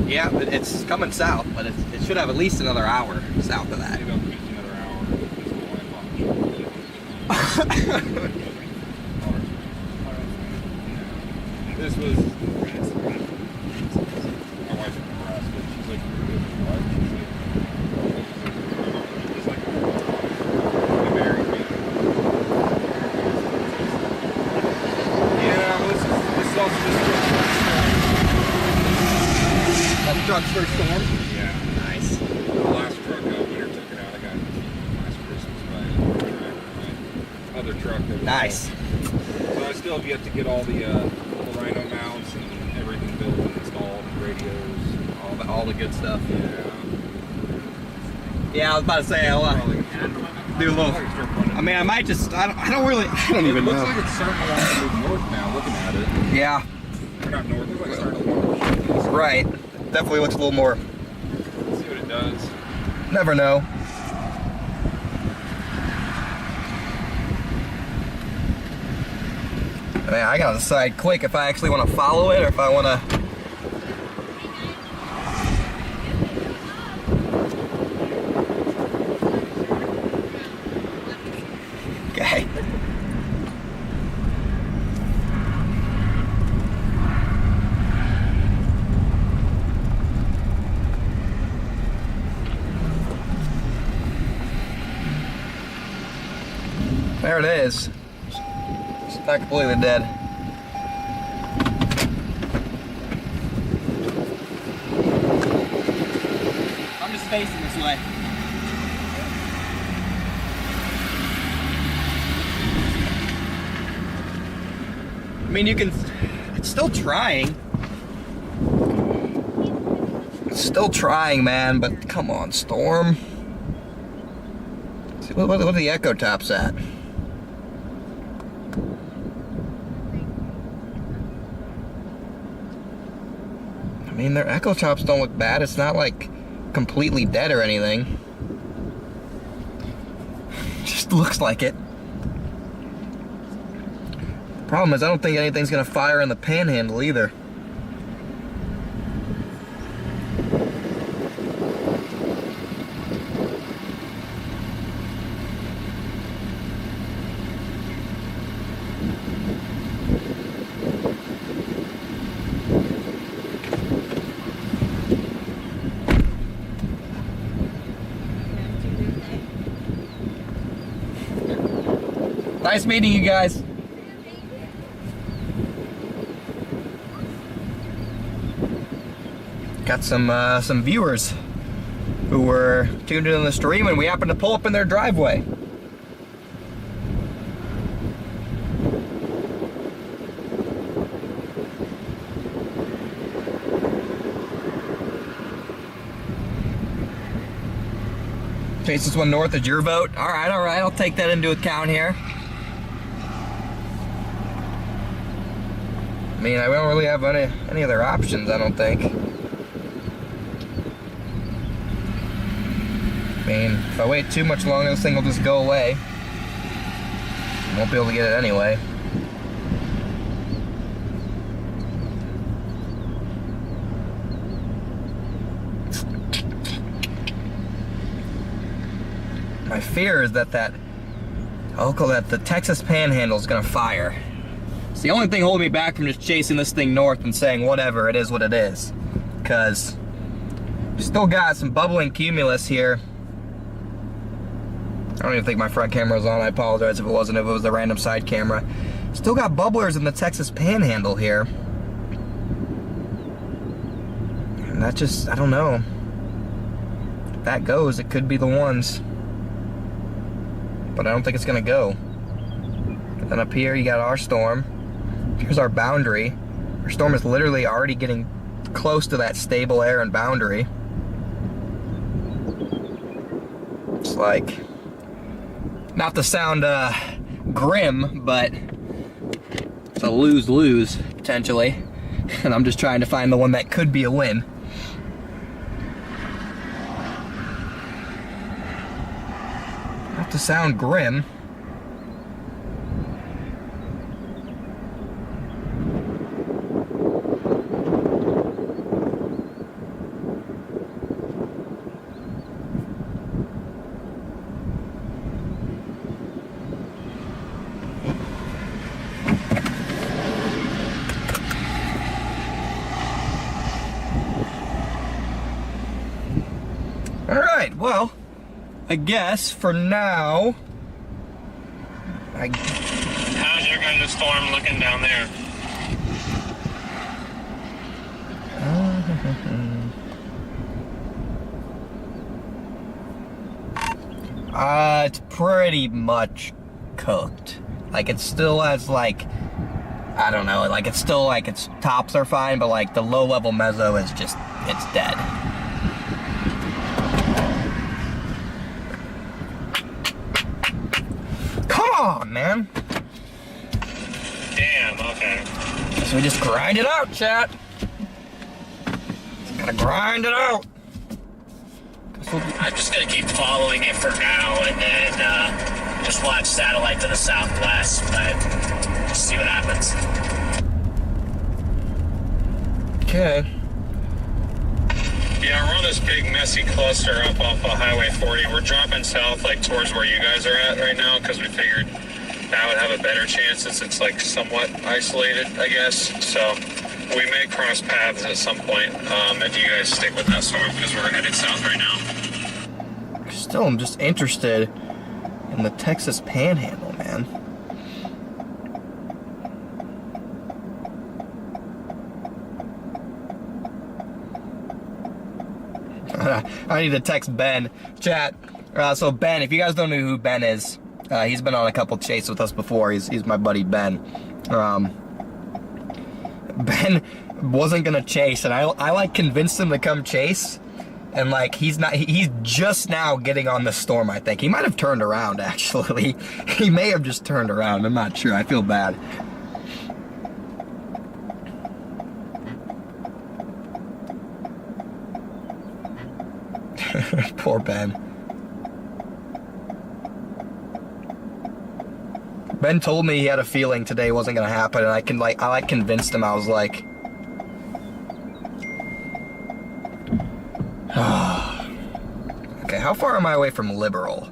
Yeah, but it's coming south, but it should have at least another hour south of that. Maybe I'll give it another hour. This was. My wife's in Nebraska. She's like, you're good with your wife. She's like, they married me. Yeah, this is also just That truck's first storm. yeah. Nice. The last truck winter took it out. I got it last Christmas by my other truck. That was Nice. So I still have yet to get all the Rhino mounts and everything built and installed, and radios. All the good stuff. Yeah. Yeah, I was about to say I'll Probably do a little. I mean, I might just. I don't even It looks know. like it's starting to want to move north now. Looking at it, Yeah. or not north. It looks like it's starting to want to shift. Right. Definitely looks a little more. Let's see what it does. Never know. I mean, I gotta decide quick if I actually want to follow it or if I want to. Okay. There it is. It's not completely dead. I'm just facing this way. I mean, you can. It's still trying. It's still trying, man, but come on, Storm. See, what are the echo tops at? I mean, their echo tops don't look bad. It's not like completely dead or anything. Just looks like it. Problem is, I don't think anything's gonna fire in the panhandle either. Nice meeting you guys. Got some viewers who were tuned in on the stream, and we happened to pull up in their driveway. Chase, this one north is your vote. All right, I'll take that into account here. I mean, we don't really have any other options, I don't think. I mean, if I wait too much longer, this thing will just go away. Won't be able to get it anyway. My fear is that I'll call that the Texas Panhandle is gonna fire. It's the only thing holding me back from just chasing this thing north and saying whatever, it is what it is. Because we still got some bubbling cumulus here. I don't even think my front camera was on. I apologize if it wasn't, if it was the random side camera. Still got bubblers in the Texas Panhandle here. And that just, I don't know. If that goes, it could be the ones. But I don't think it's gonna go. And then up here you got our storm. Here's our boundary. Our storm is literally already getting close to that stable air and boundary. It's like, not to sound grim, but it's a lose-lose, potentially. And I'm just trying to find the one that could be a win. Not to sound grim. Well, I guess for now, How's your kind of storm looking down there? It's pretty much cooked. Like, it still has, like, I don't know, like, it's still, like, its tops are fine, but, like, the low-level meso is just, it's dead. Come on, man. Damn, okay. So we just grind it out, chat. Gotta grind it out. I'm just gonna keep following it for now, and then just watch satellite to the southwest, but just see what happens. Okay. Yeah, we're on this big messy cluster up off of Highway 40. We're dropping south, like towards where you guys are at right now, because we figured that would have a better chance since it's like somewhat isolated, I guess. So we may cross paths at some point if you guys stick with that storm, because we're headed south right now. Still, I'm just interested in the Texas Panhandle, man. man. I need to text Ben. Chat. So Ben, if you guys don't know who Ben is, he's been on a couple chases with us before. He's my buddy Ben. Ben wasn't gonna chase, and I like convinced him to come chase, and like he's just now getting on the storm. I think he might have turned around actually. He may have just turned around. I'm not sure. I feel bad. Poor Ben. Ben told me he had a feeling today wasn't gonna happen, and I convinced him. I was like, okay, how far am I away from Liberal?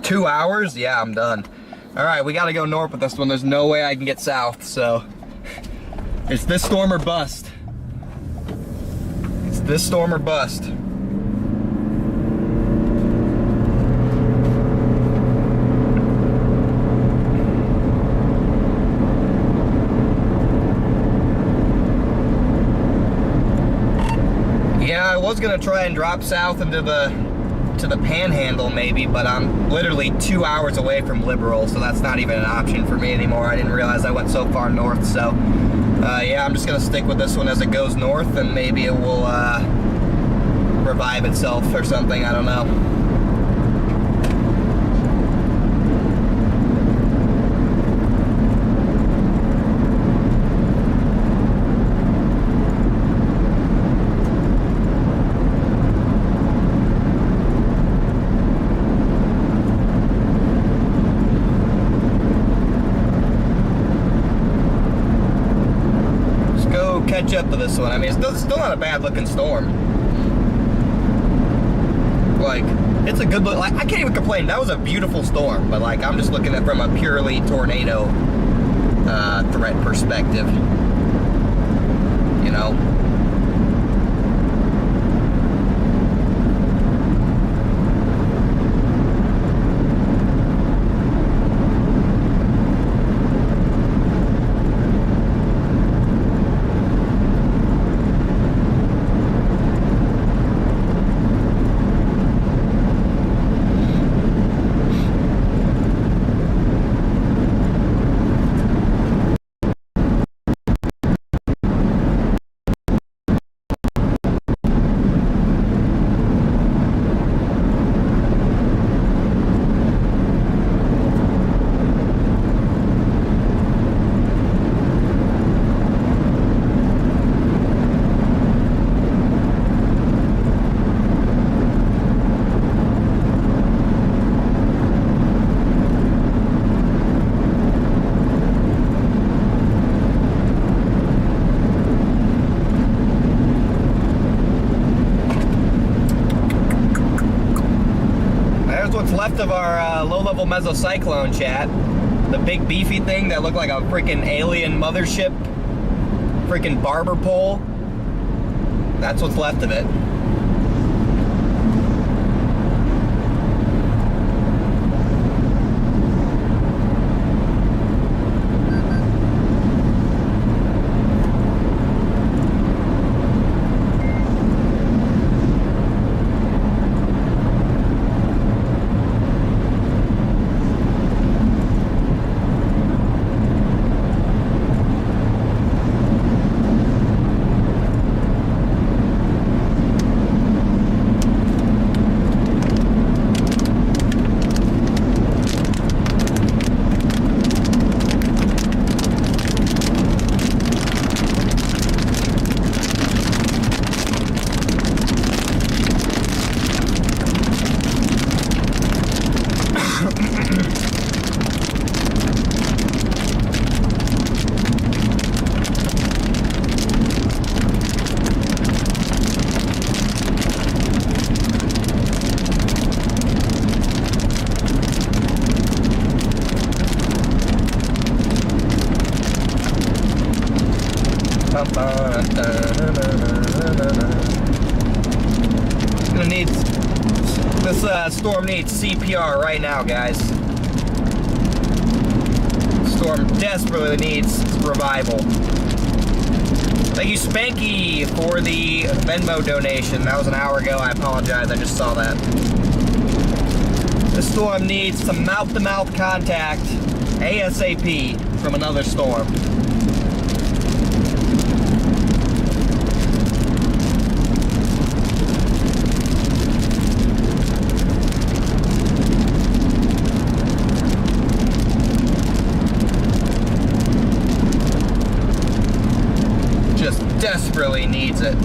Two hours? Yeah, I'm done. All right, we gotta go north with this one. There's no way I can get south, so it's this storm or bust. It's this storm or bust. Yeah, I was gonna try and drop south into the Panhandle maybe, but I'm literally 2 hours away from Liberal, so that's not even an option for me anymore. I didn't realize I went so far north, so yeah, I'm just gonna stick with this one as it goes north, and maybe it will revive itself or something. I don't know. Catch up to this one. I mean, it's still not a bad looking storm. Like, it's a good look. Like, I can't even complain. That was a beautiful storm, but like, I'm just looking at it from a purely tornado threat perspective. You know? What's left of our low-level Mesocyclone, chat. The big beefy thing that looked like a freaking alien mothership, freaking barber pole. That's what's left of it. storm needs CPR right now, guys. Storm desperately needs revival. Thank you, Spanky, for the Venmo donation. That was an hour ago. I apologize. I just saw that. The storm needs some mouth-to-mouth contact ASAP from another storm. Just desperately needs it.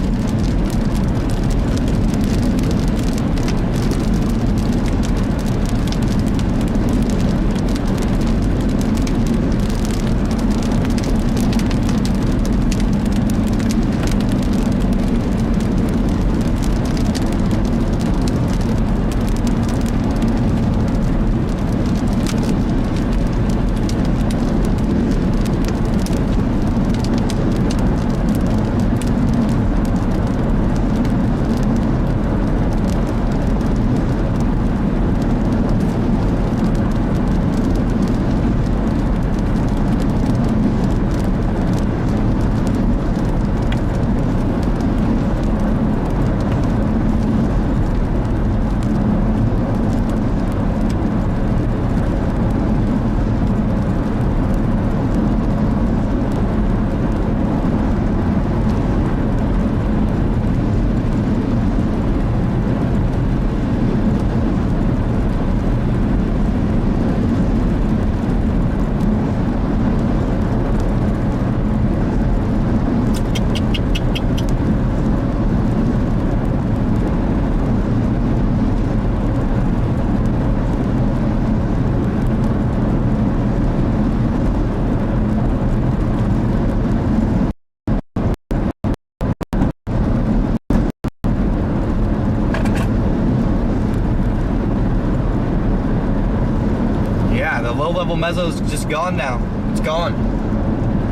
Low-level meso's just gone now. It's gone.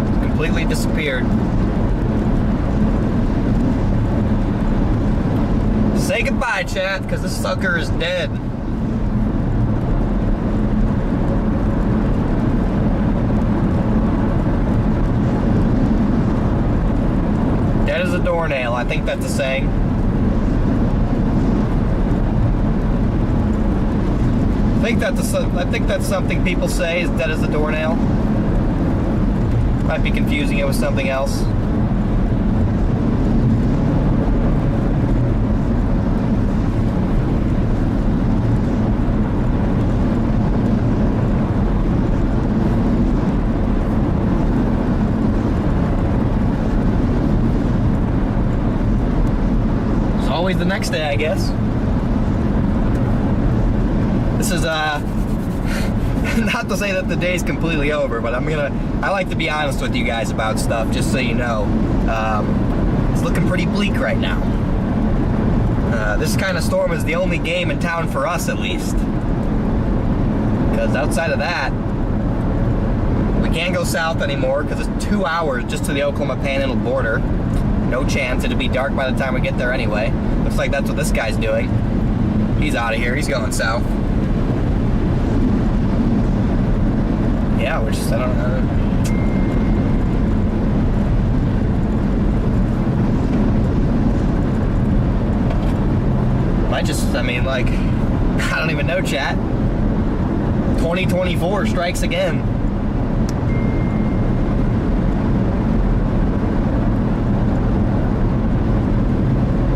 It's completely disappeared. Say goodbye, chat, because this sucker is dead. Dead as a doornail. I think that's a saying. I think that's something people say, is dead as a doornail. Might be confusing it with something else. It's always the next day, I guess. This is, not to say that the day's completely over, but I like to be honest with you guys about stuff, just so you know. It's looking pretty bleak right now. This kind of storm is the only game in town for us, at least. Because outside of that, we can't go south anymore, because it's 2 hours just to the Oklahoma Panhandle border. No chance, it'll be dark by the time we get there anyway. Looks like that's what this guy's doing. He's out of here, he's going south. Yeah, we're just, I don't know. I don't even know, chat. 2024 strikes again.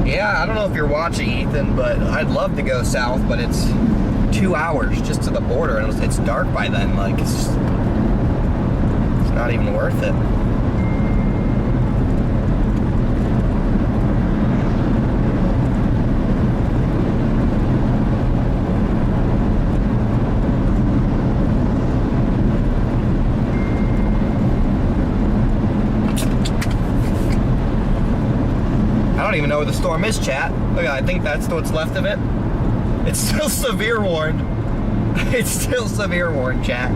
Yeah, I don't know if you're watching, Ethan, but I'd love to go south, but it's 2 hours just to the border, and it's dark by then. Like, it's not even worth it. I don't even know where the storm is, chat. Look, I think that's what's left of it. It's still severe warned. It's still severe warned, chat.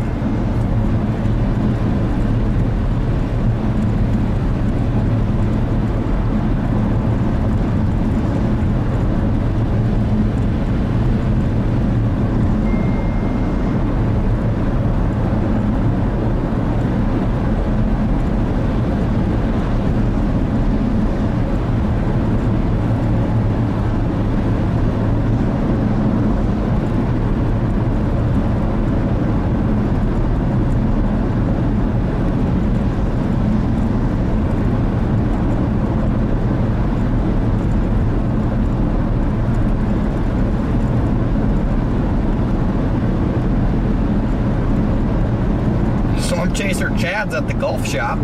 Road Chaser Chad's at the golf shop.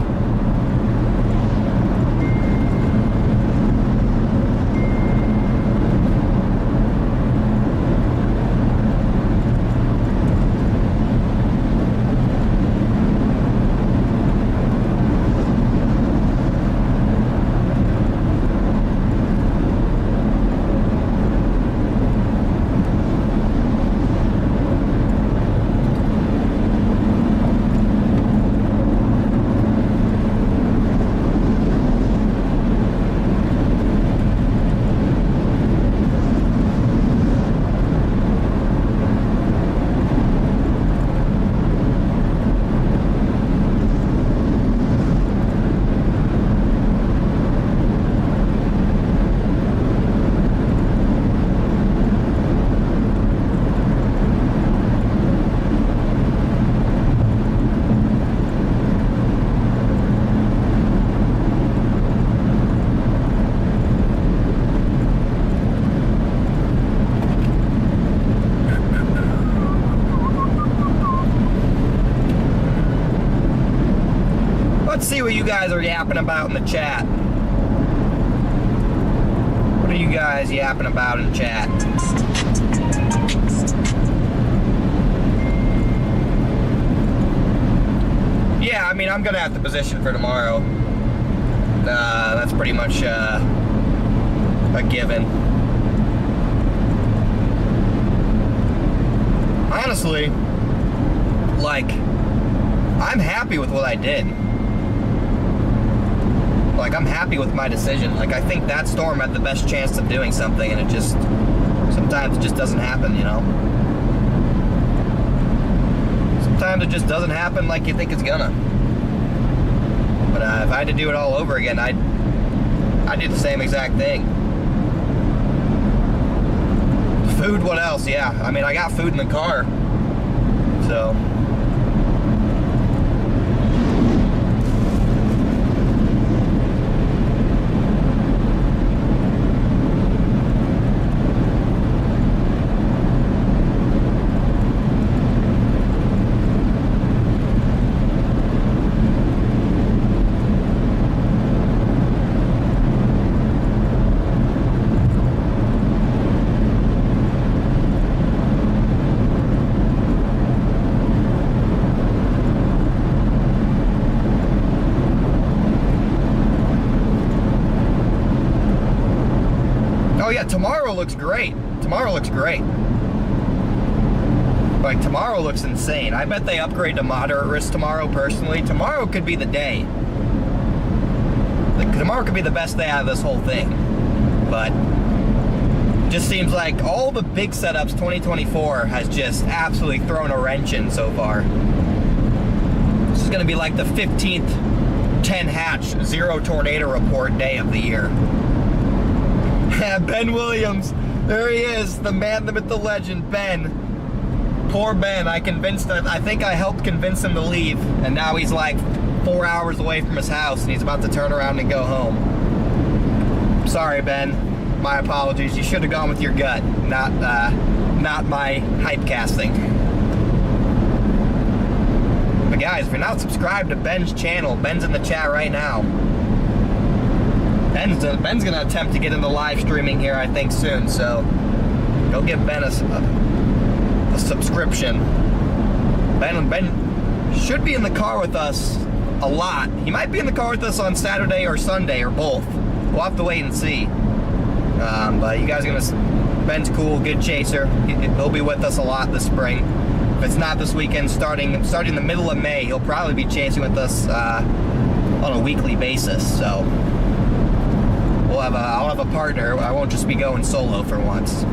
Let's see what you guys are yapping about in the chat. What are you guys yapping about in chat? Yeah, I mean, I'm gonna have to position for tomorrow. That's pretty much a given. Honestly, like, I'm happy with what I did. Like, I'm happy with my decision. Like, I think that storm had the best chance of doing something, and it just, sometimes it just doesn't happen, you know? Sometimes it just doesn't happen like you think it's gonna. But if I had to do it all over again, I'd do the same exact thing. Food, what else? Yeah, I mean, I got food in the car, so... Oh yeah, tomorrow looks great. Tomorrow looks great. Like, tomorrow looks insane. I bet they upgrade to moderate risk tomorrow, personally. Tomorrow could be the day. Like, tomorrow could be the best day out of this whole thing. But it just seems like all the big setups 2024 has just absolutely thrown a wrench in so far. This is going to be like the 15th 10 hatch, 0 tornado report day of the year. Ben Williams, there he is, the man, the myth, the legend, Ben. Poor Ben, I think I helped convince him to leave, and now he's like 4 hours away from his house, and he's about to turn around and go home. Sorry, Ben, my apologies. You should have gone with your gut, not my hype casting. But guys, if you're not subscribed to Ben's channel, Ben's in the chat right now. Ben's gonna attempt to get into live streaming here, I think, soon, so go give Ben a subscription. Ben should be in the car with us a lot. He might be in the car with us on Saturday or Sunday, or both. We'll have to wait and see. But you guys are gonna... Ben's cool, good chaser. He'll be with us a lot this spring. If it's not this weekend, starting the middle of May, he'll probably be chasing with us on a weekly basis, so... I'll have a partner. I won't just be going solo for once.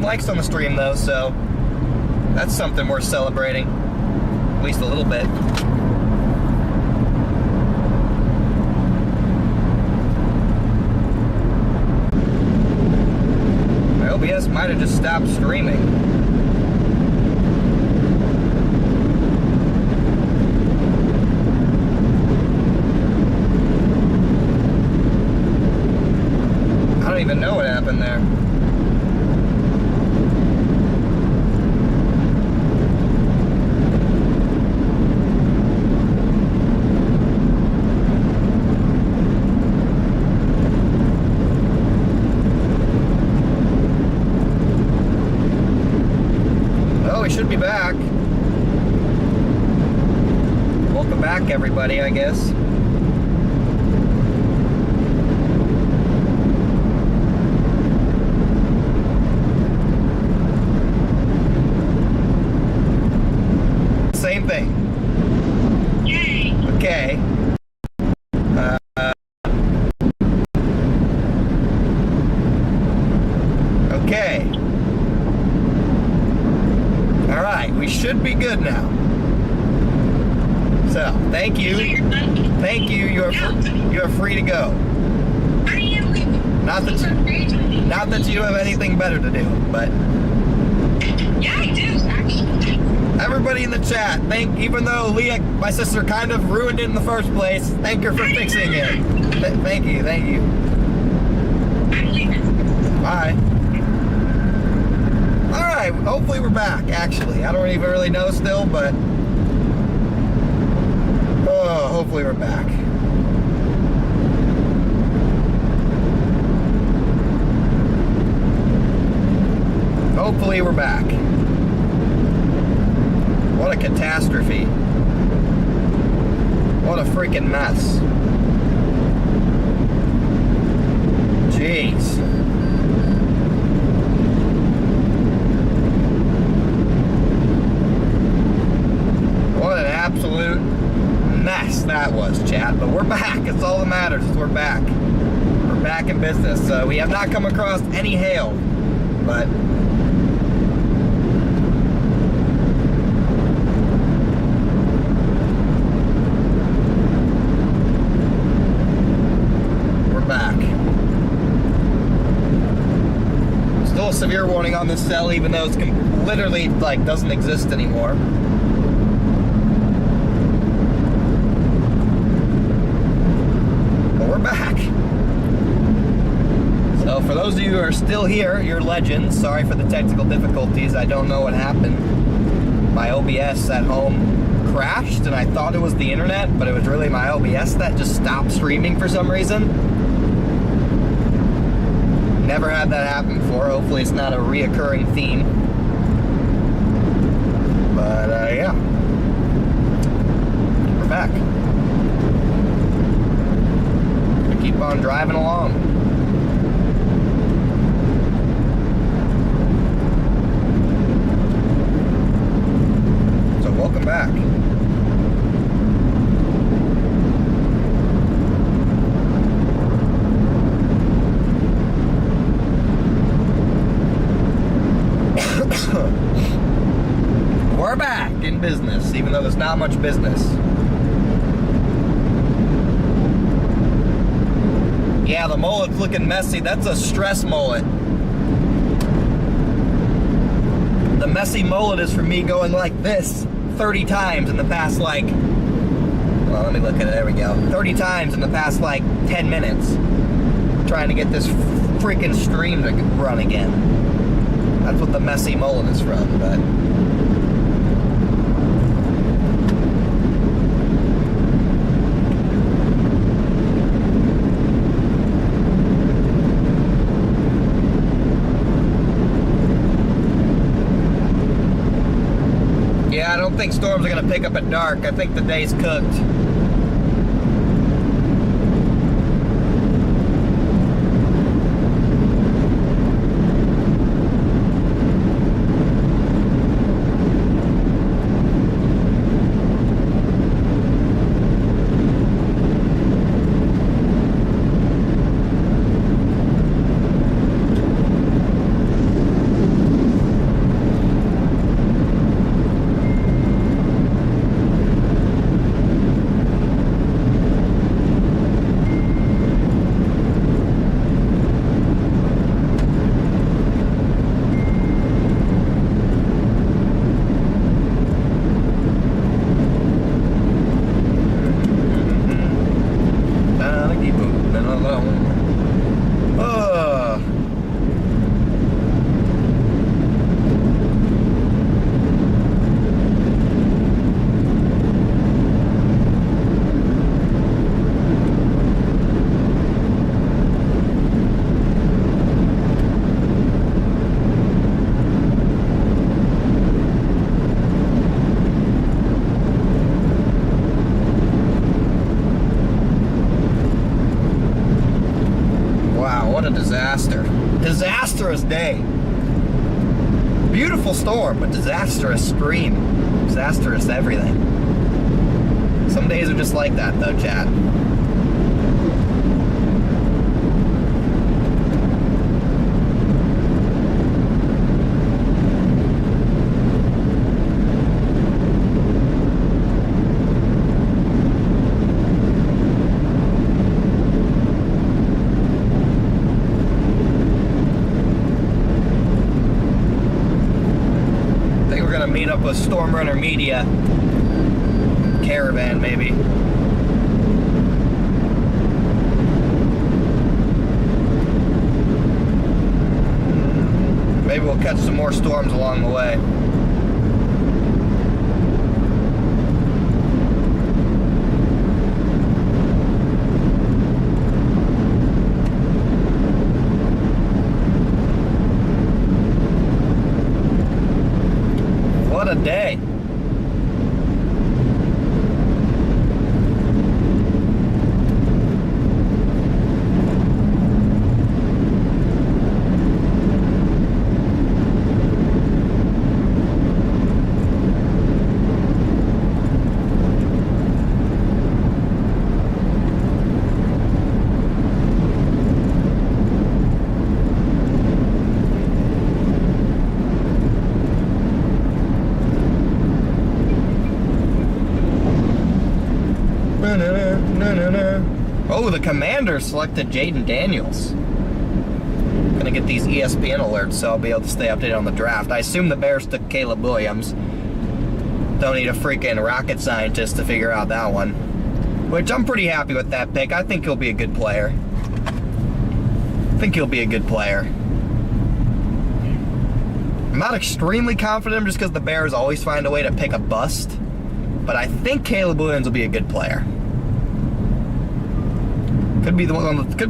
1,000 likes on the stream though, so that's something worth celebrating. At least a little bit. My OBS might have just stopped streaming. I don't even know what happened there. Should be back. Welcome back, everybody, I guess. Same thing. Yay! Okay. Okay. We should be good now. So, thank you. Thank you. You are free to go. Not that you have anything better to do, but yeah, I do actually. Everybody in the chat, even though Leah, my sister, kind of ruined it in the first place, thank her for fixing it. Thank you. I'm leaving. Bye. Alright, hopefully we're back, actually. I don't even really know still, but... Oh, hopefully we're back. Hopefully we're back. What a catastrophe. What a freaking mess. Jeez. What an absolute mess that was, chat. But we're back. It's all that matters is we're back. We're back in business. We have not come across any hail, but we're back. Still a severe warning on this cell, even though it's literally like doesn't exist anymore. We're back. So for those of you who are still here, you're legends. Sorry for the technical difficulties. I don't know what happened. My OBS at home crashed and I thought it was the internet, but it was really my OBS that just stopped streaming for some reason. Never had that happen before. Hopefully it's not a reoccurring theme. But yeah. We're back. Keep on driving along. So welcome back. We're back in business, even though there's not much business. Yeah, the mullet's looking messy. That's a stress mullet. The messy mullet is from me going like this 30 times in the past, like, well, let me look at it. There we go. 30 times in the past, like, 10 minutes. Trying to get this freaking stream to run again. That's what the messy mullet is from, but... I don't think storms are going to pick up at dark. I think the day's cooked. a disaster. Disastrous day. Beautiful storm, but disastrous stream. Disastrous everything. Some days are just like that though, chat. Meet up with Storm Runner Media caravan, maybe. Maybe we'll catch some more storms along the way. What a day. Oh, the Commander selected Jaden Daniels. Gonna get these ESPN alerts so I'll be able to stay updated on the draft. I assume the Bears took Caleb Williams. Don't need a freaking rocket scientist to figure out that one. Which I'm pretty happy with that pick. I think he'll be a good player. I'm not extremely confident just because the Bears always find a way to pick a bust. But I think Caleb Williams will be a good player. Could be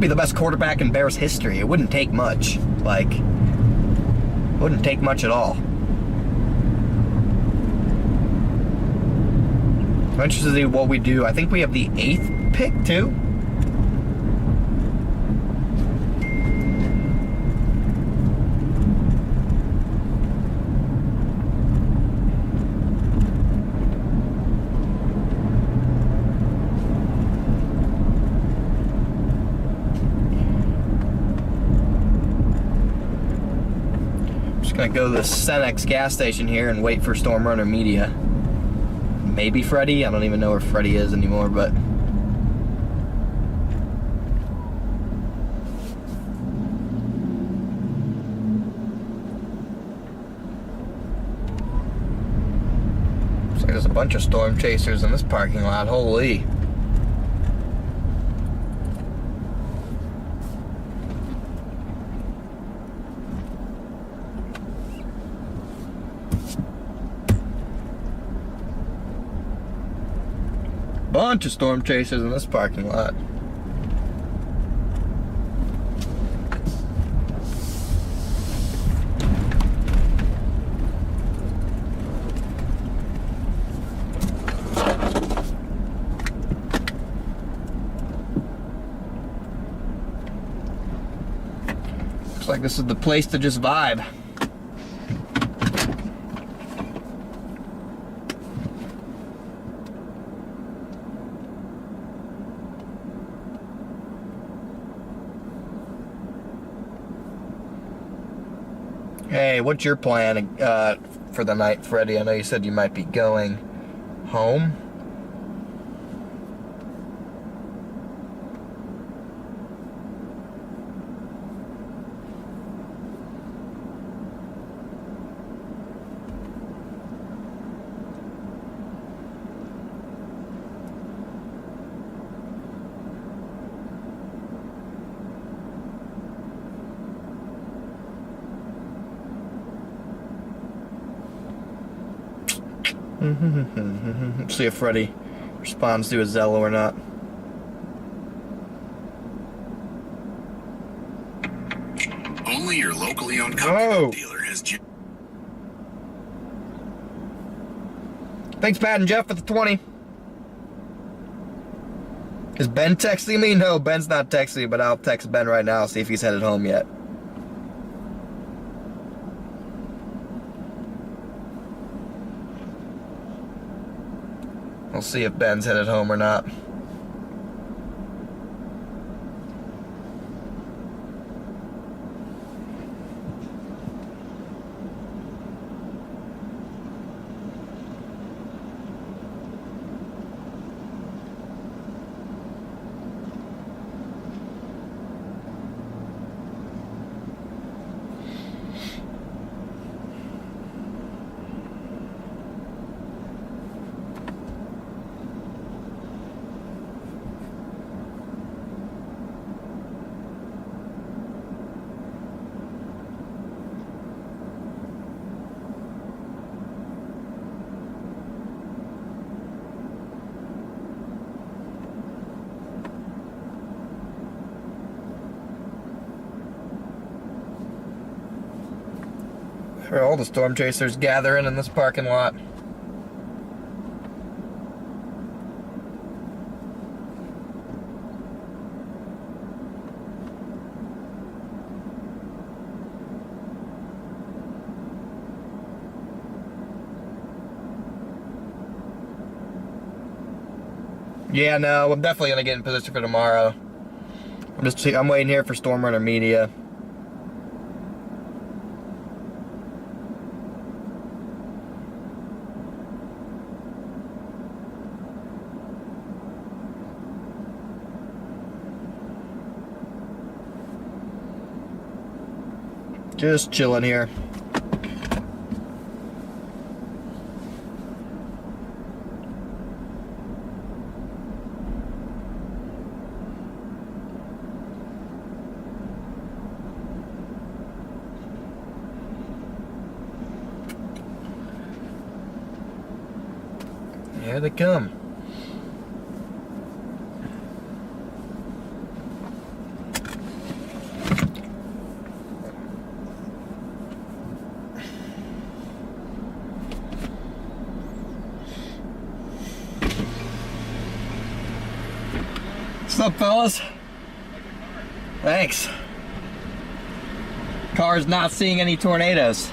the best quarterback in Bears history. It wouldn't take much. Wouldn't take much at all. I'm interested to see what we do. I think we have the 8th pick too. Gonna go to the Cenex gas station here and wait for Storm Runner Media. Maybe Freddie. I don't even know where Freddie is anymore, but looks like there's a bunch of storm chasers in this parking lot. Holy. Bunch of storm chasers in this parking lot. Looks like this is the place to just vibe. Hey, what's your plan for the night, Freddie? I know you said you might be going home. See if Freddie responds to his Zello or not. Only your locally owned company dealer has. Thanks, Pat and Jeff, for the 20. Is Ben texting me? No, Ben's not texting me, but I'll text Ben right now, see if he's headed home yet. We'll see if Ben's headed home or not. All the storm chasers gathering in this parking lot. Yeah, no, I'm definitely gonna get in position for tomorrow. I'm waiting here for Storm Runner Media. Just chilling here. Here they come. What's up, fellas? Thanks. Car's not seeing any tornadoes.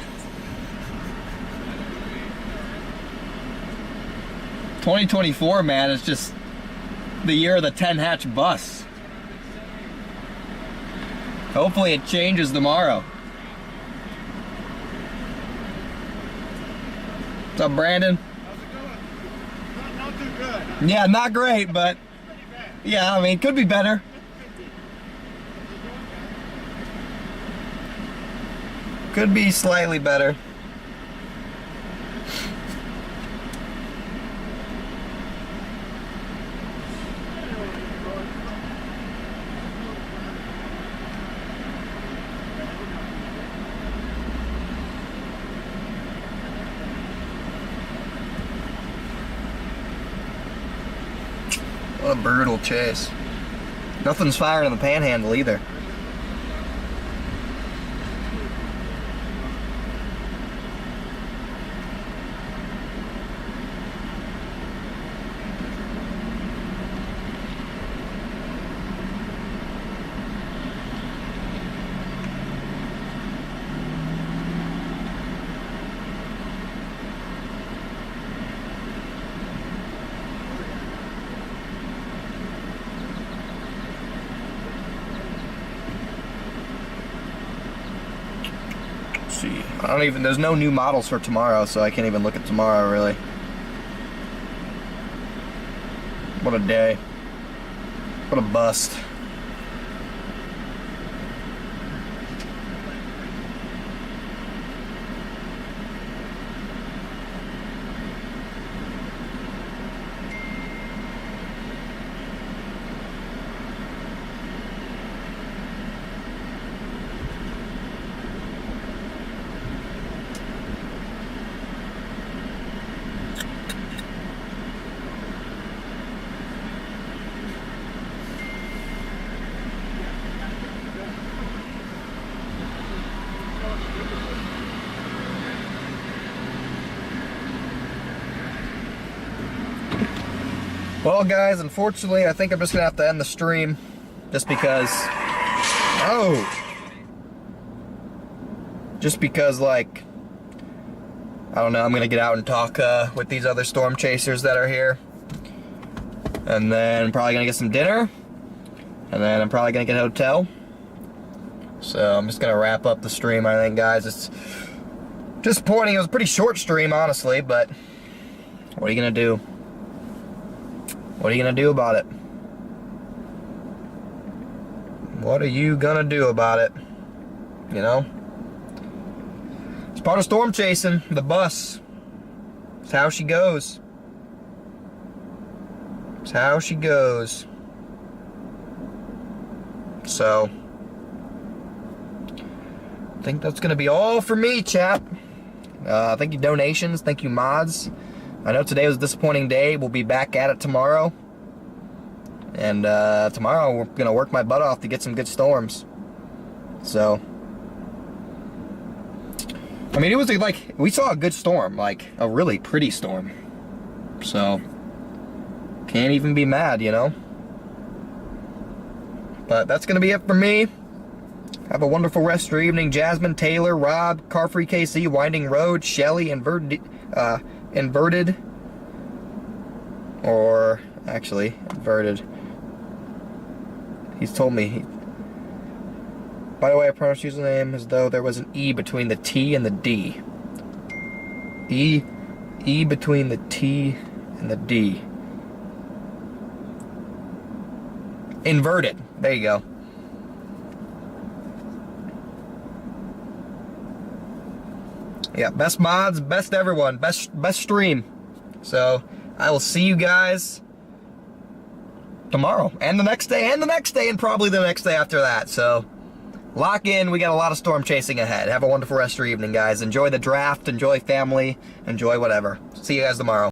2024, man, is just the year of the 10-hatch bus. Hopefully it changes tomorrow. What's up, Brandon? How's it going? Not too good. Yeah, not great, but yeah, I mean, could be better. Could be slightly better. What a brutal chase. Nothing's firing in the panhandle either. See, there's no new models for tomorrow, so I can't even look at tomorrow, really. What a day. What a bust. Well, guys, unfortunately, I think I'm just gonna have to end the stream, just because. Just because, like, I don't know. I'm gonna get out and talk with these other storm chasers that are here, and then I'm probably gonna get some dinner, and then I'm probably gonna get a hotel. So I'm just gonna wrap up the stream, I think, guys. It's disappointing. It was a pretty short stream, honestly, but what are you gonna do? What are you gonna do about it? What are you gonna do about it? You know? It's part of storm chasing. The bus. It's how she goes. It's how she goes. So I think that's gonna be all for me, chat. Thank you donations, thank you mods. I know today was a disappointing day. We'll be back at it tomorrow. And tomorrow we're gonna work my butt off to get some good storms. So, I mean, it was like, we saw a good storm, like a really pretty storm. So, can't even be mad, you know? But that's gonna be it for me. Have a wonderful rest of your evening. Jasmine, Taylor, Rob, Carfree KC, Winding Road, Shelly, Inverted, or actually, Inverted. He's told me. By the way, I pronounced his username as though there was an E between the T and the D. E between the T and the D. Inverted. There you go. Yeah, best mods, best everyone, best stream. So I will see you guys tomorrow, and the next day, and the next day, and probably the next day after that. So lock in. We got a lot of storm chasing ahead. Have a wonderful rest of your evening, guys. Enjoy the draft. Enjoy family. Enjoy whatever. See you guys tomorrow.